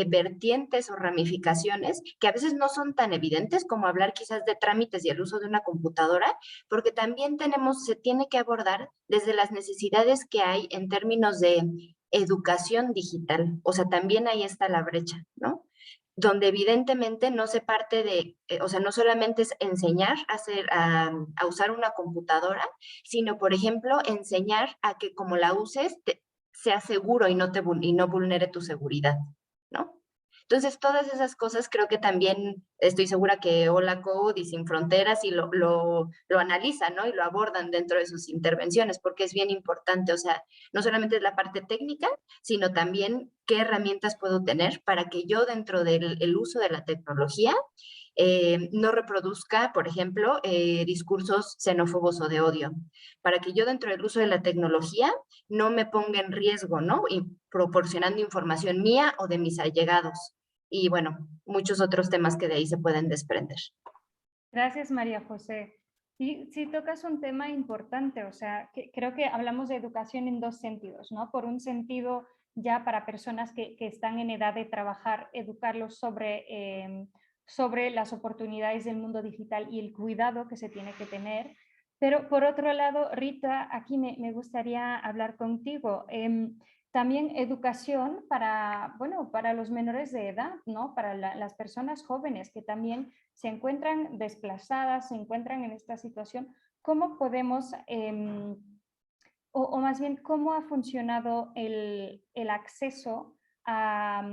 vertientes o ramificaciones que a veces no son tan evidentes como hablar quizás de trámites y el uso de una computadora, porque también se tiene que abordar desde las necesidades que hay en términos de educación digital. O sea, también ahí está la brecha, ¿no? Donde evidentemente no se parte de, o sea, no solamente es enseñar a usar una computadora, sino, por ejemplo, enseñar a que como la uses, sea seguro y no vulnere tu seguridad, ¿no? Entonces, todas esas cosas creo que también estoy segura que Hola Code y Sin Fronteras y lo analizan, ¿no? Y lo abordan dentro de sus intervenciones, porque es bien importante, o sea, no solamente es la parte técnica, sino también qué herramientas puedo tener para que yo dentro del uso de la tecnología no reproduzca, por ejemplo, discursos xenófobos o de odio, para que yo dentro del uso de la tecnología no me ponga en riesgo, ¿no? Y proporcionando información mía o de mis allegados. Y bueno, muchos otros temas que de ahí se pueden desprender. Gracias, María José. Y sí tocas un tema importante, o sea, creo que hablamos de educación en dos sentidos, ¿no? Por un sentido, ya para personas que están en edad de trabajar, educarlos sobre las oportunidades del mundo digital y el cuidado que se tiene que tener. Pero por otro lado, Rita, aquí me gustaría hablar contigo. También educación para, bueno, para los menores de edad, ¿no? Para las personas jóvenes que también se encuentran desplazadas, se encuentran en esta situación. ¿Cómo podemos, o más bien, cómo ha funcionado el acceso a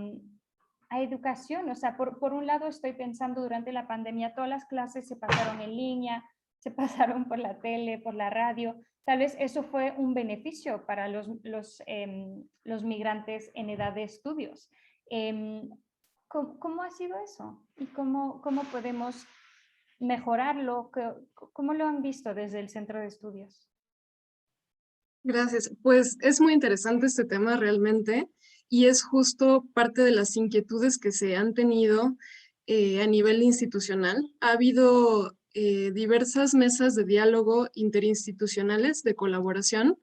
educación? O sea, por un lado estoy pensando durante la pandemia, todas las clases se pasaron en línea, se pasaron por la tele, por la radio. Tal vez eso fue un beneficio para los migrantes en edad de estudios. ¿Cómo ha sido eso? ¿Y cómo podemos mejorarlo? ¿Cómo lo han visto desde el centro de estudios? Gracias. Pues es muy interesante este tema realmente y es justo parte de las inquietudes que se han tenido a nivel institucional. Ha habido diversas mesas de diálogo interinstitucionales de colaboración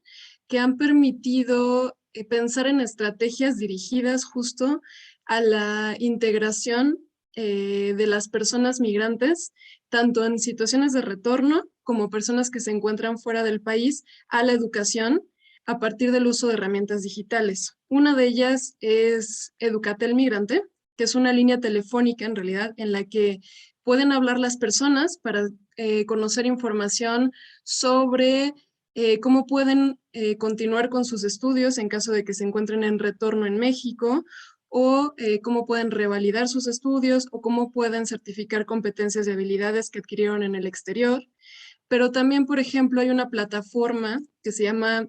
que han permitido pensar en estrategias dirigidas justo a la integración de las personas migrantes, tanto en situaciones de retorno como personas que se encuentran fuera del país, a la educación a partir del uso de herramientas digitales. Una de ellas es Educatel Migrante, que es una línea telefónica en realidad en la que pueden hablar las personas para conocer información sobre cómo pueden continuar con sus estudios en caso de que se encuentren en retorno en México, o cómo pueden revalidar sus estudios, o cómo pueden certificar competencias y habilidades que adquirieron en el exterior. Pero también, por ejemplo, hay una plataforma que se llama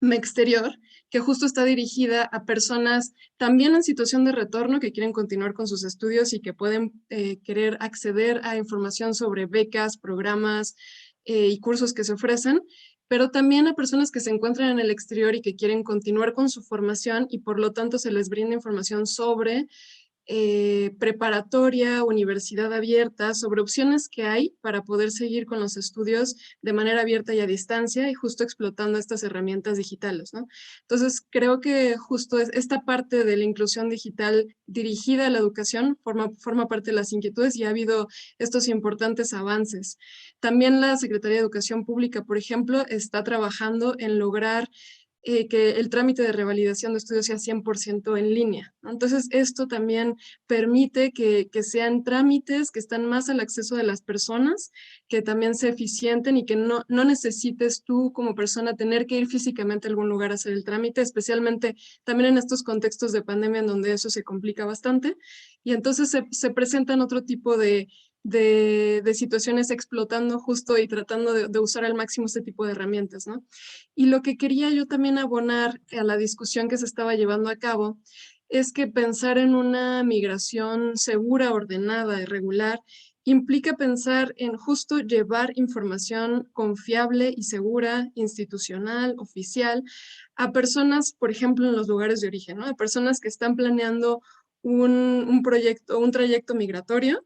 Mexterior, que justo está dirigida a personas también en situación de retorno que quieren continuar con sus estudios y que pueden querer acceder a información sobre becas, programas y cursos que se ofrecen, pero también a personas que se encuentran en el exterior y que quieren continuar con su formación y por lo tanto se les brinda información sobre preparatoria, universidad abierta, sobre opciones que hay para poder seguir con los estudios de manera abierta y a distancia y justo explotando estas herramientas digitales, ¿no? Entonces, creo que justo esta parte de la inclusión digital dirigida a la educación forma parte de las inquietudes y ha habido estos importantes avances. También la Secretaría de Educación Pública, por ejemplo, está trabajando en lograr que el trámite de revalidación de estudios sea 100% en línea, ¿no? Entonces, esto también permite que sean trámites que están más al acceso de las personas, que también se eficienten y que no necesites tú como persona tener que ir físicamente a algún lugar a hacer el trámite, especialmente también en estos contextos de pandemia en donde eso se complica bastante. Y entonces se presentan otro tipo de situaciones explotando justo y tratando de usar al máximo este tipo de herramientas, ¿no? Y lo que quería yo también abonar a la discusión que se estaba llevando a cabo es que pensar en una migración segura, ordenada y regular implica pensar en justo llevar información confiable y segura, institucional, oficial, a personas, por ejemplo, en los lugares de origen, ¿no? A personas que están planeando un proyecto, un trayecto migratorio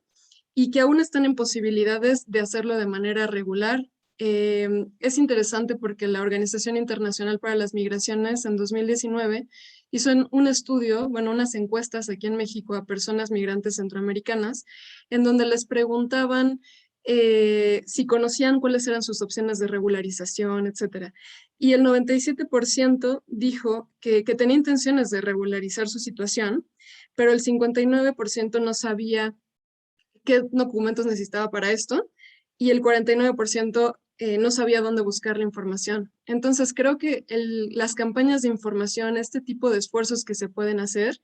y que aún están en posibilidades de hacerlo de manera regular. Es interesante porque la Organización Internacional para las Migraciones en 2019 hizo un estudio, bueno, unas encuestas aquí en México a personas migrantes centroamericanas, en donde les preguntaban si conocían cuáles eran sus opciones de regularización, etcétera. Y el 97% dijo que tenía intenciones de regularizar su situación, pero el 59% no sabía qué documentos necesitaba para esto y el 49% no sabía dónde buscar la información. Entonces creo que las campañas de información, este tipo de esfuerzos que se pueden hacer,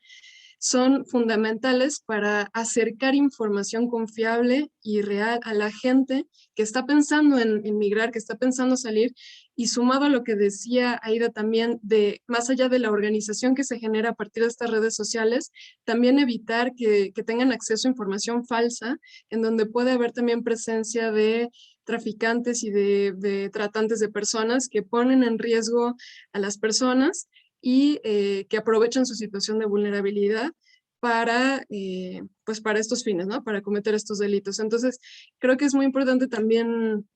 son fundamentales para acercar información confiable y real a la gente que está pensando en migrar, que está pensando salir, y sumado a lo que decía Aida también, de más allá de la organización que se genera a partir de estas redes sociales, también evitar que tengan acceso a información falsa, en donde puede haber también presencia de traficantes y de tratantes de personas que ponen en riesgo a las personas y que aprovechan su situación de vulnerabilidad para, pues para estos fines, ¿no? Para cometer estos delitos. Entonces, creo que es muy importante también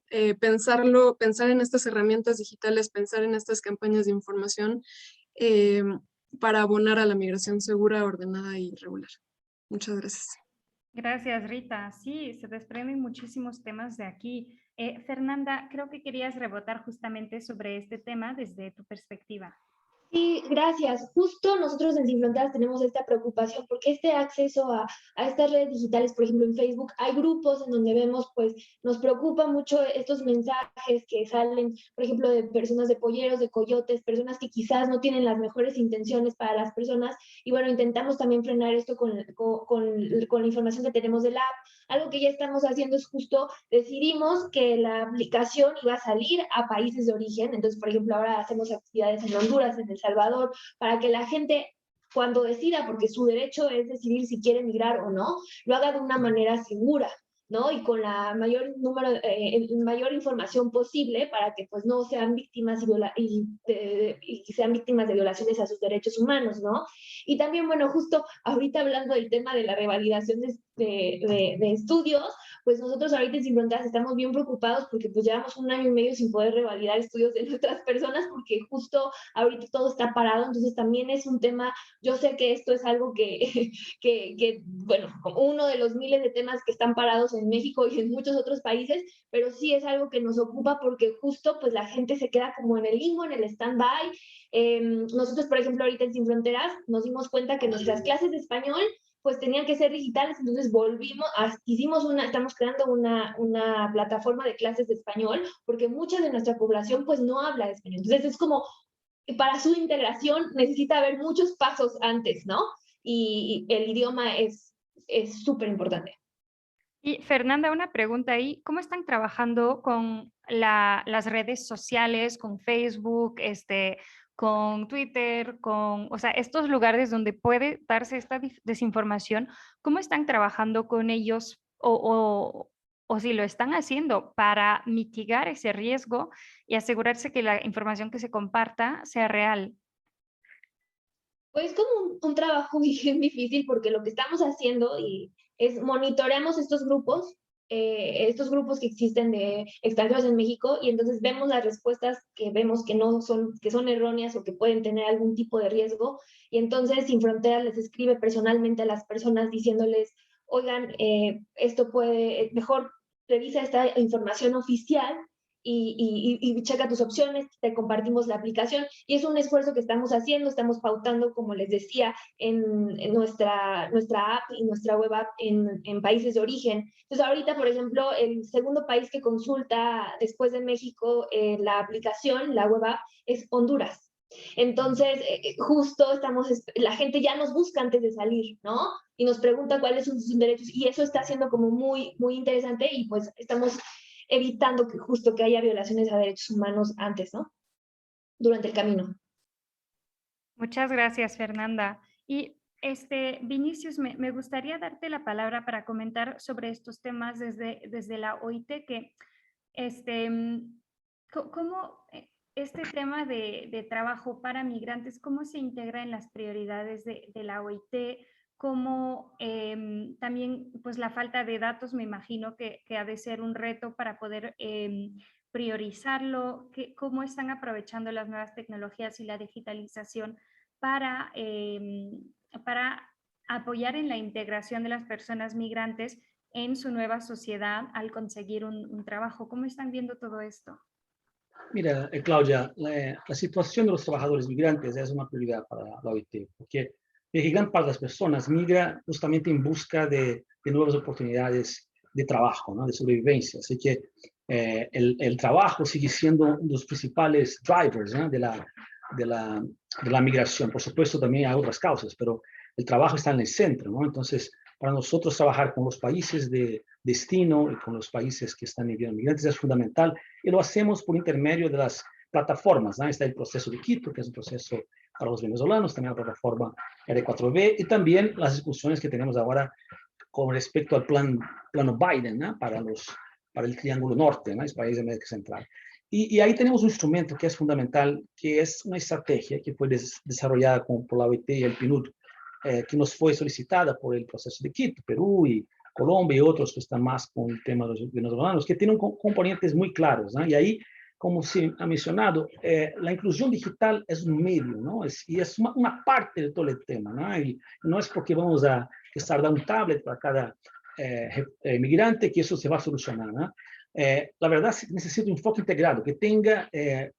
pensar en estas herramientas digitales, pensar en estas campañas de información para abonar a la migración segura, ordenada y regular. Muchas gracias. Gracias, Rita. Sí, se desprenden muchísimos temas de aquí. Fernanda, creo que querías rebotar justamente sobre este tema desde tu perspectiva. Sí, gracias. Justo nosotros en Sin Fronteras tenemos esta preocupación porque este acceso a estas redes digitales, por ejemplo en Facebook, hay grupos en donde vemos, pues nos preocupa mucho estos mensajes que salen, por ejemplo, de personas de polleros, de coyotes, personas que quizás no tienen las mejores intenciones para las personas. Y bueno, intentamos también frenar esto con la información que tenemos de la app. Algo que ya estamos haciendo es justo, decidimos que la aplicación iba a salir a países de origen. Entonces, por ejemplo, ahora hacemos actividades en Honduras, en El Salvador, para que la gente, cuando decida, porque su derecho es decidir si quiere migrar o no, lo haga de una manera segura, ¿no? Y con la mayor información posible para que pues no sean víctimas y sean víctimas de violaciones a sus derechos humanos, ¿no? Y también, bueno, justo ahorita hablando del tema de la revalidación de estudios, pues nosotros ahorita en Sin Fronteras estamos bien preocupados porque pues llevamos 1 año y medio sin poder revalidar estudios de nuestras personas porque justo ahorita todo está parado. Entonces también es un tema, yo sé que esto es algo que bueno, uno de los miles de temas que están parados en México y en muchos otros países, pero sí es algo que nos ocupa porque justo pues la gente se queda como en el limbo, en el stand-by. Nosotros, por ejemplo, ahorita en Sin Fronteras nos dimos cuenta que nuestras clases de español pues tenían que ser digitales, entonces estamos creando una plataforma de clases de español, porque mucha de nuestra población pues no habla español. Entonces es como, para su integración necesita haber muchos pasos antes, ¿no? Y el idioma es súper importante. Y Fernanda, una pregunta ahí, ¿cómo están trabajando con las redes sociales, con Facebook, con Twitter, o sea, estos lugares donde puede darse esta desinformación? ¿Cómo están trabajando con ellos o si lo están haciendo para mitigar ese riesgo y asegurarse que la información que se comparta sea real? Pues como un trabajo bien difícil porque lo que estamos haciendo es monitoreamos estos grupos que existen de extranjeros en México, y entonces vemos las respuestas que vemos que son erróneas o que pueden tener algún tipo de riesgo, y entonces Sin Fronteras les escribe personalmente a las personas diciéndoles, oigan, mejor revisa esta información oficial y checa tus opciones, te compartimos la aplicación, y es un esfuerzo que estamos haciendo, estamos pautando, como les decía, en nuestra app y nuestra web app en países de origen. Entonces ahorita, por ejemplo, el segundo país que consulta después de México la aplicación, la web app, es Honduras. Entonces, justo la gente ya nos busca antes de salir, ¿no? Y nos pregunta cuáles son sus derechos, y eso está siendo como muy, muy interesante, y pues estamos evitando que haya violaciones a derechos humanos antes, ¿no? Durante el camino. Muchas gracias, Fernanda. Y Vinicius, me gustaría darte la palabra para comentar sobre estos temas desde la OIT, que cómo este tema de trabajo para migrantes, cómo se integra en las prioridades de la OIT, cómo también pues la falta de datos, me imagino que ha de ser un reto para poder priorizarlo, cómo están aprovechando las nuevas tecnologías y la digitalización para apoyar en la integración de las personas migrantes en su nueva sociedad al conseguir un trabajo. ¿Cómo están viendo todo esto? Mira, Claudia, la situación de los trabajadores migrantes es una prioridad para la OIT, porque gran parte de las personas migra justamente en busca de nuevas oportunidades de trabajo, ¿no? De sobrevivencia. Así que el trabajo sigue siendo uno de los principales drivers, ¿no? de la migración. Por supuesto, también hay otras causas, pero el trabajo está en el centro, ¿no? Entonces, para nosotros trabajar con los países de destino y con los países que están enviando migrantes es fundamental, y lo hacemos por intermedio de las plataformas, ¿no? Está el proceso de Quito, que es un proceso para los venezolanos, también la plataforma R4B, y también las discusiones que tenemos ahora con respecto al plano Biden, ¿no? para el Triángulo Norte, ¿no? Los países de América Central. Y ahí tenemos un instrumento que es fundamental, que es una estrategia que fue desarrollada por la OIT y el PNUD, que nos fue solicitada por el proceso de Quito, Perú y Colombia y otros que están más con el tema de los venezolanos, que tienen componentes muy claros, ¿no? Y ahí, como se ha mencionado, la inclusión digital es un medio, ¿no? Y es una parte de todo el tema, ¿no? Y no es porque vamos a estar dando un tablet para cada migrante que eso se va a solucionar, ¿no? La verdad se necesita un enfoque integrado que tenga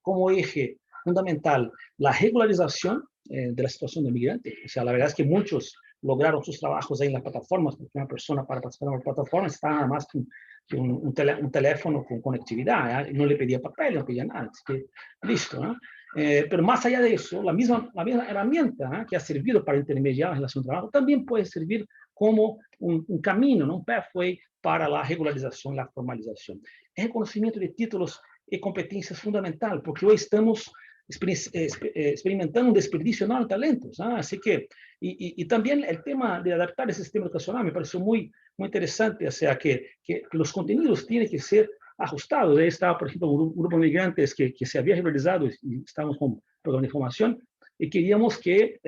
como eje fundamental la regularización de la situación del migrante. O sea, la verdad es que muchos lograron sus trabajos ahí en las plataformas, porque una persona para participar en una plataforma está nada más que un teléfono con conectividad, no le pedía papel, no pedía nada, así que listo, ¿no? Pero más allá de eso, la misma herramienta, ¿no? que ha servido para intermediar la relación de trabajo, también puede servir como un camino, ¿no? Un pathway para la regularización, la formalización. El reconocimiento de títulos y competencias es fundamental, porque hoy estamos experimentando un desperdicio enorme de talentos, ¿no? Así que, y también el tema de adaptar el sistema educacional me pareció muy interesante, o sea, que los contenidos tienen que ser ajustados. Ahí estaba, por ejemplo, un grupo de migrantes que se había regularizado y estábamos con programa de formación y queríamos que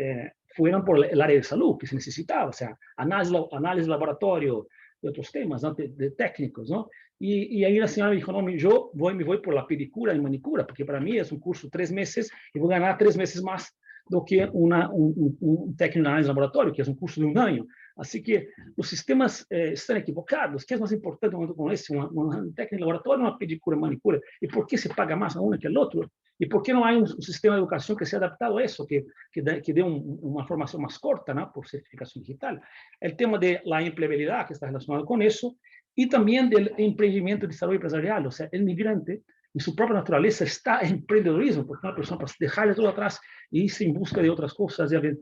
fueran por el área de salud que se necesitaba, o sea, análisis de laboratorio, de otros temas, ¿no? de técnicos, ¿no? Y ahí la señora me dijo, no, yo me voy por la pedicura y manicura, porque para mí es un curso 3 meses y voy a ganar 3 meses más do que un técnico de análisis de laboratorio, que es un curso de 1 año. Así que los sistemas están equivocados. ¿Qué es más importante en un momento como este? Un técnico de laboratorio o una pedicura y manicura? ¿Y por qué se paga más a uno que al otro? ¿Y por qué no hay un sistema de educación que sea adaptado a eso, que dé una formación más corta, ¿no? Por certificación digital? El tema de la empleabilidad, que está relacionado con eso, y también del emprendimiento de desarrollo empresarial. O sea, el migrante, en su propia naturaleza, está en emprendedorismo, porque una persona para dejar todo atrás y irse en busca de otras cosas, de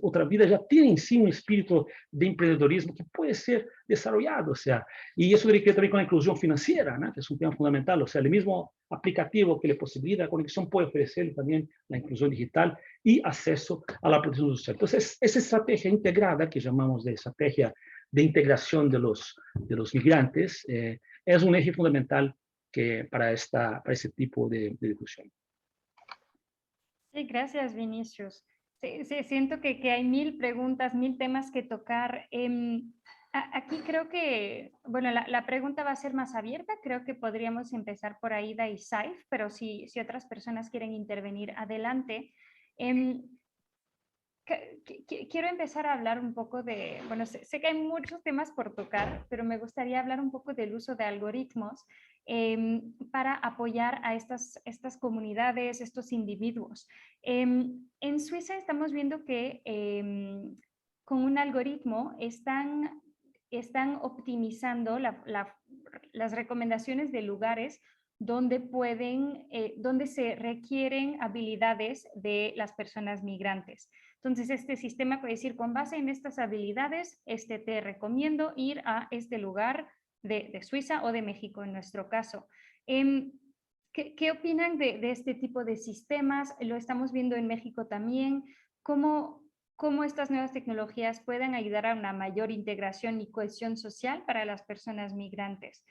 otra vida, ya tiene en sí un espíritu de emprendedorismo que puede ser desarrollado. O sea, y eso tiene que ver también con la inclusión financiera, ¿no? Que es un tema fundamental. O sea, el mismo aplicativo que le posibilita la conexión puede ofrecer también la inclusión digital y acceso a la protección social. Entonces, esa estrategia integrada que llamamos de estrategia de integración de los migrantes es un eje fundamental para ese tipo de discusión. Sí, gracias, Vinicius. Sí, siento que hay 1000 preguntas, 1000 temas que tocar. Aquí creo que, bueno, la pregunta va a ser más abierta. Creo que podríamos empezar por Aida y Saif, pero si otras personas quieren intervenir, adelante. Quiero empezar a hablar un poco de, bueno, sé que hay muchos temas por tocar, pero me gustaría hablar un poco del uso de algoritmos para apoyar a estas comunidades, estos individuos. En Suiza estamos viendo que con un algoritmo están optimizando las recomendaciones de lugares donde donde se requieren habilidades de las personas migrantes. Entonces, este sistema puede decir, con base en estas habilidades, te recomiendo ir a este lugar de Suiza o de México, en nuestro caso. ¿Qué opinan de este tipo de sistemas? Lo estamos viendo en México también. ¿Cómo estas nuevas tecnologías pueden ayudar a una mayor integración y cohesión social para las personas migrantes?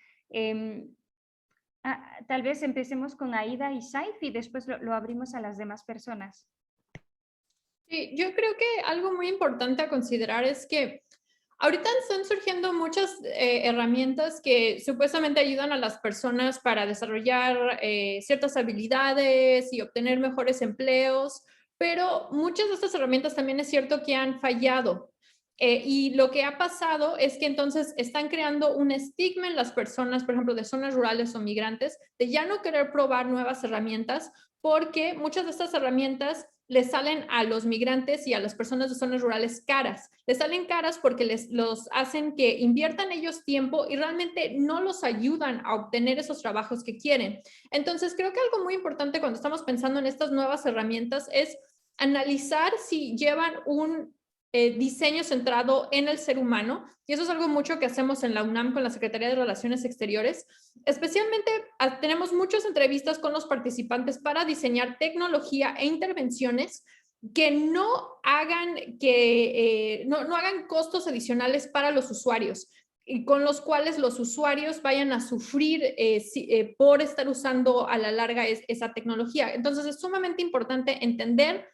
Tal vez empecemos con Aida y Saif y después lo abrimos a las demás personas. Sí, yo creo que algo muy importante a considerar es que ahorita están surgiendo muchas herramientas que supuestamente ayudan a las personas para desarrollar ciertas habilidades y obtener mejores empleos, pero muchas de estas herramientas también es cierto que han fallado. Y lo que ha pasado es que entonces están creando un estigma en las personas, por ejemplo, de zonas rurales o migrantes, de ya no querer probar nuevas herramientas, porque muchas de estas herramientas les salen a los migrantes y a las personas de zonas rurales caras. Les salen caras porque los hacen que inviertan ellos tiempo y realmente no los ayudan a obtener esos trabajos que quieren. Entonces, creo que algo muy importante cuando estamos pensando en estas nuevas herramientas es analizar si llevan un diseño centrado en el ser humano, y eso es algo mucho que hacemos en la UNAM con la Secretaría de Relaciones Exteriores. Especialmente tenemos muchas entrevistas con los participantes para diseñar tecnología e intervenciones que no hagan, no hagan costos adicionales para los usuarios, y con los cuales los usuarios vayan a sufrir por estar usando a la larga esa tecnología. Entonces es sumamente importante entender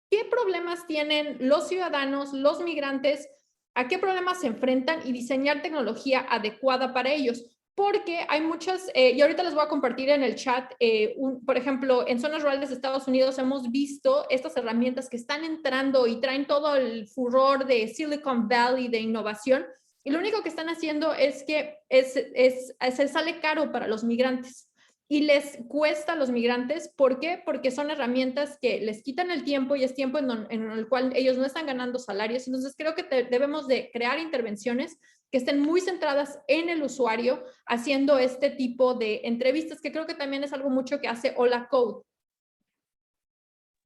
qué problemas tienen los ciudadanos, los migrantes, a qué problemas se enfrentan y diseñar tecnología adecuada para ellos. Porque hay muchas, y ahorita les voy a compartir en el chat, por ejemplo, en zonas rurales de Estados Unidos hemos visto estas herramientas que están entrando y traen todo el furor de Silicon Valley, de innovación, y lo único que están haciendo es que se sale caro para los migrantes. Y les cuesta a los migrantes. ¿Por qué? Porque son herramientas que les quitan el tiempo y es tiempo en el cual ellos no están ganando salarios. Entonces creo que debemos de crear intervenciones que estén muy centradas en el usuario, haciendo este tipo de entrevistas, que creo que también es algo mucho que hace Hola Code.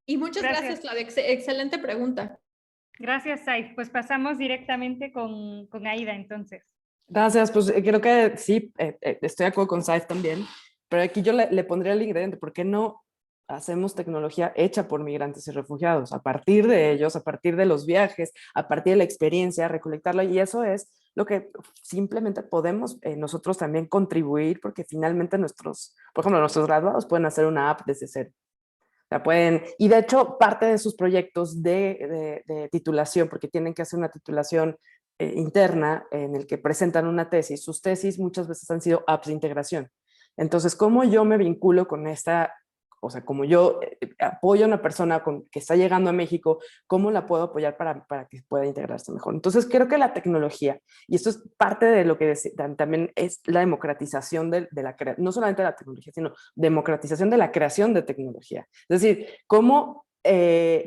Y muchas gracias Claudia. Excelente pregunta. Gracias, Saif. Pues pasamos directamente con Aida, entonces. Gracias, pues creo que sí, estoy de acuerdo con Saif también. Pero aquí yo le pondría el ingrediente, ¿por qué no hacemos tecnología hecha por migrantes y refugiados? A partir de ellos, a partir de los viajes, a partir de la experiencia, recolectarla, y eso es lo que simplemente podemos nosotros también contribuir, porque finalmente por ejemplo, nuestros graduados pueden hacer una app desde cero. O sea, pueden, y de hecho parte de sus proyectos de titulación, porque tienen que hacer una titulación interna en el que presentan una tesis, sus tesis muchas veces han sido apps de integración. Entonces, ¿cómo yo me vinculo con esta, o sea, como yo apoyo a una persona que está llegando a México, cómo la puedo apoyar para que pueda integrarse mejor? Entonces, creo que la tecnología, y esto es parte de lo que también es la democratización no solamente de la tecnología, sino democratización de la creación de tecnología. Es decir, cómo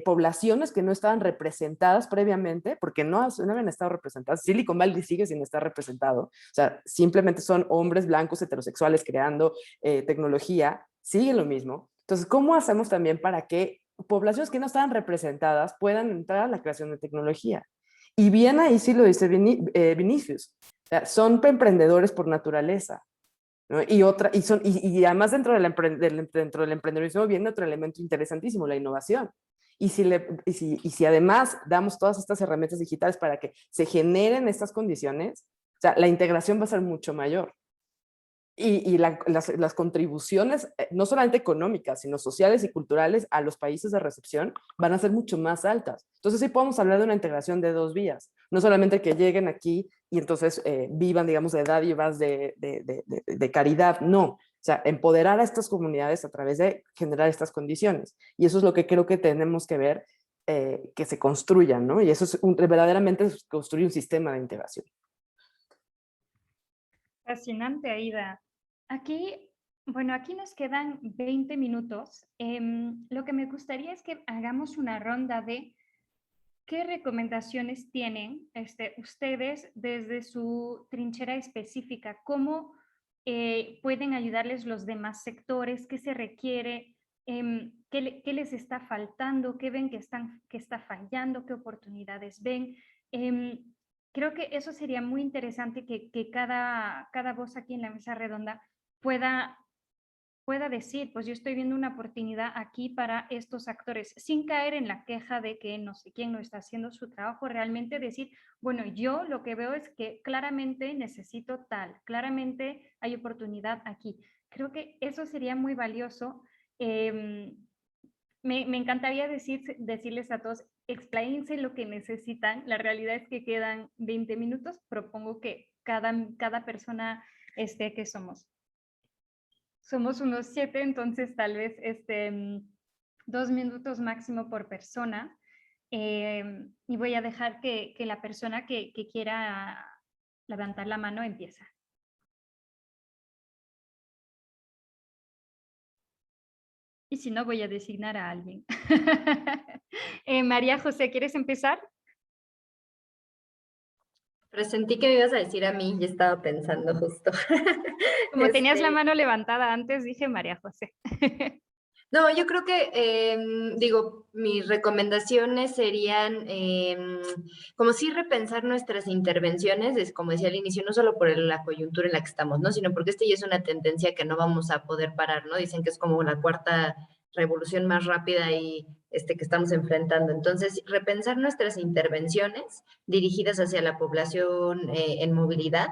poblaciones que no estaban representadas previamente, porque no habían estado representadas. Silicon Valley sigue sin estar representado. O sea, simplemente son hombres blancos heterosexuales creando tecnología. Sigue lo mismo. Entonces, ¿cómo hacemos también para que poblaciones que no estaban representadas puedan entrar a la creación de tecnología? Y bien ahí sí lo dice Vinicius. O sea, son emprendedores por naturaleza. ¿no? Y además dentro del emprendedurismo viene otro elemento interesantísimo, la innovación. Y si además damos todas estas herramientas digitales para que se generen estas condiciones, o sea, la integración va a ser mucho mayor. Y las contribuciones, no solamente económicas, sino sociales y culturales a los países de recepción van a ser mucho más altas. Entonces sí podemos hablar de una integración de dos vías. No solamente que lleguen aquí y entonces vivan, digamos, de dádivas de caridad, no. O sea, empoderar a estas comunidades a través de generar estas condiciones. Y eso es lo que creo que tenemos que ver que se construyan, ¿no? Y eso es verdaderamente construir un sistema de integración. Fascinante, Aida. Aquí nos quedan 20 minutos. Lo que me gustaría es que hagamos una ronda de qué recomendaciones tienen ustedes desde su trinchera específica, cómo pueden ayudarles los demás sectores, qué se requiere, qué les está faltando, qué ven que está fallando, qué oportunidades ven. Creo que eso sería muy interesante que cada voz aquí en la mesa redonda pueda decir, pues yo estoy viendo una oportunidad aquí para estos actores, sin caer en la queja de que no sé quién no está haciendo su trabajo, realmente decir, bueno, yo lo que veo es que claramente necesito tal, claramente hay oportunidad aquí. Creo que eso sería muy valioso. Me encantaría decirles a todos, expláyense lo que necesitan. La realidad es que quedan 20 minutos. Propongo que cada persona que somos unos 7, entonces tal vez 2 minutos máximo por persona. Y voy a dejar que la persona que quiera levantar la mano empieza. Y si no, voy a designar a alguien. María José, ¿quieres empezar? Presentí que me ibas a decir a mí y estaba pensando justo. Como tenías la mano levantada antes, dije María José. No, yo creo que, digo, mis recomendaciones serían como sí repensar nuestras intervenciones, es como decía al inicio, no solo por la coyuntura en la que estamos, ¿no? Sino porque ya es una tendencia que no vamos a poder parar, ¿no? Dicen que es como la cuarta revolución más rápida y que estamos enfrentando. Entonces, repensar nuestras intervenciones dirigidas hacia la población en movilidad,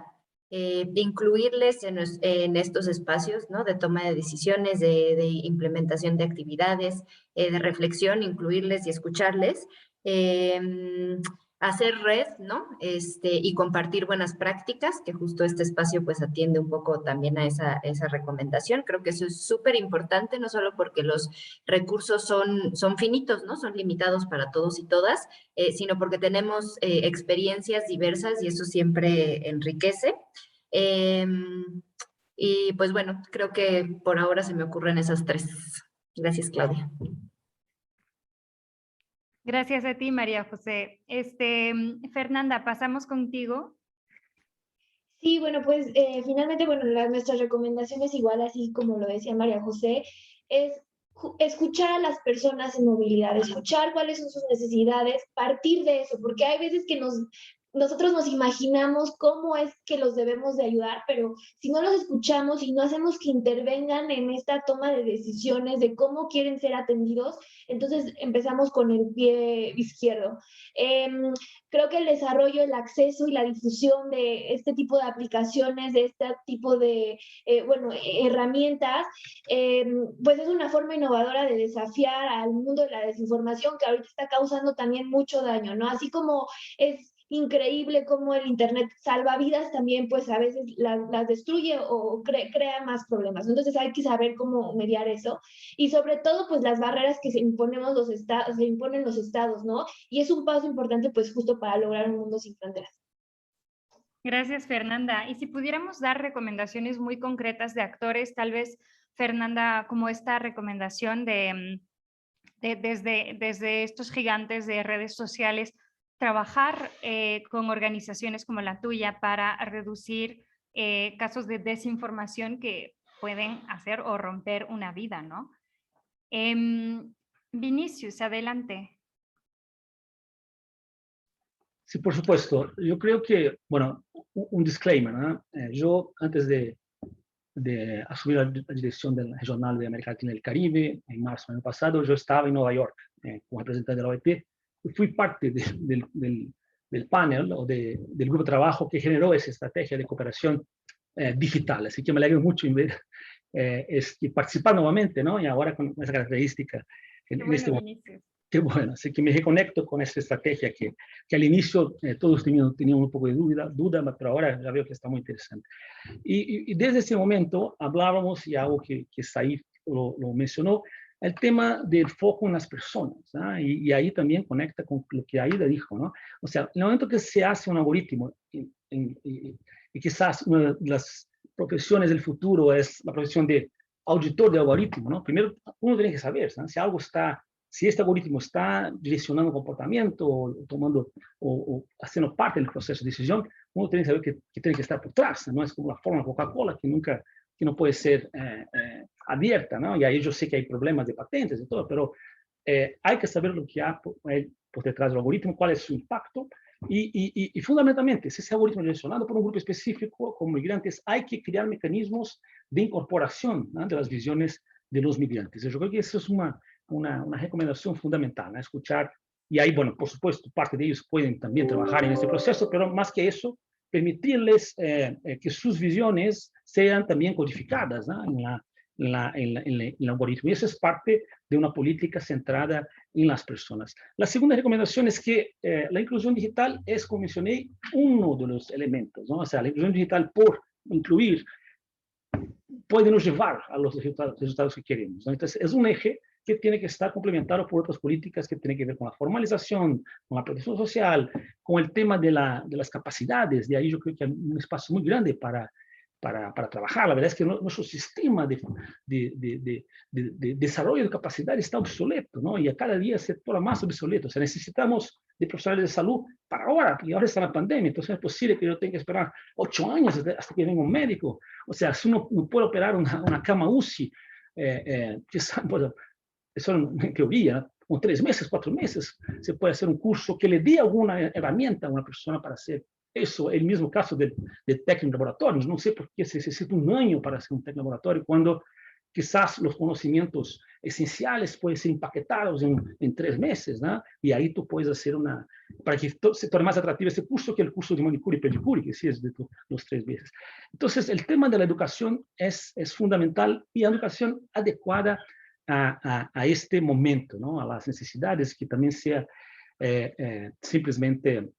incluirles en estos espacios, ¿no? De toma de decisiones, de implementación de actividades, de reflexión, incluirles y escucharles, hacer red, ¿no? Y compartir buenas prácticas, que justo este espacio pues atiende un poco también a esa recomendación. Creo que eso es súper importante, no solo porque los recursos son finitos, ¿no? Son limitados para todos y todas, sino porque tenemos experiencias diversas y eso siempre enriquece. Y pues bueno, creo que por ahora se me ocurren esas tres. Gracias, Claudia. Gracias a ti, María José. Fernanda, pasamos contigo. Sí, bueno, pues finalmente, bueno, nuestras recomendaciones, igual así como lo decía María José, es escuchar a las personas en movilidad, escuchar cuáles son sus necesidades, partir de eso, porque hay veces que nosotros nos imaginamos cómo es que los debemos de ayudar, pero si no los escuchamos y no hacemos que intervengan en esta toma de decisiones de cómo quieren ser atendidos, entonces empezamos con el pie izquierdo. Creo que el desarrollo, el acceso y la difusión de este tipo de aplicaciones, de este tipo de herramientas, pues es una forma innovadora de desafiar al mundo de la desinformación que ahorita está causando también mucho daño, ¿no? Así como es increíble cómo el Internet salva vidas, también pues a veces las destruye o crea más problemas. Entonces hay que saber cómo mediar eso y sobre todo pues las barreras que se imponen los estados, ¿no? Y es un paso importante pues justo para lograr un mundo sin fronteras. Gracias, Fernanda. Y si pudiéramos dar recomendaciones muy concretas de actores, tal vez, Fernanda, como esta recomendación desde estos gigantes de redes sociales, trabajar con organizaciones como la tuya para reducir casos de desinformación que pueden hacer o romper una vida, ¿no? Vinicius, adelante. Sí, por supuesto. Yo creo que, bueno, un disclaimer, ¿no? Yo, antes de asumir la dirección del Regional de América Latina y el Caribe, en marzo del año pasado, yo estaba en Nueva York como representante de la OIT y fui parte del panel o del grupo de trabajo que generó esa estrategia de cooperación digital. Así que me alegro mucho en ver y participar nuevamente, ¿no? Y ahora con esa característica en este momento. Qué bueno, así que me reconecto con esta estrategia que al inicio todos tenían un poco de duda, pero ahora ya veo que está muy interesante. Y desde ese momento hablábamos, y algo que Saif lo mencionó, el tema del foco en las personas, ¿no? Y ahí también conecta con lo que Aida dijo, ¿no? O sea, en el momento que se hace un algoritmo, y quizás una de las profesiones del futuro es la profesión de auditor de algoritmo, ¿no? Primero, uno tiene que saber, ¿no? Si este algoritmo está direccionando comportamiento o haciendo parte del proceso de decisión, uno tiene que saber que tiene que estar por detrás, no es como la forma Coca-Cola que no puede ser abierta, ¿no? Y ahí yo sé que hay problemas de patentes y todo, pero hay que saber lo que hay por detrás del algoritmo, cuál es su impacto y fundamentalmente, si ese algoritmo es direccionado por un grupo específico como migrantes, hay que crear mecanismos de incorporación, ¿no? De las visiones de los migrantes. Yo creo que eso es una recomendación fundamental, ¿no? Escuchar, y ahí, bueno, por supuesto, parte de ellos pueden también trabajar en este proceso, pero más que eso, permitirles que sus visiones sean también codificadas, ¿no? en el algoritmo. Y eso es parte de una política centrada en las personas. La segunda recomendación es que la inclusión digital es, como mencioné, uno de los elementos, ¿no? O sea, la inclusión digital por incluir puede nos llevar a los resultados que queremos, ¿no? Entonces, es un eje que tiene que estar complementado por otras políticas que tienen que ver con la formalización, con la protección social, con el tema de las capacidades. De ahí yo creo que hay un espacio muy grande para trabajar. La verdad es que nuestro sistema de desarrollo de capacidad está obsoleto, ¿no? Y a cada día se torna más obsoleto. O sea, necesitamos de profesionales de salud para ahora, porque ahora está la pandemia, entonces es posible que yo tenga que esperar 8 años hasta que venga un médico. O sea, si uno no puede operar una cama UCI, quizás eso en teoría, con 3 meses, 4 meses, se puede hacer un curso que le dé alguna herramienta a una persona para hacer eso. El mismo caso de técnico en laboratorios. No sé por qué se necesita un año para hacer un técnico en laboratorio, cuando quizás los conocimientos esenciales pueden ser empaquetados en 3 meses, ¿no? Y ahí tú puedes hacer para que se torne más atractivo ese curso que el curso de manicure y pedicure, que sí es de los 3 meses. Entonces, el tema de la educación es fundamental, y la educación adecuada a este momento, ¿no? A las necesidades, que también sea simplemente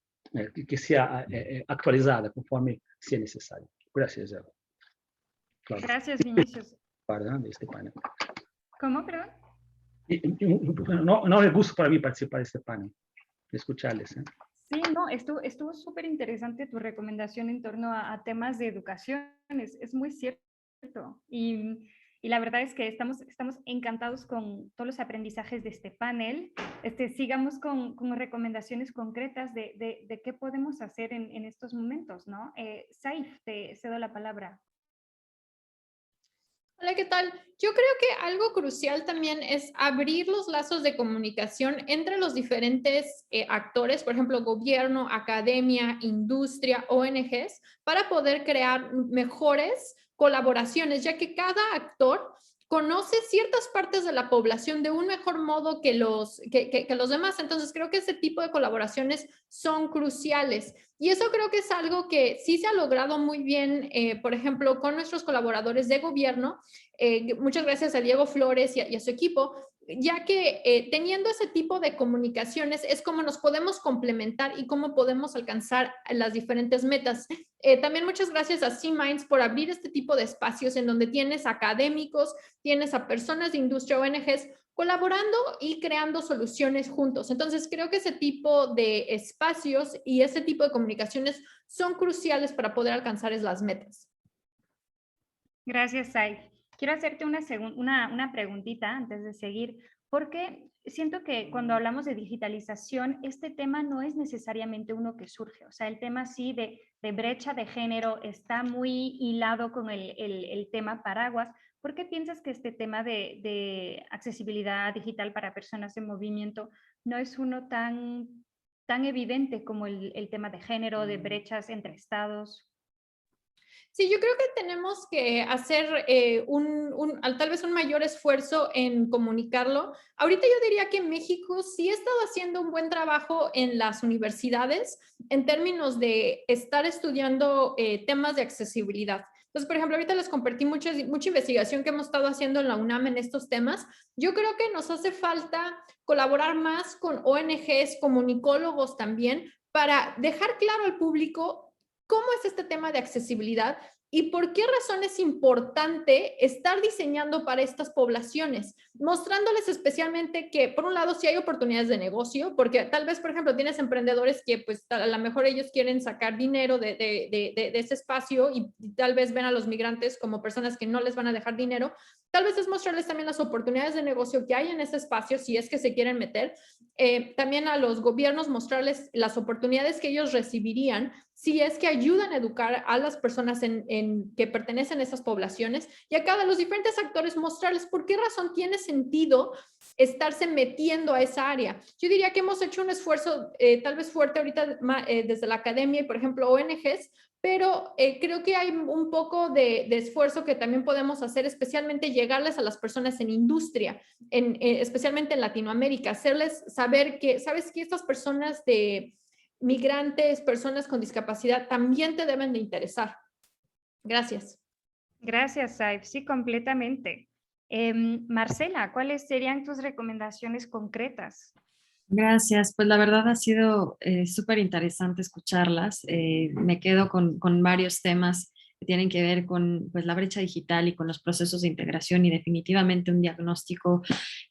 que sea actualizada conforme sea necesario. Gracias, Claudia. Gracias, Vinicius. De este panel. ¿Cómo, perdón? No es gusto para mí participar de este panel, escucharles. Sí, no, estuvo súper interesante tu recomendación en torno a temas de educación, es muy cierto. Y la verdad es que estamos encantados con todos los aprendizajes de este panel. Sigamos con recomendaciones concretas de qué podemos hacer en estos momentos, ¿no? Saif, te cedo la palabra. Hola, ¿qué tal? Yo creo que algo crucial también es abrir los lazos de comunicación entre los diferentes actores, por ejemplo, gobierno, academia, industria, ONGs, para poder crear mejores colaboraciones, ya que cada actor conoce ciertas partes de la población de un mejor modo que los demás. Entonces, creo que ese tipo de colaboraciones son cruciales. Y eso creo que es algo que sí se ha logrado muy bien, por ejemplo, con nuestros colaboradores de gobierno. Muchas gracias a Diego Flores y a su equipo, ya que teniendo ese tipo de comunicaciones es como nos podemos complementar y cómo podemos alcanzar las diferentes metas. También muchas gracias a C-Minds por abrir este tipo de espacios en donde tienes académicos, tienes a personas de industria, ONGs, colaborando y creando soluciones juntos. Entonces, creo que ese tipo de espacios y ese tipo de comunicaciones son cruciales para poder alcanzar las metas. Gracias, Saif. Quiero hacerte una preguntita antes de seguir, porque siento que cuando hablamos de digitalización, este tema no es necesariamente uno que surge. O sea, el tema sí de brecha de género está muy hilado con el tema paraguas. ¿Por qué piensas que este tema de accesibilidad digital para personas en movimiento no es uno tan evidente como el tema de género, de brechas entre estados? Sí, yo creo que tenemos que hacer tal vez un mayor esfuerzo en comunicarlo. Ahorita yo diría que México sí ha estado haciendo un buen trabajo en las universidades en términos de estar estudiando temas de accesibilidad. Entonces, por ejemplo, ahorita les compartí mucha investigación que hemos estado haciendo en la UNAM en estos temas. Yo creo que nos hace falta colaborar más con ONGs, comunicólogos también, para dejar claro al público cómo es este tema de accesibilidad y por qué razón es importante estar diseñando para estas poblaciones, mostrándoles especialmente que, por un lado, sí hay oportunidades de negocio, porque tal vez, por ejemplo, tienes emprendedores que pues a lo mejor ellos quieren sacar dinero de ese espacio y tal vez ven a los migrantes como personas que no les van a dejar dinero. Tal vez es mostrarles también las oportunidades de negocio que hay en ese espacio si es que se quieren meter. También a los gobiernos mostrarles las oportunidades que ellos recibirían si es que ayudan a educar a las personas que pertenecen a esas poblaciones, y a cada los diferentes actores mostrarles por qué razón tiene sentido estarse metiendo a esa área. Yo diría que hemos hecho un esfuerzo tal vez fuerte ahorita desde la academia y, por ejemplo, ONGs, pero creo que hay un poco de esfuerzo que también podemos hacer, especialmente llegarles a las personas en industria, especialmente en Latinoamérica, hacerles saber que, ¿sabes qué? Estas personas de migrantes, personas con discapacidad, también te deben de interesar. Gracias. Gracias, Saif. Sí, completamente. Marcela, ¿cuáles serían tus recomendaciones concretas? Gracias, pues la verdad ha sido súper interesante escucharlas. Me quedo con varios temas que tienen que ver con pues, la brecha digital y con los procesos de integración, y definitivamente un diagnóstico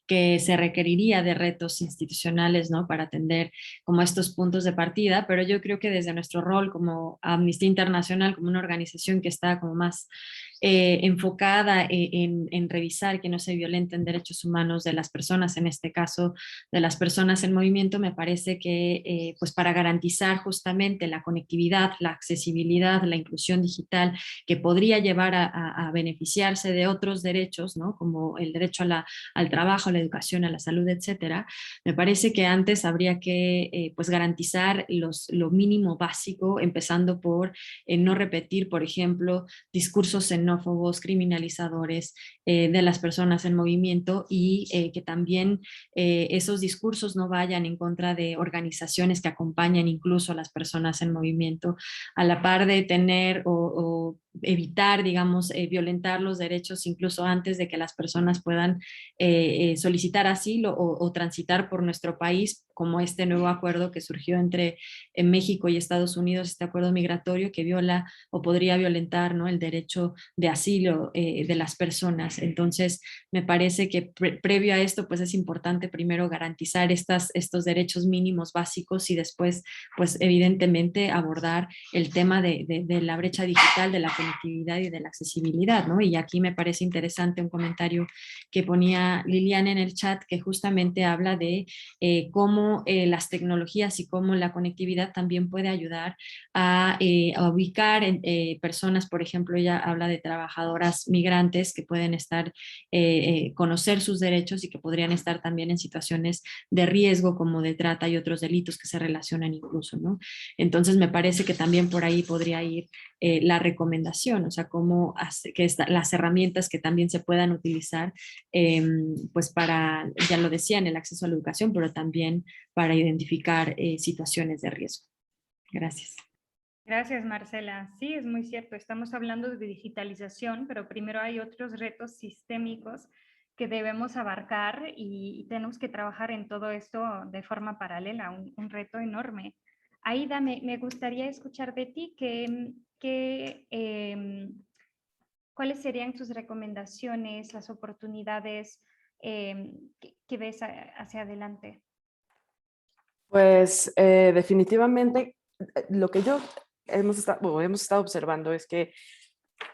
que se requeriría de retos institucionales, ¿no? Para atender como estos puntos de partida, pero yo creo que desde nuestro rol como Amnistía Internacional, como una organización que está como más enfocada en revisar que no se violenten derechos humanos de las personas, en este caso de las personas en movimiento, me parece que pues para garantizar justamente la conectividad, la accesibilidad, la inclusión digital, que podría llevar a beneficiarse de otros derechos, ¿no? Como el derecho al trabajo, a la educación, a la salud, etcétera. Me parece que antes habría que pues garantizar lo mínimo básico, empezando por no repetir, por ejemplo, discursos xenófobos, criminalizadores de las personas en movimiento, y que también esos discursos no vayan en contra de organizaciones que acompañan incluso a las personas en movimiento, a la par de tener o evitar, digamos, violentar los derechos incluso antes de que las personas puedan solicitar asilo o transitar por nuestro país, como este nuevo acuerdo que surgió entre México y Estados Unidos, este acuerdo migratorio que viola o podría violentar, ¿no?, el derecho de asilo de las personas. Entonces, me parece que previo a esto, pues es importante primero garantizar estos derechos mínimos básicos y después, pues evidentemente abordar el tema de la brecha digital, de la conectividad y de la accesibilidad, ¿no? Y aquí me parece interesante un comentario que ponía Liliana en el chat, que justamente habla de cómo las tecnologías y cómo la conectividad también puede ayudar a ubicar personas, por ejemplo, ella habla de trabajadoras migrantes que pueden estar, conocer sus derechos y que podrían estar también en situaciones de riesgo como de trata y otros delitos que se relacionan incluso, ¿no? Entonces me parece que también por ahí podría ir la recomendación, o sea, cómo las herramientas que también se puedan utilizar, pues para, ya lo decían, el acceso a la educación, pero también para identificar situaciones de riesgo. Gracias. Gracias, Marcela. Sí, es muy cierto. Estamos hablando de digitalización, pero primero hay otros retos sistémicos que debemos abarcar y tenemos que trabajar en todo esto de forma paralela, un reto enorme. Aida, me gustaría escuchar de ti cuáles serían tus recomendaciones, las oportunidades que ves hacia adelante. Pues definitivamente lo que hemos estado observando es que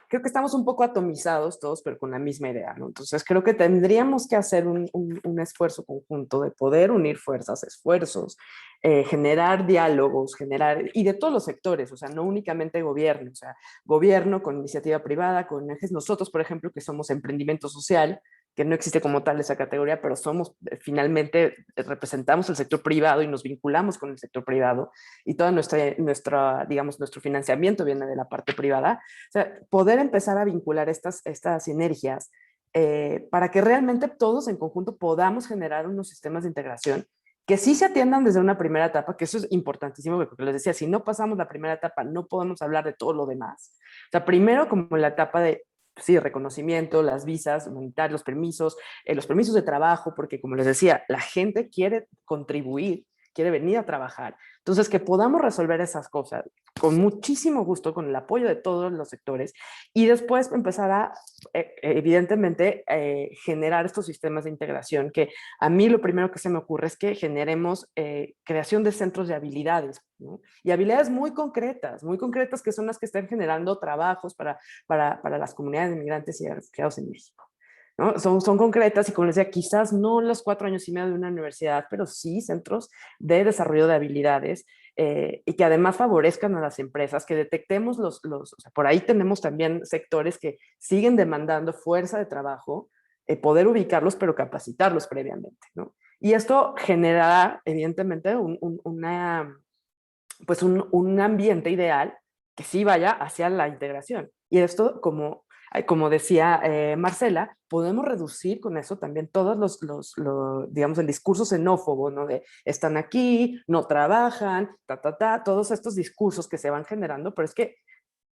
creo que estamos un poco atomizados todos, pero con la misma idea, ¿no? Entonces creo que tendríamos que hacer un esfuerzo conjunto de poder unir fuerzas, esfuerzos, generar diálogos, y de todos los sectores, o sea, no únicamente gobierno, o sea, gobierno con iniciativa privada, con nosotros, por ejemplo, que somos emprendimiento social, que no existe como tal esa categoría, pero finalmente representamos el sector privado y nos vinculamos con el sector privado, y toda digamos, nuestro financiamiento viene de la parte privada. O sea, poder empezar a vincular estas sinergias para que realmente todos en conjunto podamos generar unos sistemas de integración que sí se atiendan desde una primera etapa, que eso es importantísimo, porque les decía, si no pasamos la primera etapa, no podemos hablar de todo lo demás. O sea, primero como la etapa de, sí, reconocimiento, las visas humanitarias, los permisos de trabajo, porque como les decía, la gente quiere contribuir, quiere venir a trabajar. Entonces, que podamos resolver esas cosas con muchísimo gusto, con el apoyo de todos los sectores, y después empezar a, evidentemente, generar estos sistemas de integración, que a mí lo primero que se me ocurre es que generemos creación de centros de habilidades, ¿no? Y habilidades muy concretas que son las que están generando trabajos para las comunidades de migrantes y refugiados en México, ¿no? Son concretas y, como les decía, quizás no los 4 años y medio de una universidad, pero sí centros de desarrollo de habilidades y que además favorezcan a las empresas, que detectemos o sea, por ahí tenemos también sectores que siguen demandando fuerza de trabajo, poder ubicarlos, pero capacitarlos previamente, ¿no? Y esto generará, evidentemente, pues un ambiente ideal que sí vaya hacia la integración. Y esto, como decía Marcela, podemos reducir con eso también todos digamos, el discurso xenófobo, ¿no? De están aquí, no trabajan, todos estos discursos que se van generando, pero es que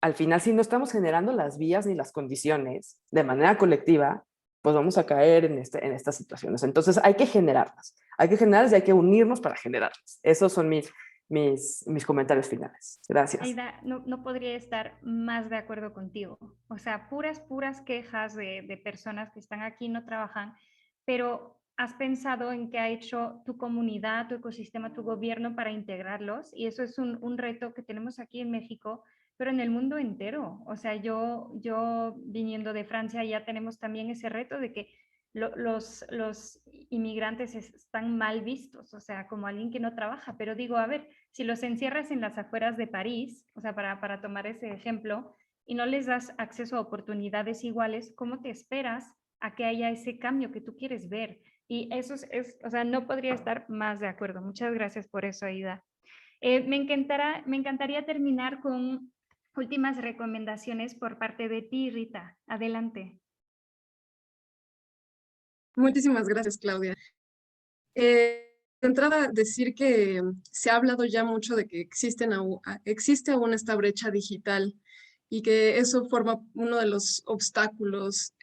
al final, si no estamos generando las vías ni las condiciones de manera colectiva, pues vamos a caer en estas situaciones. Entonces hay que generarlas y hay que unirnos para generarlas. Esos son mis comentarios finales. Gracias. Aida, no podría estar más de acuerdo contigo. O sea, puras quejas de personas que están aquí y no trabajan, pero ¿has pensado en qué ha hecho tu comunidad, tu ecosistema, tu gobierno para integrarlos? Y eso es un reto que tenemos aquí en México, pero en el mundo entero. O sea, yo viniendo de Francia ya tenemos también ese reto de que los inmigrantes están mal vistos, o sea, como alguien que no trabaja. Pero digo, a ver, si los encierras en las afueras de París, o sea, para tomar ese ejemplo, y no les das acceso a oportunidades iguales, ¿cómo te esperas a que haya ese cambio que tú quieres ver? Y eso o sea, no podría estar más de acuerdo. Muchas gracias por eso, Aida. Me encantaría terminar con últimas recomendaciones por parte de ti, Rita. Adelante. Muchísimas gracias, Claudia. De entrada, decir que se ha hablado ya mucho de que existe aún esta brecha digital y que eso forma uno de los obstáculos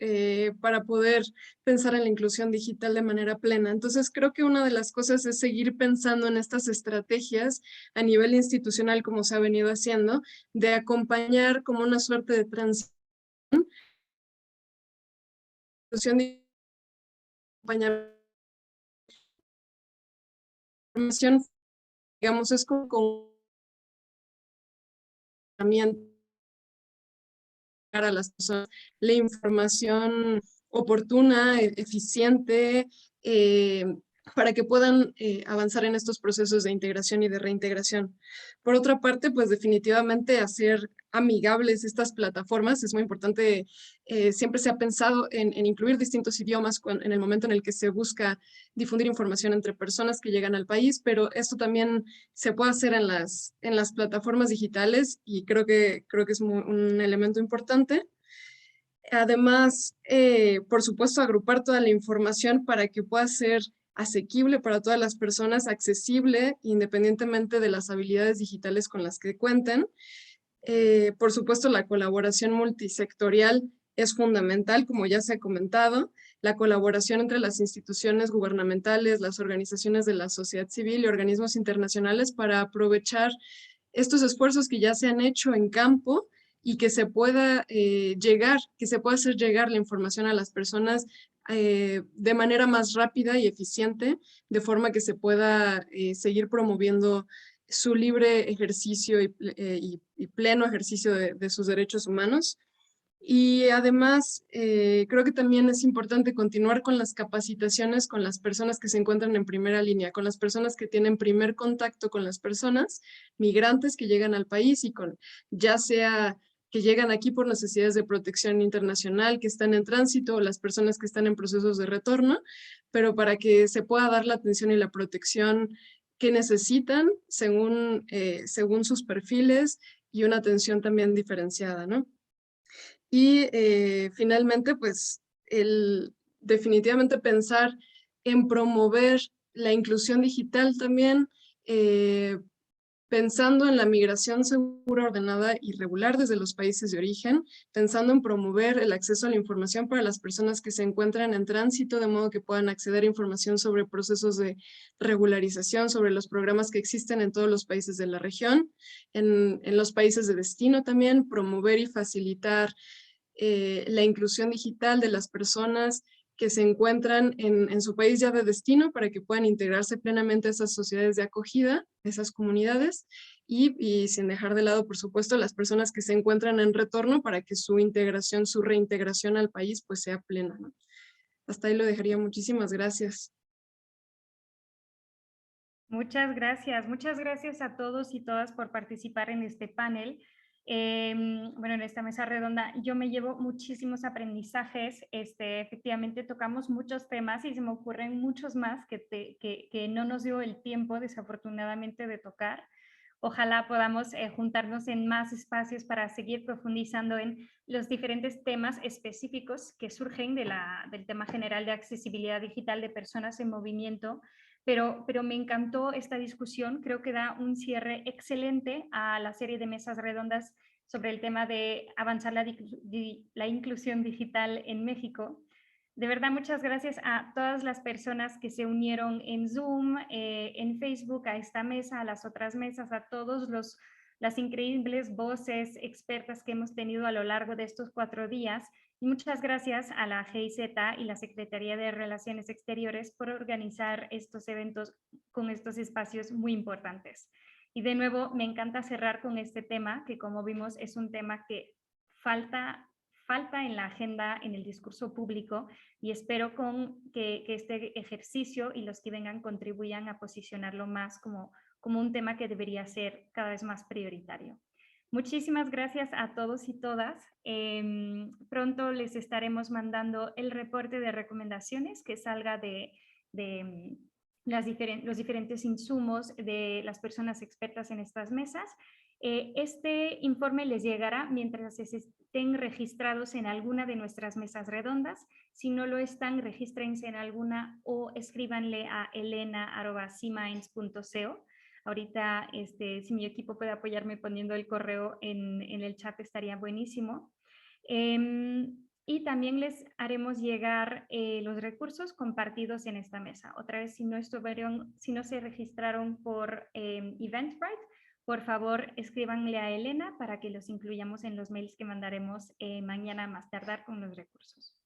para poder pensar en la inclusión digital de manera plena. Entonces, creo que una de las cosas es seguir pensando en estas estrategias a nivel institucional, como se ha venido haciendo, de acompañar como una suerte de transición información, digamos, es como a las personas la información oportuna, eficiente, para que puedan avanzar en estos procesos de integración y de reintegración. Por otra parte, pues definitivamente hacer amigables estas plataformas. Es muy importante, siempre se ha pensado en incluir distintos idiomas en el momento en el que se busca difundir información entre personas que llegan al país, pero esto también se puede hacer en las plataformas digitales y creo que es un elemento importante. Además, por supuesto, agrupar toda la información para que pueda ser asequible para todas las personas, accesible independientemente de las habilidades digitales con las que cuenten. Por supuesto, la colaboración multisectorial es fundamental, como ya se ha comentado, la colaboración entre las instituciones gubernamentales, las organizaciones de la sociedad civil y organismos internacionales para aprovechar estos esfuerzos que ya se han hecho en campo y que se pueda que se pueda hacer llegar la información a las personas de manera más rápida y eficiente, de forma que se pueda seguir promoviendo su libre ejercicio y pleno ejercicio de sus derechos humanos. Y además, creo que también es importante continuar con las capacitaciones con las personas que se encuentran en primera línea, con las personas que tienen primer contacto con las personas migrantes que llegan al país y con ya sea que llegan aquí por necesidades de protección internacional, que están en tránsito, o las personas que están en procesos de retorno, pero para que se pueda dar la atención y la protección que necesitan según sus perfiles y una atención también diferenciada, ¿no? Y finalmente, pues, definitivamente pensar en promover la inclusión digital también, pensando en la migración segura, ordenada y regular desde los países de origen, pensando en promover el acceso a la información para las personas que se encuentran en tránsito, de modo que puedan acceder a información sobre procesos de regularización, sobre los programas que existen en todos los países de la región, en los países de destino también, promover y facilitar la inclusión digital de las personas que se encuentran en su país ya de destino para que puedan integrarse plenamente a esas sociedades de acogida, esas comunidades, y sin dejar de lado, por supuesto, las personas que se encuentran en retorno para que su integración, su reintegración al país pues sea plena, ¿no? Hasta ahí lo dejaría. Muchísimas gracias. Muchas gracias a todos y todas por participar en este panel. Bueno, en esta mesa redonda yo me llevo muchísimos aprendizajes, efectivamente tocamos muchos temas y se me ocurren muchos más que no nos dio el tiempo desafortunadamente de tocar. Ojalá podamos juntarnos en más espacios para seguir profundizando en los diferentes temas específicos que surgen del tema general de accesibilidad digital de personas en movimiento. Pero me encantó esta discusión, creo que da un cierre excelente a la serie de mesas redondas sobre el tema de avanzar la inclusión digital en México. De verdad, muchas gracias a todas las personas que se unieron en Zoom, en Facebook, a esta mesa, a las otras mesas, a todos las increíbles voces expertas que hemos tenido a lo largo de estos 4 días. Y muchas gracias a la GIZ y la Secretaría de Relaciones Exteriores por organizar estos eventos con estos espacios muy importantes. Y de nuevo, me encanta cerrar con este tema, que como vimos es un tema que falta en la agenda, en el discurso público, y espero que este ejercicio y los que vengan contribuyan a posicionarlo más como un tema que debería ser cada vez más prioritario. Muchísimas gracias a todos y todas. Pronto les estaremos mandando el reporte de recomendaciones que salga de los diferentes insumos de las personas expertas en estas mesas. Este informe les llegará mientras estén registrados en alguna de nuestras mesas redondas. Si no lo están, regístrense en alguna o escríbanle a elena@cminds.co. Ahorita, si mi equipo puede apoyarme poniendo el correo en el chat, estaría buenísimo. Y también les haremos llegar los recursos compartidos en esta mesa. Otra vez, si no se registraron por Eventbrite, por favor, escríbanle a Elena para que los incluyamos en los mails que mandaremos mañana más tardar con los recursos.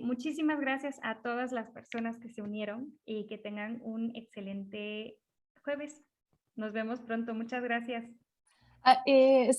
Muchísimas gracias a todas las personas que se unieron y que tengan un excelente jueves. Nos vemos pronto. Muchas gracias. Sí.